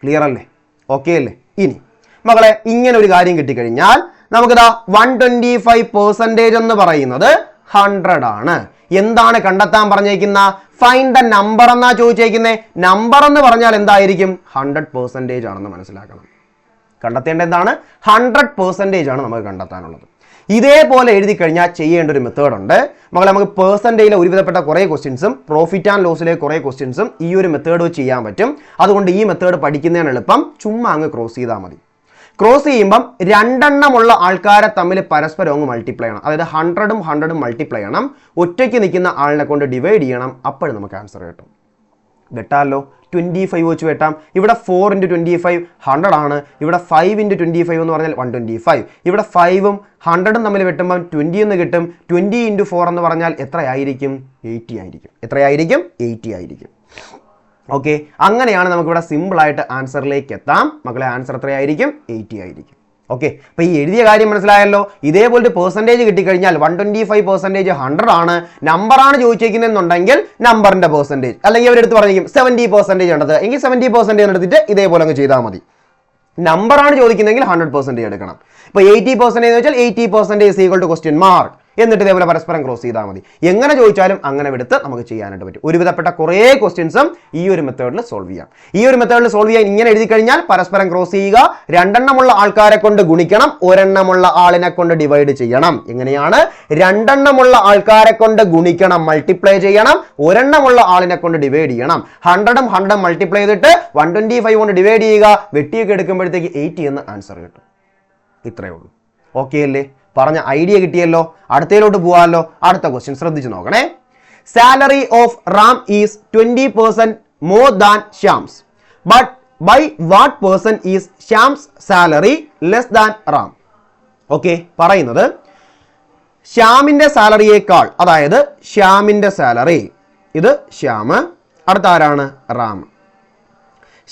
ക്ലിയർ അല്ലേ? ഓക്കെ അല്ലേ? ഇനി മകളെ ഇങ്ങനെ ഒരു കാര്യം കിട്ടിക്കഴിഞ്ഞാൽ നമുക്കിതാ 125% എന്ന് പറയുന്നത് 100 ആണ്. എന്താണ് കണ്ടെത്താൻ പറഞ്ഞേക്കുന്ന? ഫൈൻഡ് ദ നമ്പർ എന്നാ ചോദിച്ചേക്കുന്നത്. നമ്പർ എന്ന് പറഞ്ഞാൽ എന്തായിരിക്കും? 100% ആണെന്ന് മനസ്സിലാക്കണം. കണ്ടെത്തേണ്ട എന്താണ്? 100% ആണ് നമുക്ക് കണ്ടെത്താനുള്ളത്. ഇതേപോലെ എഴുതി കഴിഞ്ഞാൽ ചെയ്യേണ്ട ഒരു മെത്തേഡ് ഉണ്ട് മകളെ. നമുക്ക് പെർസെൻറ്റേജിലെ ഒരുവിധപ്പെട്ട കുറേ ക്വസ്റ്റ്യൻസും പ്രോഫിറ്റ് ആൻഡ് ലോസിലെ കുറേ ക്വസ്റ്റ്യൻസും ഈ ഒരു മെത്തേഡ് വെച്ച് ചെയ്യാൻ പറ്റും. അതുകൊണ്ട് ഈ മെത്തേഡ് പഠിക്കുന്നതിന് എളുപ്പം ചുമ്മാ അങ്ങ് ക്രോസ് ചെയ്താൽ മതി. ക്രോസ് ചെയ്യുമ്പം രണ്ടെണ്ണമുള്ള ആൾക്കാരെ തമ്മിൽ പരസ്പരം അങ്ങ് മൾട്ടിപ്ലൈ ചെയ്യണം. അതായത് 100ഉം 100ഉം മൾട്ടിപ്ലൈ ചെയ്യണം. ഒറ്റയ്ക്ക് നിൽക്കുന്ന ആളിനെ കൊണ്ട് ഡിവൈഡ് ചെയ്യണം. അപ്പോഴും നമുക്ക് ആൻസർ കിട്ടും. വെട്ടാമല്ലോ? 25 വെച്ച് വെട്ടാം. ഇവിടെ 4 × 25 100 ആണ്. ഇവിടെ 5 × 25 എന്ന് പറഞ്ഞാൽ 125. ഇവിടെ 5ഉം 100ഉം തമ്മിൽ വെട്ടുമ്പം 20 എന്ന് കിട്ടും. 20 × 4 എന്ന് പറഞ്ഞാൽ എത്രയായിരിക്കും? 80 ആയിരിക്കും. എത്രയായിരിക്കും? 80 ആയിരിക്കും. ഓക്കെ, അങ്ങനെയാണ് നമുക്കിവിടെ സിമ്പിളായിട്ട് ആൻസറിലേക്ക് എത്താം. മക്കളെ ആൻസർ എത്രയായിരിക്കും? 80 ആയിരിക്കും. ഓക്കെ, അപ്പൊ ഈ എഴുതിയ കാര്യം മനസ്സിലായല്ലോ? ഇതേപോലത്തെ പെർസെൻറ്റേജ് കിട്ടിക്കഴിഞ്ഞാൽ 125% 100 ആണ്. നമ്പറാണ് ചോദിച്ചേക്കുന്നതെന്നുണ്ടെങ്കിൽ നമ്പറിന്റെ പെർസെൻറ്റേജ്, അല്ലെങ്കിൽ അവരെടുത്ത് പറഞ്ഞേക്കും 70% ഉണ്ടത് എങ്കിൽ 70% എടുത്തിട്ട് ഇതേപോലെ അങ്ങ് ചെയ്താൽ മതി. നമ്പറാണ് ചോദിക്കുന്നതെങ്കിൽ 100% എടുക്കണം. ഇപ്പൊ 80% എന്ന് വെച്ചാൽ 80% ക്വസ്റ്റ്യൻ മാർക്ക് എന്നിട്ട് ഇതേപോലെ പരസ്പരം ക്രോസ് ചെയ്താൽ മതി. എങ്ങനെ ചോദിച്ചാലും അങ്ങനെ എടുത്ത് നമുക്ക് ചെയ്യാനായിട്ട് പറ്റും. ഒരുവിധപ്പെട്ട കുറേ ക്വസ്റ്റ്യൻസും ഈ ഒരു മെത്തേഡിൽ സോൾവ് ചെയ്യാം. ഈ ഒരു മെത്തേഡിൽ സോൾവ് ചെയ്യാൻ ഇങ്ങനെ എഴുതി കഴിഞ്ഞാൽ പരസ്പരം ക്രോസ് ചെയ്യുക, രണ്ടെണ്ണമുള്ള ആൾക്കാരെ കൊണ്ട് ഗുണിക്കണം, ഒരെണ്ണമുള്ള ആളിനെ കൊണ്ട് ഡിവൈഡ് ചെയ്യണം. എങ്ങനെയാണ്? രണ്ടെണ്ണമുള്ള ആൾക്കാരെ കൊണ്ട് ഗുണിക്കണം, മൾട്ടിപ്ലൈ ചെയ്യണം, ഒരെണ്ണമുള്ള ആളിനെ കൊണ്ട് ഡിവൈഡ് ചെയ്യണം. 100ഉം 100ഉം മൾട്ടിപ്ലൈ ചെയ്തിട്ട് 125 കൊണ്ട് ഡിവൈഡ് ചെയ്യുക. വെട്ടിയൊക്കെ എടുക്കുമ്പോഴത്തേക്ക് 80 എന്ന് ആൻസർ കിട്ടും. ഇത്രയേ ഉള്ളൂ. ഓക്കെ അല്ലേ? പറഞ്ഞ ഐഡിയ കിട്ടിയല്ലോ. അടുത്തതിലോട്ട് പോവാമല്ലോ. അടുത്ത ക്വസ്റ്റ്യൻ ശ്രദ്ധിച്ചു നോക്കണേ. Salary of Ram is 20% more than Shyam's, but by what person is Shyam's salary less than Ram? Okay, പറയുന്നത് ശ്യാമിന്റെ സാലറിയേക്കാൾ, അതായത് ശ്യാമിന്റെ സാലറി, ഇത് ശ്യാം, അടുത്ത ആരാണ്? റാം.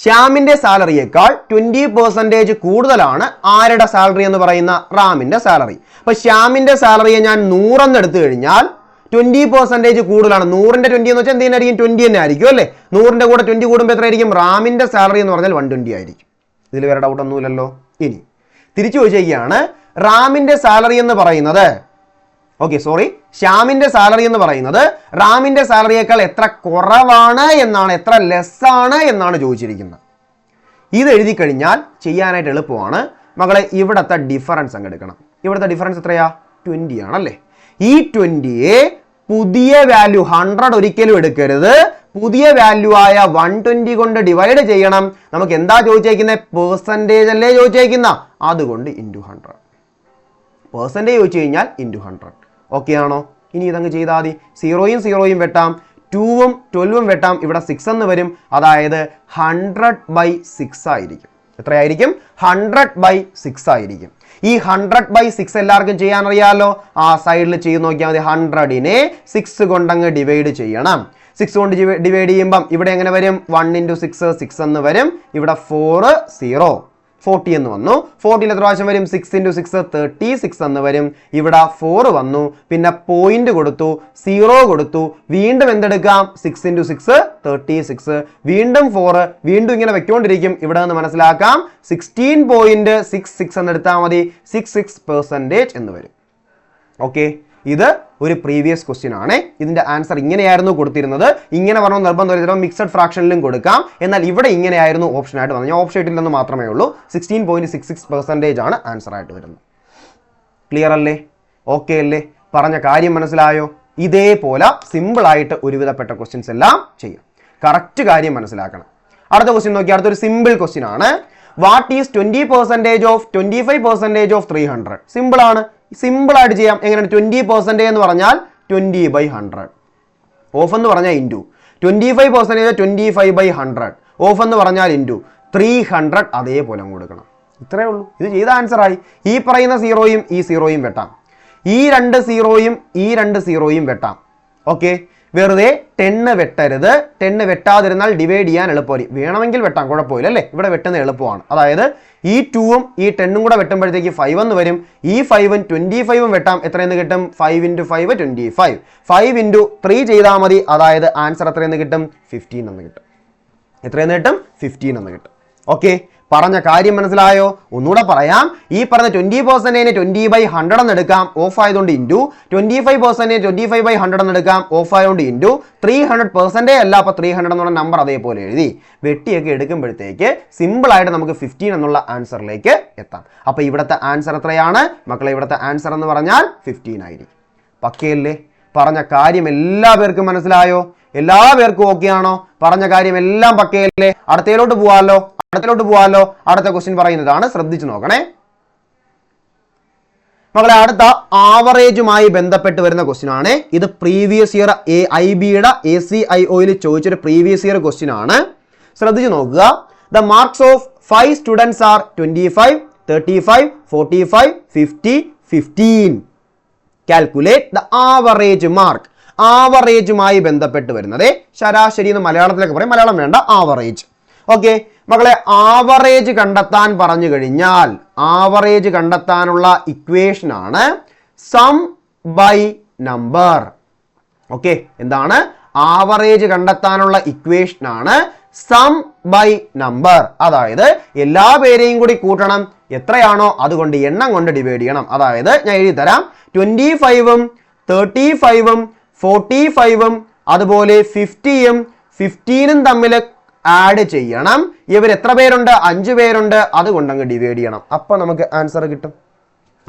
ശ്യാമിന്റെ സാലറിയേക്കാൾ 20% കൂടുതലാണ് ആരുടെ സാലറി എന്ന് പറയുന്ന? റാമിന്റെ സാലറി. അപ്പൊ ശ്യാമിന്റെ സാലറിയെ ഞാൻ 100 എന്ന് എടുത്തു കഴിഞ്ഞാൽ 20% കൂടുതലാണ്. 100ന്റെ 20 എന്ന് വെച്ചാൽ എന്തിനായിരിക്കും? 20 തന്നെ ആയിരിക്കും അല്ലേ? 100ന്റെ കൂടെ 20 കൂടുമ്പോൾ എത്രയായിരിക്കും? റാമിന്റെ സാലറി എന്ന് പറഞ്ഞാൽ 120 ആയിരിക്കും. ഇതിൽ വേറെ ഡൗട്ട് ഒന്നുമില്ലല്ലോ. ഇനി തിരിച്ചു ചോദിക്കുകയാണ്, റാമിന്റെ സാലറി എന്ന് പറയുന്നത് ഓക്കെ സോറി, ശ്യാമിന്റെ സാലറി എന്ന് പറയുന്നത് റാമിന്റെ സാലറിയേക്കാൾ എത്ര കുറവാണ് എന്നാണ്, എത്ര ലെസ് ആണ് എന്നാണ് ചോദിച്ചിരിക്കുന്നത്. ഇത് എഴുതി കഴിഞ്ഞാൽ ചെയ്യാനായിട്ട് എളുപ്പമാണ് മകളെ. ഇവിടത്തെ ഡിഫറൻസ് അങ്ങ് എടുക്കണം. ഇവിടുത്തെ ഡിഫറൻസ് എത്രയാ? 20 ആണല്ലേ. ഈ 20യെ പുതിയ വാല്യൂ 100 ഒരിക്കലും എടുക്കരുത്, പുതിയ വാല്യൂ ആയ 120 കൊണ്ട് ഡിവൈഡ് ചെയ്യണം. നമുക്ക് എന്താ ചോദിച്ചേക്കുന്നത്? പെർസെൻറ്റേജ് അല്ലേ ചോദിച്ചേക്കുന്ന, അതുകൊണ്ട് ഇൻറ്റു 100. പെർസെൻറ്റേജ് ചോദിച്ചു കഴിഞ്ഞാൽ ഇൻറ്റു 100. ഓക്കെ ആണോ? ഇനി ഇതങ്ങ് ചെയ്താൽ മതി. 0യും 0യും വെട്ടാം, 2ഉം 12ഉം വെട്ടാം. ഇവിടെ 6 എന്ന് വരും, അതായത് 100/6 ആയിരിക്കും. എത്രയായിരിക്കും? 100/6 ആയിരിക്കും. ഈ 100/6 എല്ലാവർക്കും ചെയ്യാൻ അറിയാമല്ലോ. ആ സൈഡിൽ ചെയ്ത് നോക്കിയാൽ മതി. 100നെ 6 കൊണ്ടങ്ങ് ഡിവൈഡ് ചെയ്യണം. 6 കൊണ്ട് ഡിവൈഡ് ചെയ്യുമ്പം ഇവിടെ എങ്ങനെ വരും? 1 × 6 6 എന്ന് വരും. ഇവിടെ 4 0 40 എന്ന് വന്നു. 40 എത്ര പ്രാവശ്യം വരും? 6 × 6 36 എന്ന് വരും. ഇവിടെ 4 വന്നു, പിന്നെ പോയിന്റ് കൊടുത്തു, 0 കൊടുത്തു, വീണ്ടും എന്തെടുക്കാം? 6 × 6 36, വീണ്ടും 4, വീണ്ടും ഇങ്ങനെ വെക്കൊണ്ടിരിക്കും. ഇവിടെ നിന്ന് മനസ്സിലാക്കാം 16.66 എന്ന് എടുത്താൽ മതി. 66% എന്ന് വരും. ഓക്കെ, ഇത് ഒരു പ്രീവിയസ് ക്വസ്റ്റ്യൻ ആണ്. ഇതിന്റെ ആൻസർ ഇങ്ങനെയായിരുന്നു കൊടുത്തിരുന്നത്. ഇങ്ങനെ പറഞ്ഞ നിർബന്ധം മിക്സഡ് ഫ്രാക്ഷനിലും കൊടുക്കാം. എന്നാൽ ഇവിടെ ഇങ്ങനെയായിരുന്നു ഓപ്ഷൻ ആയിട്ട് വന്നത്. ഞാൻ ഓപ്ഷൻ ഇട്ടില്ലെന്ന് മാത്രമേ ഉള്ളൂ. 16.66% ആണ് ആൻസർ ആയിട്ട് വരുന്നത്. ക്ലിയർ അല്ലേ? ഓക്കെ അല്ലേ? പറഞ്ഞ കാര്യം മനസ്സിലായോ? ഇതേപോലെ സിമ്പിൾ ആയിട്ട് ഒരുവിധപ്പെട്ട ക്വസ്റ്റ്യൻസ് എല്ലാം ചെയ്യാം. കറക്റ്റ് കാര്യം മനസ്സിലാക്കണം. അടുത്ത ക്വസ്റ്റ്യൻ നോക്കി. അടുത്തൊരു സിമ്പിൾ ക്വസ്റ്റ്യൻ ആണ്. What is 20% of 25% of 300? Simple ആണ്, സിമ്പിൾ ആയിട്ട് ചെയ്യാം. എങ്ങനെയാണ്? 20% എന്ന് പറഞ്ഞാൽ 20/100, ഓഫ് എന്ന് പറഞ്ഞാൽ ഇൻറ്റു 25% 25/100, ഓഫ് എന്ന് പറഞ്ഞാൽ ഇൻറ്റു 300. അതേപോലെ കൊടുക്കണം. ഇത്രയേ ഉള്ളൂ. ഇത് ചെയ്ത ആൻസർ ആയി. ഈ പറയുന്ന 0യും ഈ 0യും വെട്ടാം, ഈ 2 0യും ഈ 2 0യും വെട്ടാം. ഓക്കെ, വെറുതെ 10 വെട്ടരുത്. 10 വെട്ടാതിരുന്നാൽ ഡിവൈഡ് ചെയ്യാൻ എളുപ്പമായിരിക്കും. വേണമെങ്കിൽ വെട്ടാം, കുഴപ്പമില്ല അല്ലേ? ഇവിടെ വെട്ടുന്ന എളുപ്പമാണ്. അതായത് ഈ 2ഉം ഈ 10ഉം കൂടെ വെട്ടുമ്പോഴത്തേക്ക് 5 എന്ന് വരും. ഈ 5ഉം 25ഉം വെട്ടാം. എത്രയെന്ന് കിട്ടും? 5 × 5 25. 5 × 3 ചെയ്താൽ മതി. അതായത് ആൻസർ എത്രയെന്ന് കിട്ടും? 15 എന്ന് കിട്ടും. എത്രയെന്ന് കിട്ടും? 15 എന്ന് കിട്ടും. ഓക്കെ, പറഞ്ഞ കാര്യം മനസ്സിലായോ? ഒന്നുകൂടെ പറയാം. ഈ പറഞ്ഞ 20%നെ 20/100 എന്ന് എടുക്കാം, ഓഫ് ആയതുകൊണ്ട് ഇൻറ്റു 25%നെ 25/100 എന്ന് എടുക്കാം, ഓഫ് ആയതുകൊണ്ട് ഇൻറ്റു 300% അല്ല. അപ്പോൾ 300 എന്നുള്ള നമ്പർ അതേപോലെ എഴുതി വെട്ടിയൊക്കെ എടുക്കുമ്പോഴത്തേക്ക് സിമ്പിൾ ആയിട്ട് നമുക്ക് 15 എന്നുള്ള ആൻസറിലേക്ക് എത്താം. അപ്പോൾ ഇവിടുത്തെ ആൻസർ എത്രയാണ് മക്കളെ? ഇവിടുത്തെ ആൻസർ എന്ന് പറഞ്ഞാൽ 15 ആയിരിക്കും. പക്കയല്ലേ? പറഞ്ഞ കാര്യം എല്ലാ പേർക്കും മനസ്സിലായോ? എല്ലാ പേർക്കും ഓക്കെ ആണോ? പറഞ്ഞ കാര്യം എല്ലാം പക്കയല്ലേ? അടുത്തയിലോട്ട് പോവാലോ. അടുത്ത ക്വസ്റ്റ്യൻ പറയുന്നതാണ്, ശ്രദ്ധിച്ചു നോക്കണേ മക്കളെ. അടുത്ത ആവറേജുമായി ബന്ധപ്പെട്ട് വരുന്ന ക്വസ്റ്റ്യൻ ആണ്. ഇത് പ്രീവിയസ് ഇയർ IBയുടെ ACIOയിൽ ചോദിച്ചൊരു പ്രീവിയസ് ഇയർ ക്വസ്റ്റ്യൻ ആണ്. ശ്രദ്ധിച്ചു നോക്കുക. The marks of 5 students are 25, 35, 45, 50, 15. Calculate the average mark. ആവറേജുമായി ബന്ധപ്പെട്ട് വരുന്നത് ശരാശരി എന്ന് മലയാളത്തിലൊക്കെ പറയും, മലയാളം വേണ്ട, ആവറേജ്. ഓക്കെ മക്കളെ, ആവറേജ് കണ്ടെത്താൻ പറഞ്ഞു കഴിഞ്ഞാൽ ആവറേജ് കണ്ടെത്താനുള്ള ഇക്വേഷൻ ആണ് സം ബൈ നമ്പർ. ഓക്കെ, എന്താണ്? ആവറേജ് കണ്ടെത്താനുള്ള ഇക്വേഷൻ ആണ് സം ബൈ നമ്പർ. അതായത് എല്ലാ പേരെയും കൂടി കൂട്ടണം, എത്രയാണോ അതുകൊണ്ട് എണ്ണം കൊണ്ട് ഡിവൈഡ് ചെയ്യണം. അതായത് ഞാൻ എഴുതി തരാം. 25ഉം 35ഉം 45ഉം അതുപോലെ 50യും 15ഉം തമ്മിൽ ആഡ് ചെയ്യണം. ഇവർ എത്ര പേരുണ്ട്? 5 പേരുണ്ട്. അതുകൊണ്ട് അങ്ങ് ഡിവൈഡ് ചെയ്യണം. അപ്പൊ നമുക്ക് ആൻസർ കിട്ടും.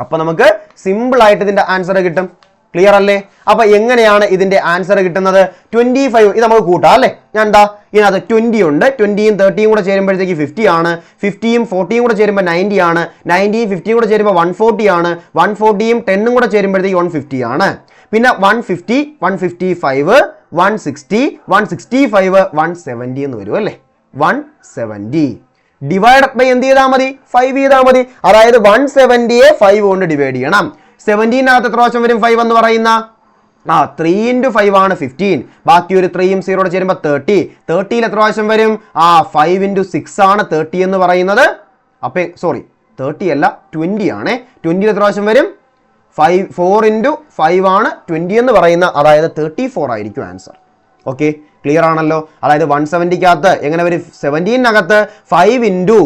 അപ്പൊ നമുക്ക് സിമ്പിൾ ആയിട്ട് ഇതിന്റെ ആൻസർ കിട്ടും. ക്ലിയർ അല്ലേ? അപ്പൊ എങ്ങനെയാണ് ഇതിന്റെ ആൻസർ കിട്ടുന്നത്? 25 ഇത് നമുക്ക് കൂട്ടാം അല്ലേ? ഞാൻ എന്താ ഇതിനകത്ത് 20 ഉണ്ട്. 20യും 30യും കൂടെ ചേരുമ്പോഴത്തേക്ക് 50 ആണ്. 50യും 40യും കൂടെ ചേരുമ്പോൾ 90 ആണ്. 90യും 50യും കൂടെ ചേരുമ്പോൾ 140 ആണ്. 140യും 10ഉം കൂടെ ചേരുമ്പോഴത്തേക്ക് 150 ആണ്. പിന്നെ 150, 155, 160, 165, 170 എന്ന് വരും അല്ലേ? 170 ഡിവൈഡഡ് ബൈ എന്ത് ചെയ്താൽ മതി? 5 ചെയ്താൽ മതി. അതായത് 170യെ 5 കൊണ്ട് ഡിവൈഡ് ചെയ്യണം. 17നകത്ത് എത്ര പ്രാവശ്യം വരും 5 എന്ന് പറയുന്ന? 3 × 5 ആണ് 15. ബാക്കി ഒരു 3യും 0 ചേരുമ്പോൾ 30. 30യിൽ എത്ര പ്രാവശ്യം വരും? 5 × 6 ആണ് 30 എന്ന് പറയുന്നത്. അപ്പൊ സോറി 30 അല്ല 20 ആണ്. 20യിൽ എത്ര പ്രാവശ്യം വരും? 4 × 5 ആണ് 20 എന്ന് പറയുന്ന, അതായത് 34 ആയിരിക്കും ആൻസർ. ഓക്കെ, ക്ലിയർ ആണല്ലോ? അതായത് 170കകത്ത് എങ്ങനെ വരും? 17നകത്ത് 5 ×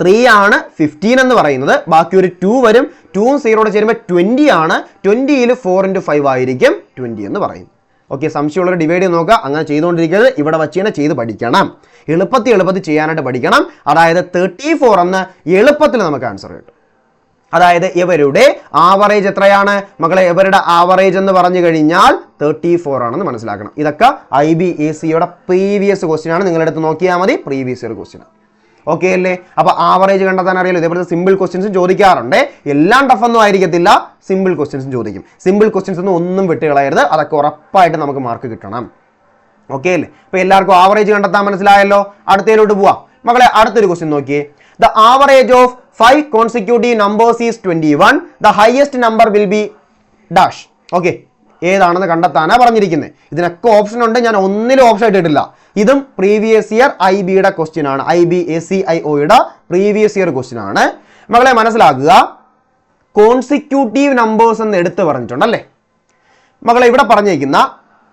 3 ആണ് 15 എന്ന് പറയുന്നത്. ബാക്കി ഒരു 2 വരും. 2 0 ചേരുമ്പോൾ 20 ആണ്. 20ൽ 4 × 5 ആയിരിക്കും 20 എന്ന് പറയും. ഓക്കെ, സംശയമുള്ളവർ ഡിവൈഡ് ചെയ്ത് നോക്കുക. അങ്ങനെ ചെയ്തുകൊണ്ടിരിക്കുന്നത് ഇവിടെ വച്ച് തന്നെ ചെയ്ത് പഠിക്കണം. എളുപ്പത്തിൽ ചെയ്യാനായിട്ട് പഠിക്കണം. അതായത് 34 എന്ന് എളുപ്പത്തിൽ നമുക്ക് ആൻസർ കിട്ടും. അതായത് ഇവരുടെ ആവറേജ് എത്രയാണ് മക്കളെ? ഇവരുടെ ആവറേജ് എന്ന് പറഞ്ഞു കഴിഞ്ഞാൽ 34 ആണെന്ന് മനസ്സിലാക്കണം. ഇതൊക്കെ IBACയുടെ പ്രീവിയസ് ക്വസ്റ്റ്യൻ ആണ്. നിങ്ങളെടുത്ത് നോക്കിയാൽ മതി, പ്രീവിയസ് ഇയർ ക്വസ്റ്റ്യൻ. ഓക്കെ അല്ലേ? അപ്പൊ ആവറേജ് കണ്ടെത്താൻ അറിയാലോ. ഇതേപോലത്തെ സിമ്പിൾ ക്വസ്റ്റ്യൻസും ചോദിക്കാറുണ്ട്. എല്ലാം ടഫ് ഒന്നും ആയിരിക്കത്തില്ല, സിമ്പിൾ ക്വസ്റ്റ്യൻസും ചോദിക്കും. സിമ്പിൾ ക്വസ്റ്റ്യൻസ് ഒന്നും വിട്ടുകളയരുത്, അതൊക്കെ ഉറപ്പായിട്ട് നമുക്ക് മാർക്ക് കിട്ടണം. ഓക്കെ അല്ലേ? അപ്പൊ എല്ലാവർക്കും ആവറേജ് കണ്ടെത്താൻ മനസ്സിലായല്ലോ. അടുത്തതിലോട്ട് പോവാം മക്കളെ. അടുത്തൊരു ക്വസ്റ്റ്യൻ നോക്കിയേ. The average of 5 consecutive numbers is 21. The highest number will be dash. Okay, ഏതാണെന്ന് കണ്ടെത്താനാണ് പറഞ്ഞിരിക്കുന്നത്. ഇതിനൊക്കെ ഓപ്ഷൻ ഉണ്ട്, ഞാൻ ഒന്നിലും ഓപ്ഷൻ ഇട്ടിട്ടില്ല. ഇതും പ്രീവിയസ് ഇയർ IBയുടെ ക്വസ്റ്റ്യൻ ആണ്. IBACIOയുടെ പ്രീവിയസ് ഇയർ ക്വസ്റ്റ്യൻ ആണ്. മകളെ മനസ്സിലാക്കുക, കോൺസിക്യൂട്ടീവ് നമ്പേഴ്സ് എന്ന് എടുത്ത് പറഞ്ഞിട്ടുണ്ടല്ലേ മകളെ. ഇവിടെ പറഞ്ഞിരിക്കുന്ന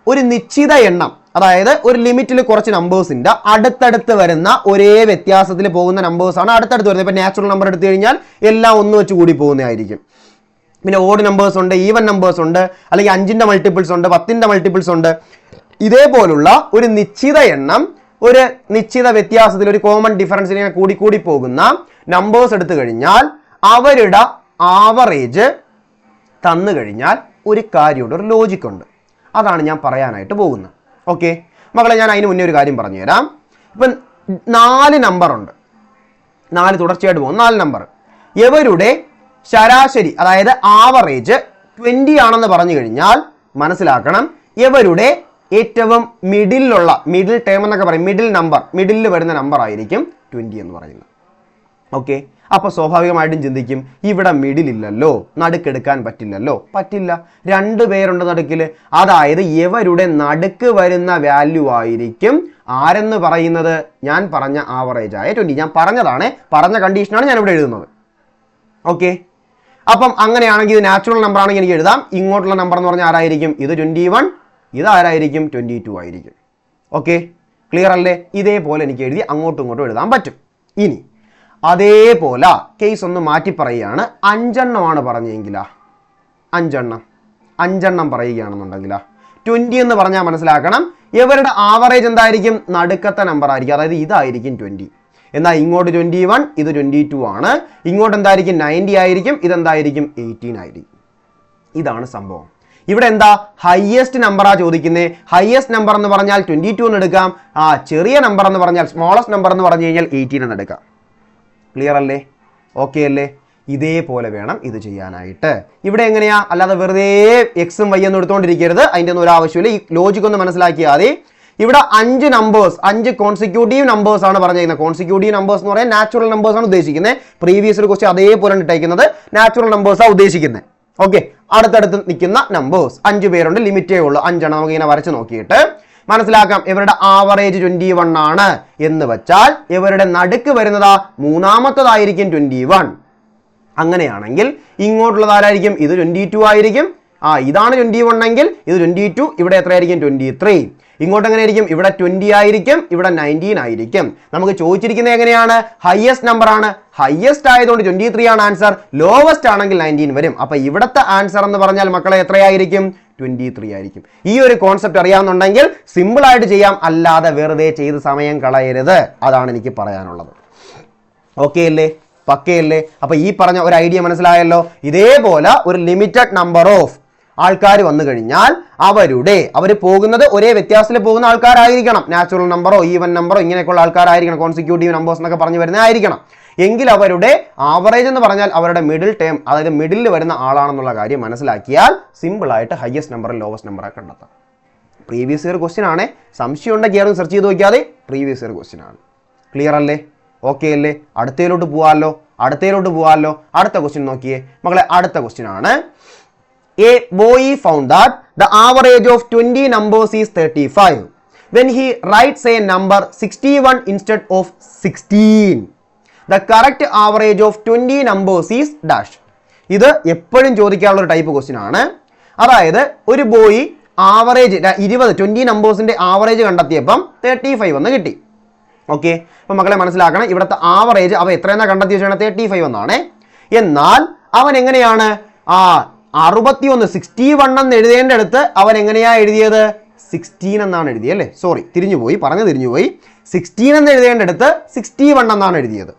ഒരു നിശ്ചിത എണ്ണം, അതായത് ഒരു ലിമിറ്റിൽ കുറച്ച് നമ്പേഴ്സിന്റെ അടുത്തടുത്ത് വരുന്ന ഒരേ വ്യത്യാസത്തിൽ പോകുന്ന നമ്പേഴ്സാണ് അടുത്തടുത്ത് വരുന്നത്. ഇപ്പൊ നാച്ചുറൽ നമ്പർ എടുത്തു കഴിഞ്ഞാൽ എല്ലാം ഒന്ന് വെച്ച് കൂടി പോകുന്നതായിരിക്കും. പിന്നെ ഓഡ് നമ്പേഴ്സ് ഉണ്ട്, ഈവൻ നമ്പേഴ്സ് ഉണ്ട്, അല്ലെങ്കിൽ 5ന്റെ മൾട്ടിപ്പിൾസ് ഉണ്ട്, 10ന്റെ മൾട്ടിപ്പിൾസ് ഉണ്ട്. ഇതേപോലുള്ള ഒരു നിശ്ചിത എണ്ണം ഒരു നിശ്ചിത വ്യത്യാസത്തിൽ ഒരു കോമൺ ഡിഫറൻസിൽ കൂടി പോകുന്ന നമ്പേഴ്സ് എടുത്തു കഴിഞ്ഞാൽ അവരുടെ ആവറേജ് തന്നു കഴിഞ്ഞാൽ ഒരു കാര്യമുണ്ട്, ഒരു ലോജിക് ഉണ്ട്. അതാണ് ഞാൻ പറയാനായിട്ട് പോകുന്നത്. ഓക്കെ മക്കളെ, ഞാൻ അതിന് മുന്നേ ഒരു കാര്യം പറഞ്ഞു തരാം. ഇപ്പം 4 നമ്പർ ഉണ്ട്, 4 തുടർച്ചയായിട്ട് പോകും 4 നമ്പർ. ഇവരുടെ ശരാശരി അതായത് ആവറേജ് 20 ആണെന്ന് പറഞ്ഞു കഴിഞ്ഞാൽ മനസ്സിലാക്കണം, ഇവരുടെ ഏറ്റവും മിഡിലുള്ള മിഡിൽ ടേം എന്നൊക്കെ പറയും, മിഡിലിൽ വരുന്ന നമ്പർ ആയിരിക്കും 20 എന്ന് പറയുന്നത്. ഓക്കെ, അപ്പൊ സ്വാഭാവികമായിട്ടും ചിന്തിക്കും, ഇവിടെ മിഡിൽ ഇല്ലല്ലോ, നടുക്കെടുക്കാൻ പറ്റില്ലല്ലോ. പറ്റില്ല, 2 പേരുണ്ട് നടുക്കിൽ. അതായത് ഇവരുടെ നടുക്ക് വരുന്ന വാല്യൂ ആയിരിക്കും ആരെന്ന് പറയുന്നത് ഞാൻ പറഞ്ഞ ആവറേജ് ആയ 20. ഞാൻ പറഞ്ഞ കണ്ടീഷനാണ് ഞാൻ ഇവിടെ എഴുതുന്നത്. ഓക്കെ, അപ്പം അങ്ങനെയാണെങ്കിൽ ഇത് നാച്ചുറൽ നമ്പർ ആണെങ്കിൽ എനിക്ക് എഴുതാം. ഇങ്ങോട്ടുള്ള നമ്പർ എന്ന് പറഞ്ഞാൽ ആരായിരിക്കും? ഇത് 21, ഇത് ആരായിരിക്കും? 22 ആയിരിക്കും. ഓക്കെ, ക്ലിയർ അല്ലേ? ഇതേപോലെ എനിക്ക് എഴുതി അങ്ങോട്ടും ഇങ്ങോട്ടും എഴുതാൻ പറ്റും. ഇനി അതേപോലെ കേസ് ഒന്ന് മാറ്റി പറയുകയാണ്. 5 എണ്ണമാണ് പറഞ്ഞെങ്കിലാ, 5 എണ്ണം പറയുകയാണെന്നുണ്ടെങ്കിലാ 20 എന്ന് പറഞ്ഞാൽ മനസ്സിലാക്കണം, ഇവരുടെ ആവറേജ് എന്തായിരിക്കും? നടുക്കത്തെ നമ്പർ ആയിരിക്കും, അതായത് ഇതായിരിക്കും 20. എന്നാൽ ഇങ്ങോട്ട് 21, ഇത് 22 ആണ്. ഇങ്ങോട്ട് എന്തായിരിക്കും? 90 ആയിരിക്കും, ഇതെന്തായിരിക്കും? 18 ആയിരിക്കും. ഇതാണ് സംഭവം. ഇവിടെ എന്താ ഹയസ്റ്റ് നമ്പറാ ചോദിക്കുന്നത്. ഹയസ്റ്റ് നമ്പർ എന്ന് പറഞ്ഞാൽ 22 എന്ന് എടുക്കാം. ചെറിയ നമ്പർ എന്ന് പറഞ്ഞാൽ സ്മോളസ്റ്റ് നമ്പർ എന്ന് പറഞ്ഞു കഴിഞ്ഞാൽ 18 എന്ന് എടുക്കാം. ക്ലിയർ അല്ലേ? ഓക്കെ അല്ലേ? ഇതേപോലെ വേണം ഇത് ചെയ്യാനായിട്ട്. ഇവിടെ എങ്ങനെയാ? അല്ലാതെ വെറുതെ എക്സും വൈ ഒന്നും എടുത്തുകൊണ്ടിരിക്കരുത്, അതിൻ്റെ ഒന്നും ഒരു ആവശ്യമില്ല. ഈ ലോജിക് ഒന്ന് മനസ്സിലാക്കിയാൽ മതി. ഇവിടെ 5 നമ്പേഴ്സ്, 5 കോൺസിക്യൂട്ടീവ് നമ്പേഴ്സ് ആണ് പറഞ്ഞിരിക്കുന്നത്. കോൺസിക്യൂട്ടീവ് നമ്പേഴ്സ് എന്ന് പറയാൻ നാച്ചുറൽ നമ്പേഴ്സ് ആണ് ഉദ്ദേശിക്കുന്നത്. പ്രീവിയസ് ഒരു ക്വസ്റ്റ്യൻ അതേപോലെ ഇട്ടേക്കുന്നത് നാച്ചുറൽ നമ്പേഴ്സ് ആണ് ഉദ്ദേശിക്കുന്നത്. ഓക്കെ, അടുത്തടുത്ത് നിൽക്കുന്ന നമ്പേഴ്സ് 5 പേരുണ്ട്, ലിമിറ്റേ ഉള്ളൂ 5 എണ്ണം. നമുക്ക് ഇങ്ങനെ വരച്ച് നോക്കിയിട്ട് മനസ്സിലാക്കാം. ഇവരുടെ ആവറേജ് 21 ആണ് എന്ന് വെച്ചാൽ ഇവരുടെ നടുക്ക് വരുന്നതാ മൂന്നാമത്തതായിരിക്കും 21. അങ്ങനെയാണെങ്കിൽ ഇങ്ങോട്ടുള്ളത് ആരായിരിക്കും? ഇത് 22 ആയിരിക്കും. ഇതാണ് 21 എങ്കിൽ ഇത് 22, ഇവിടെ എത്രയായിരിക്കും? 23. ഇങ്ങോട്ട് എങ്ങനെ ആയിരിക്കും? ഇവിടെ 20 ആയിരിക്കും, ഇവിടെ 19 ആയിരിക്കും. നമുക്ക് ചോദിച്ചിരിക്കുന്നത് എങ്ങനെയാണ്? ഹയസ്റ്റ് നമ്പർ ആണ്. ഹയസ്റ്റ് ആയതുകൊണ്ട് 23 ആണ് ആൻസർ. ലോവസ്റ്റ് ആണെങ്കിൽ 19 വരും. അപ്പൊ ഇവിടുത്തെ ആൻസർ എന്ന് പറഞ്ഞാൽ മക്കളെ എത്രയായിരിക്കും? 23 ആയിരിക്കും. ഈ ഒരു കോൺസെപ്റ്റ് അറിയാവുന്നുണ്ടെങ്കിൽ സിമ്പിൾ ആയിട്ട് ചെയ്യാം, അല്ലാതെ വെറുതെ ചെയ്ത് സമയം കളയരുത്. അതാണ് എനിക്ക് പറയാനുള്ളത്. ഓക്കെ അല്ലേ? പക്കയല്ലേ? അപ്പൊ ഈ പറഞ്ഞ ഒരു ഐഡിയ മനസ്സിലായല്ലോ. ഇതേപോലെ ഒരു ലിമിറ്റഡ് നമ്പർ ഓഫ് ആൾക്കാർ വന്നു കഴിഞ്ഞാൽ അവർ പോകുന്നത് ഒരേ വ്യത്യാസത്തിൽ പോകുന്ന ആൾക്കാരായിരിക്കണം. നാച്ചുറൽ നമ്പറോ ഈവൻ നമ്പറോ ഇങ്ങനെയൊക്കെയുള്ള ആൾക്കാരായിരിക്കണം. കോൺസിക്യൂട്ടീവ് നമ്പേഴ്സ് എന്നൊക്കെ പറഞ്ഞു വരുന്ന ആയിരിക്കണം. എങ്കിൽ അവരുടെ ആവറേജ് എന്ന് പറഞ്ഞാൽ അവരുടെ മിഡിൽ ടേം, അതായത് മിഡിലിൽ വരുന്ന ആളാണെന്നുള്ള കാര്യം മനസ്സിലാക്കിയാൽ സിമ്പിൾ ആയിട്ട് ഹയസ്റ്റ് നമ്പറും ലോവസ്റ്റ് നമ്പറെ കണ്ടെത്താം. പ്രീവിയസ് ഇയർ ക്വസ്റ്റ്യൻ ആണ്. സംശയം ഉണ്ടെങ്കിൽ ആരും സെർച്ച് ചെയ്ത് നോക്കിയാൽ പ്രീവിയസ് ഇയർ ക്വസ്റ്റ്യൻ ആണ്. ക്ലിയർ അല്ലേ? ഓക്കെ അല്ലേ? അടുത്തതിലോട്ട് പോവാമല്ലോ. അടുത്ത ക്വസ്റ്റ്യൻ നോക്കിയേ മക്കളെ. അടുത്ത ക്വസ്റ്റ്യൻ ആണ്. A boy found that the average of 20 numbers is 35. When he writes a number 61 instead of 16, the correct average of 20 numbers is dash. ഇത് എപ്പോഴും ചോദിക്കാനുള്ള ഒരു ടൈപ്പ് ക്വസ്റ്റ്യൻ ആണ്. അതായത് ഒരു ബോയ് ആവറേജ് 20 നമ്പേഴ്സിന്റെ ആവറേജ് കണ്ടെത്തിയപ്പം 35 എന്ന് കിട്ടി. ഓക്കെ, അപ്പൊ മക്കളെ മനസ്സിലാക്കണം, ഇവിടുത്തെ ആവറേജ് അവ എത്രയെന്നാ കണ്ടെത്തി വെച്ചാണ് 35 എന്നാണ്. എന്നാൽ അവൻ എങ്ങനെയാണ് 61 61 എന്ന് എഴുതേണ്ട അടുത്ത് അവൻ എങ്ങനെയാ എഴുതിയത് 16 എന്നാണ് എഴുതിയത് അല്ലേ? സോറി, തിരിഞ്ഞുപോയി. 16 എന്ന് എഴുതേണ്ട അടുത്ത് 61 എന്നാണ് എഴുതിയത്.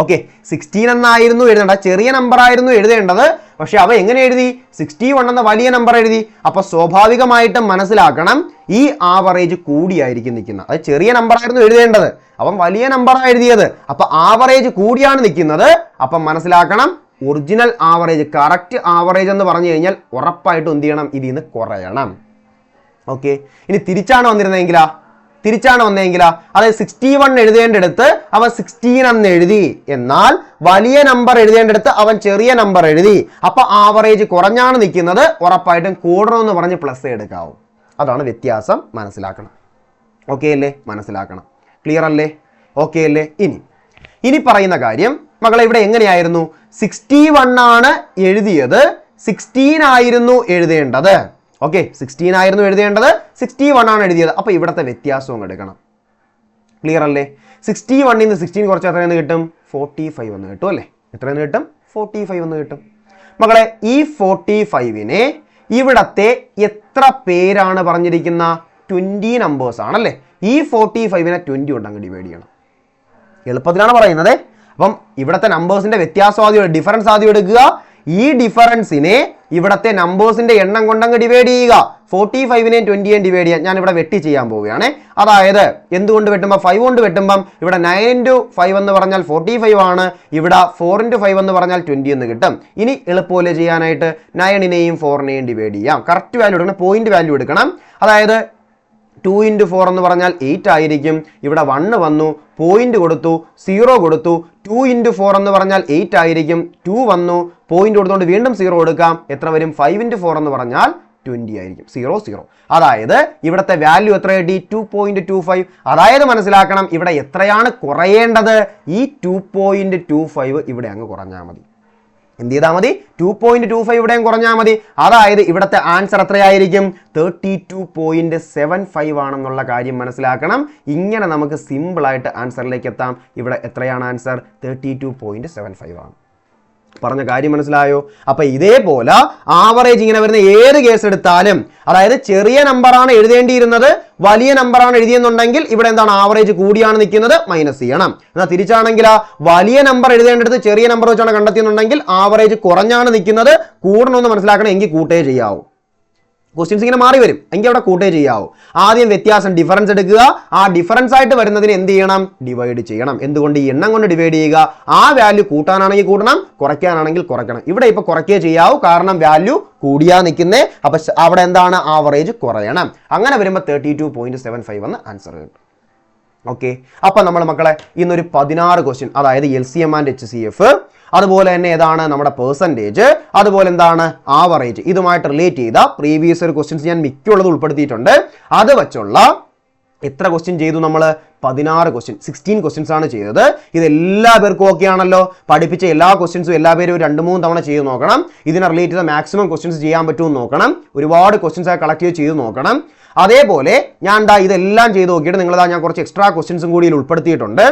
ഓക്കെ, 16 എന്നായിരുന്നു എഴുതേണ്ട, ചെറിയ നമ്പർ ആയിരുന്നു എഴുതേണ്ടത്. പക്ഷെ അവ എങ്ങനെ എഴുതി? 61 എന്ന വലിയ നമ്പർ എഴുതി. അപ്പൊ സ്വാഭാവികമായിട്ടും മനസ്സിലാക്കണം, ഈ ആവറേജ് കൂടിയായിരിക്കും നിൽക്കുന്നത്. അത് ചെറിയ നമ്പർ ആയിരുന്നു എഴുതേണ്ടത്, അവൻ വലിയ നമ്പറാണ് എഴുതിയത്. അപ്പൊ ആവറേജ് കൂടിയാണ് നിൽക്കുന്നത്. അപ്പം മനസ്സിലാക്കണം, ഒറിജിനൽ ആവറേജ്, കറക്റ്റ് ആവറേജ് എന്ന് പറഞ്ഞു കഴിഞ്ഞാൽ ഉറപ്പായിട്ടും എന്ത് ചെയ്യണം? ഇതിൽ നിന്ന് കുറയണം. ഓക്കെ, ഇനി തിരിച്ചാണ് വന്നിരുന്നെങ്കിലാ? അതായത് 61 എഴുതേണ്ട അടുത്ത് അവൻ 16 എന്ന് എഴുതി, എന്നാൽ വലിയ നമ്പർ എഴുതേണ്ട അടുത്ത് അവൻ ചെറിയ നമ്പർ എഴുതി. അപ്പൊ ആവറേജ് കുറഞ്ഞാണ് നിൽക്കുന്നത്, ഉറപ്പായിട്ടും കൂടണമെന്ന് പറഞ്ഞ് പ്ലസ് എടുക്കാവും. അതാണ് വ്യത്യാസം, മനസ്സിലാക്കണം. ഓക്കെ അല്ലേ? മനസ്സിലാക്കണം. ക്ലിയർ അല്ലേ? ഓക്കെ അല്ലേ? ഇനി പറയുന്ന കാര്യം മക്കളെ, ഇവിടെ എങ്ങനെയായിരുന്നു? 61 ആണ് എഴുതിയത്, 16 ആയിരുന്നു എഴുതേണ്ടത്. ഓക്കെ, 16 ആയിരുന്നു എഴുതേണ്ടത്, 61 ആണ് എഴുതിയത്. അപ്പൊ ഇവിടത്തെ വ്യത്യാസവും എടുക്കണം. ക്ലിയർ അല്ലേ? 61 നിന്ന് 16 കുറച്ച് എത്രയെന്ന് കിട്ടും? 45 എന്ന് കിട്ടും അല്ലേ? എത്രയെന്ന് കിട്ടും? 45 എന്ന് കിട്ടും. മക്കളെ, ഈ 45നെ ഇവിടത്തെ എത്ര പേരാണ് പറഞ്ഞിരിക്കുന്ന? 20 നമ്പേഴ്സ് ആണല്ലേ? ഈ 45നെ 20 കൊണ്ട് അങ്ങ് ഡിവൈഡ് ചെയ്യണം. എളുപ്പത്തിലാണ് പറയുന്നത്. അപ്പം ഇവിടത്തെ നമ്പേഴ്സിന്റെ വ്യത്യാസം ആദ്യം, ഡിഫറൻസ് ആദ്യം എടുക്കുക. ഈ ഡിഫറൻസിനെ ഇവിടത്തെ നമ്പേഴ്സിന്റെ എണ്ണം കൊണ്ടങ്ങ് ഡിവൈഡ് ചെയ്യുക. 45നെയും 20യെയും ഡിവൈഡ് ചെയ്യാൻ ഞാൻ ഇവിടെ വെട്ടി ചെയ്യാൻ പോവുകയാണ്. അതായത് എന്തുകൊണ്ട് വെട്ടുമ്പോൾ? 5 കൊണ്ട് വെട്ടുമ്പം ഇവിടെ 9 into 5 എന്ന് പറഞ്ഞാൽ 45 ആണ്, ഇവിടെ 4 into 5 എന്ന് പറഞ്ഞാൽ 20 എന്ന് കിട്ടും. ഇനി എളുപ്പമല്ലേ ചെയ്യാനായിട്ട്? 9നെയും 4നെയും ഡിവൈഡ് ചെയ്യാം. കറക്റ്റ് വാല്യൂ എടുക്കണം, പോയിന്റ് വാല്യൂ എടുക്കണം. അതായത് 2 into 4 എന്ന് പറഞ്ഞാൽ 8 ആയിരിക്കും. ഇവിടെ 1 വന്നു, പോയിന്റ് കൊടുത്തു, 0 കൊടുത്തു. 2 into 4 എന്ന് പറഞ്ഞാൽ 8 ആയിരിക്കും. 2 വന്നു, പോയിന്റ് കൊടുത്തുകൊണ്ട് വീണ്ടും 0 കൊടുക്കാം. എത്ര വരും? 5 into 4 എന്ന് പറഞ്ഞാൽ 20 ആയിരിക്കും. 0 0. അതായത് ഇവിടത്തെ വാല്യൂ എത്ര കിട്ടി? 2.25. അതായത് മനസ്സിലാക്കണം, ഇവിടെ എത്രയാണ് കുറയേണ്ടത്? ഈ 2.25 ഇവിടെ അങ്ങ് കുറഞ്ഞാൽ മതി. എന്ത് ചെയ്താൽ മതി? 2.25 ഇവിടെയും കുറഞ്ഞാൽ മതി. അതായത് ഇവിടുത്തെ ആൻസർ എത്രയായിരിക്കും? 32.75 ആണെന്നുള്ള കാര്യം മനസ്സിലാക്കണം. ഇങ്ങനെ നമുക്ക് സിമ്പിൾ ആയിട്ട് ആൻസറിലേക്ക് എത്താം. ഇവിടെ എത്രയാണ് ആൻസർ? 32.75 ആണ്. പറഞ്ഞ കാര്യം മനസ്സിലായോ? അപ്പൊ ഇതേപോലെ ആവറേജ് ഇങ്ങനെ വരുന്ന ഏത് കേസ് എടുത്താലും, അതായത് ചെറിയ നമ്പറാണ് എഴുതേണ്ടിയിരുന്നത്, വലിയ നമ്പറാണ് എഴുതിയെന്നുണ്ടെങ്കിൽ ഇവിടെ എന്താണ്? ആവറേജ് കൂടിയാണ് നിൽക്കുന്നത്, മൈനസ് ചെയ്യണം. എന്നാൽ തിരിച്ചാണെങ്കിൽ വലിയ നമ്പർ എഴുതേണ്ടത് ചെറിയ നമ്പർ വെച്ചാണ് കണ്ടെത്തിയെന്നുണ്ടെങ്കിൽ ആവറേജ് കുറഞ്ഞാണ് നിൽക്കുന്നത്, കൂടണമെന്ന് മനസ്സിലാക്കണം. എങ്കിൽ കൂട്ടേ ചെയ്യാവൂ. ക്വസ്റ്റ്യൻസ് ഇങ്ങനെ മാറി വരും, എങ്കിൽ അവിടെ കൂട്ടേ ചെയ്യാവൂ. ആദ്യം വ്യത്യാസം ഡിഫറൻസ് എടുക്കുക. ആ ഡിഫറൻസ് ആയിട്ട് വരുന്നതിന് എന്ത് ചെയ്യണം? ഡിവൈഡ് ചെയ്യണം. എന്തുകൊണ്ട്? ഈ എണ്ണം കൊണ്ട് ഡിവൈഡ് ചെയ്യുക. ആ വാല്യൂ കൂട്ടാനാണെങ്കിൽ കൂട്ടണം, കുറയ്ക്കാനാണെങ്കിൽ കുറയ്ക്കണം. ഇവിടെ ഇപ്പൊ കുറയ്ക്കേ ചെയ്യാവൂ, കാരണം വാല്യൂ കൂടിയാ നിൽക്കുന്നേ. അപ്പൊ അവിടെ എന്താണ്? ആവറേജ് കുറയണം. അങ്ങനെ വരുമ്പോൾ 32.75 എന്ന് ആൻസർ കിട്ടും. ഓക്കെ, അപ്പൊ നമ്മൾ മക്കളെ ഇന്നൊരു 16 ക്വസ്റ്റ്യൻ, അതായത് LCM ആൻഡ് HCF, അതുപോലെ തന്നെ ഏതാണ് നമ്മുടെ പെർസെൻറ്റേജ്, അതുപോലെ എന്താണ് ആവറേജ്, ഇതുമായിട്ട് റിലേറ്റ് ചെയ്ത പ്രീവിയസ് ഇയർ ക്വസ്റ്റ്യൻസ് ഞാൻ മിക്കുള്ളത് ഉൾപ്പെടുത്തിയിട്ടുണ്ട്. അത് വെച്ചുള്ള എത്ര ക്വസ്റ്റ്യൻ ചെയ്തു നമ്മൾ? 16 ക്വസ്റ്റ്യൻ, 16 ക്വസ്റ്റ്യൻസ് ആണ് ചെയ്തത്. ഇത് എല്ലാ പേർക്കും ഓക്കെ ആണല്ലോ? പഠിപ്പിച്ച എല്ലാ ക്വസ്റ്റ്യൻസും എല്ലാ പേരും 2-3 തവണ ചെയ്ത് നോക്കണം. ഇതിനെ റിലേറ്റ് ചെയ്ത മാക്സിമം ക്വസ്റ്റ്യൻസ് ചെയ്യാൻ പറ്റുമെന്ന് നോക്കണം. ഒരുപാട് ക്വസ്റ്റ്യൻസ് ആയി കളക്ട് ചെയ്ത് നോക്കണം. അതേപോലെ ഞാൻ ഇതെല്ലാം ചെയ്ത് നോക്കിയിട്ട് ഞാൻ കുറച്ച് എക്സ്ട്രാ ക്വസ്റ്റ്യൻസും കൂടി ഉൾപ്പെടുത്തിയിട്ടുണ്ട്.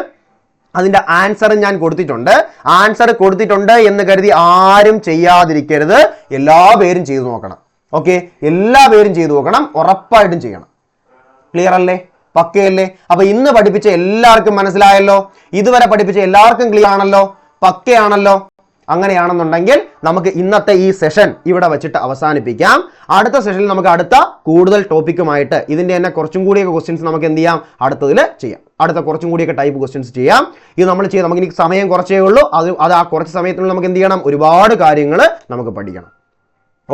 അതിന്റെ ആൻസർ ഞാൻ കൊടുത്തിട്ടുണ്ട്. ആൻസർ കൊടുത്തിട്ടുണ്ട് എന്ന് കരുതി ആരും ചെയ്യാതിരിക്കരുത്, എല്ലാ പേരും ചെയ്തു നോക്കണം. ഓക്കെ, എല്ലാ പേരും ചെയ്തു നോക്കണം, ഉറപ്പായിട്ടും ചെയ്യണം. ക്ലിയർ അല്ലേ? പക്കയല്ലേ? അപ്പൊ ഇന്ന് പഠിപ്പിച്ച എല്ലാവർക്കും മനസ്സിലായല്ലോ? ഇതുവരെ പഠിപ്പിച്ച എല്ലാവർക്കും ക്ലിയർ ആണല്ലോ? പക്കയാണല്ലോ? അങ്ങനെയാണെന്നുണ്ടെങ്കിൽ നമുക്ക് ഇന്നത്തെ ഈ സെഷൻ ഇവിടെ വെച്ചിട്ട് അവസാനിപ്പിക്കാം. അടുത്ത സെഷനിൽ നമുക്ക് അടുത്ത കൂടുതൽ ടോപ്പിക്കുമായിട്ട് ഇതിന്റെ തന്നെ കുറച്ചും കൂടിയൊക്കെ ക്വസ്റ്റ്യൻസ് നമുക്ക് എന്ത് ചെയ്യാം? അടുത്തതിൽ ചെയ്യാം. അടുത്ത കുറച്ചും കൂടിയൊക്കെ ടൈപ്പ് ക്വസ്റ്റ്യൻസ് ചെയ്യാം. ഇത് നമ്മൾ ചെയ്യാം. നമുക്ക് ഇനി സമയം കുറച്ചേ ഉള്ളൂ. അത് ആ കുറച്ച് സമയത്തിനുള്ളിൽ നമുക്ക് എന്ത് ചെയ്യണം? ഒരുപാട് കാര്യങ്ങൾ നമുക്ക് പഠിക്കണം.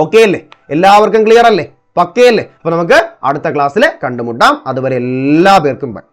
ഓക്കെ അല്ലേ? എല്ലാവർക്കും ക്ലിയർ അല്ലേ? പക്കയല്ലേ? അപ്പൊ നമുക്ക് അടുത്ത ക്ലാസ്സിൽ കണ്ടുമുട്ടാം. അതുവരെ എല്ലാ പേർക്കും ബൈ.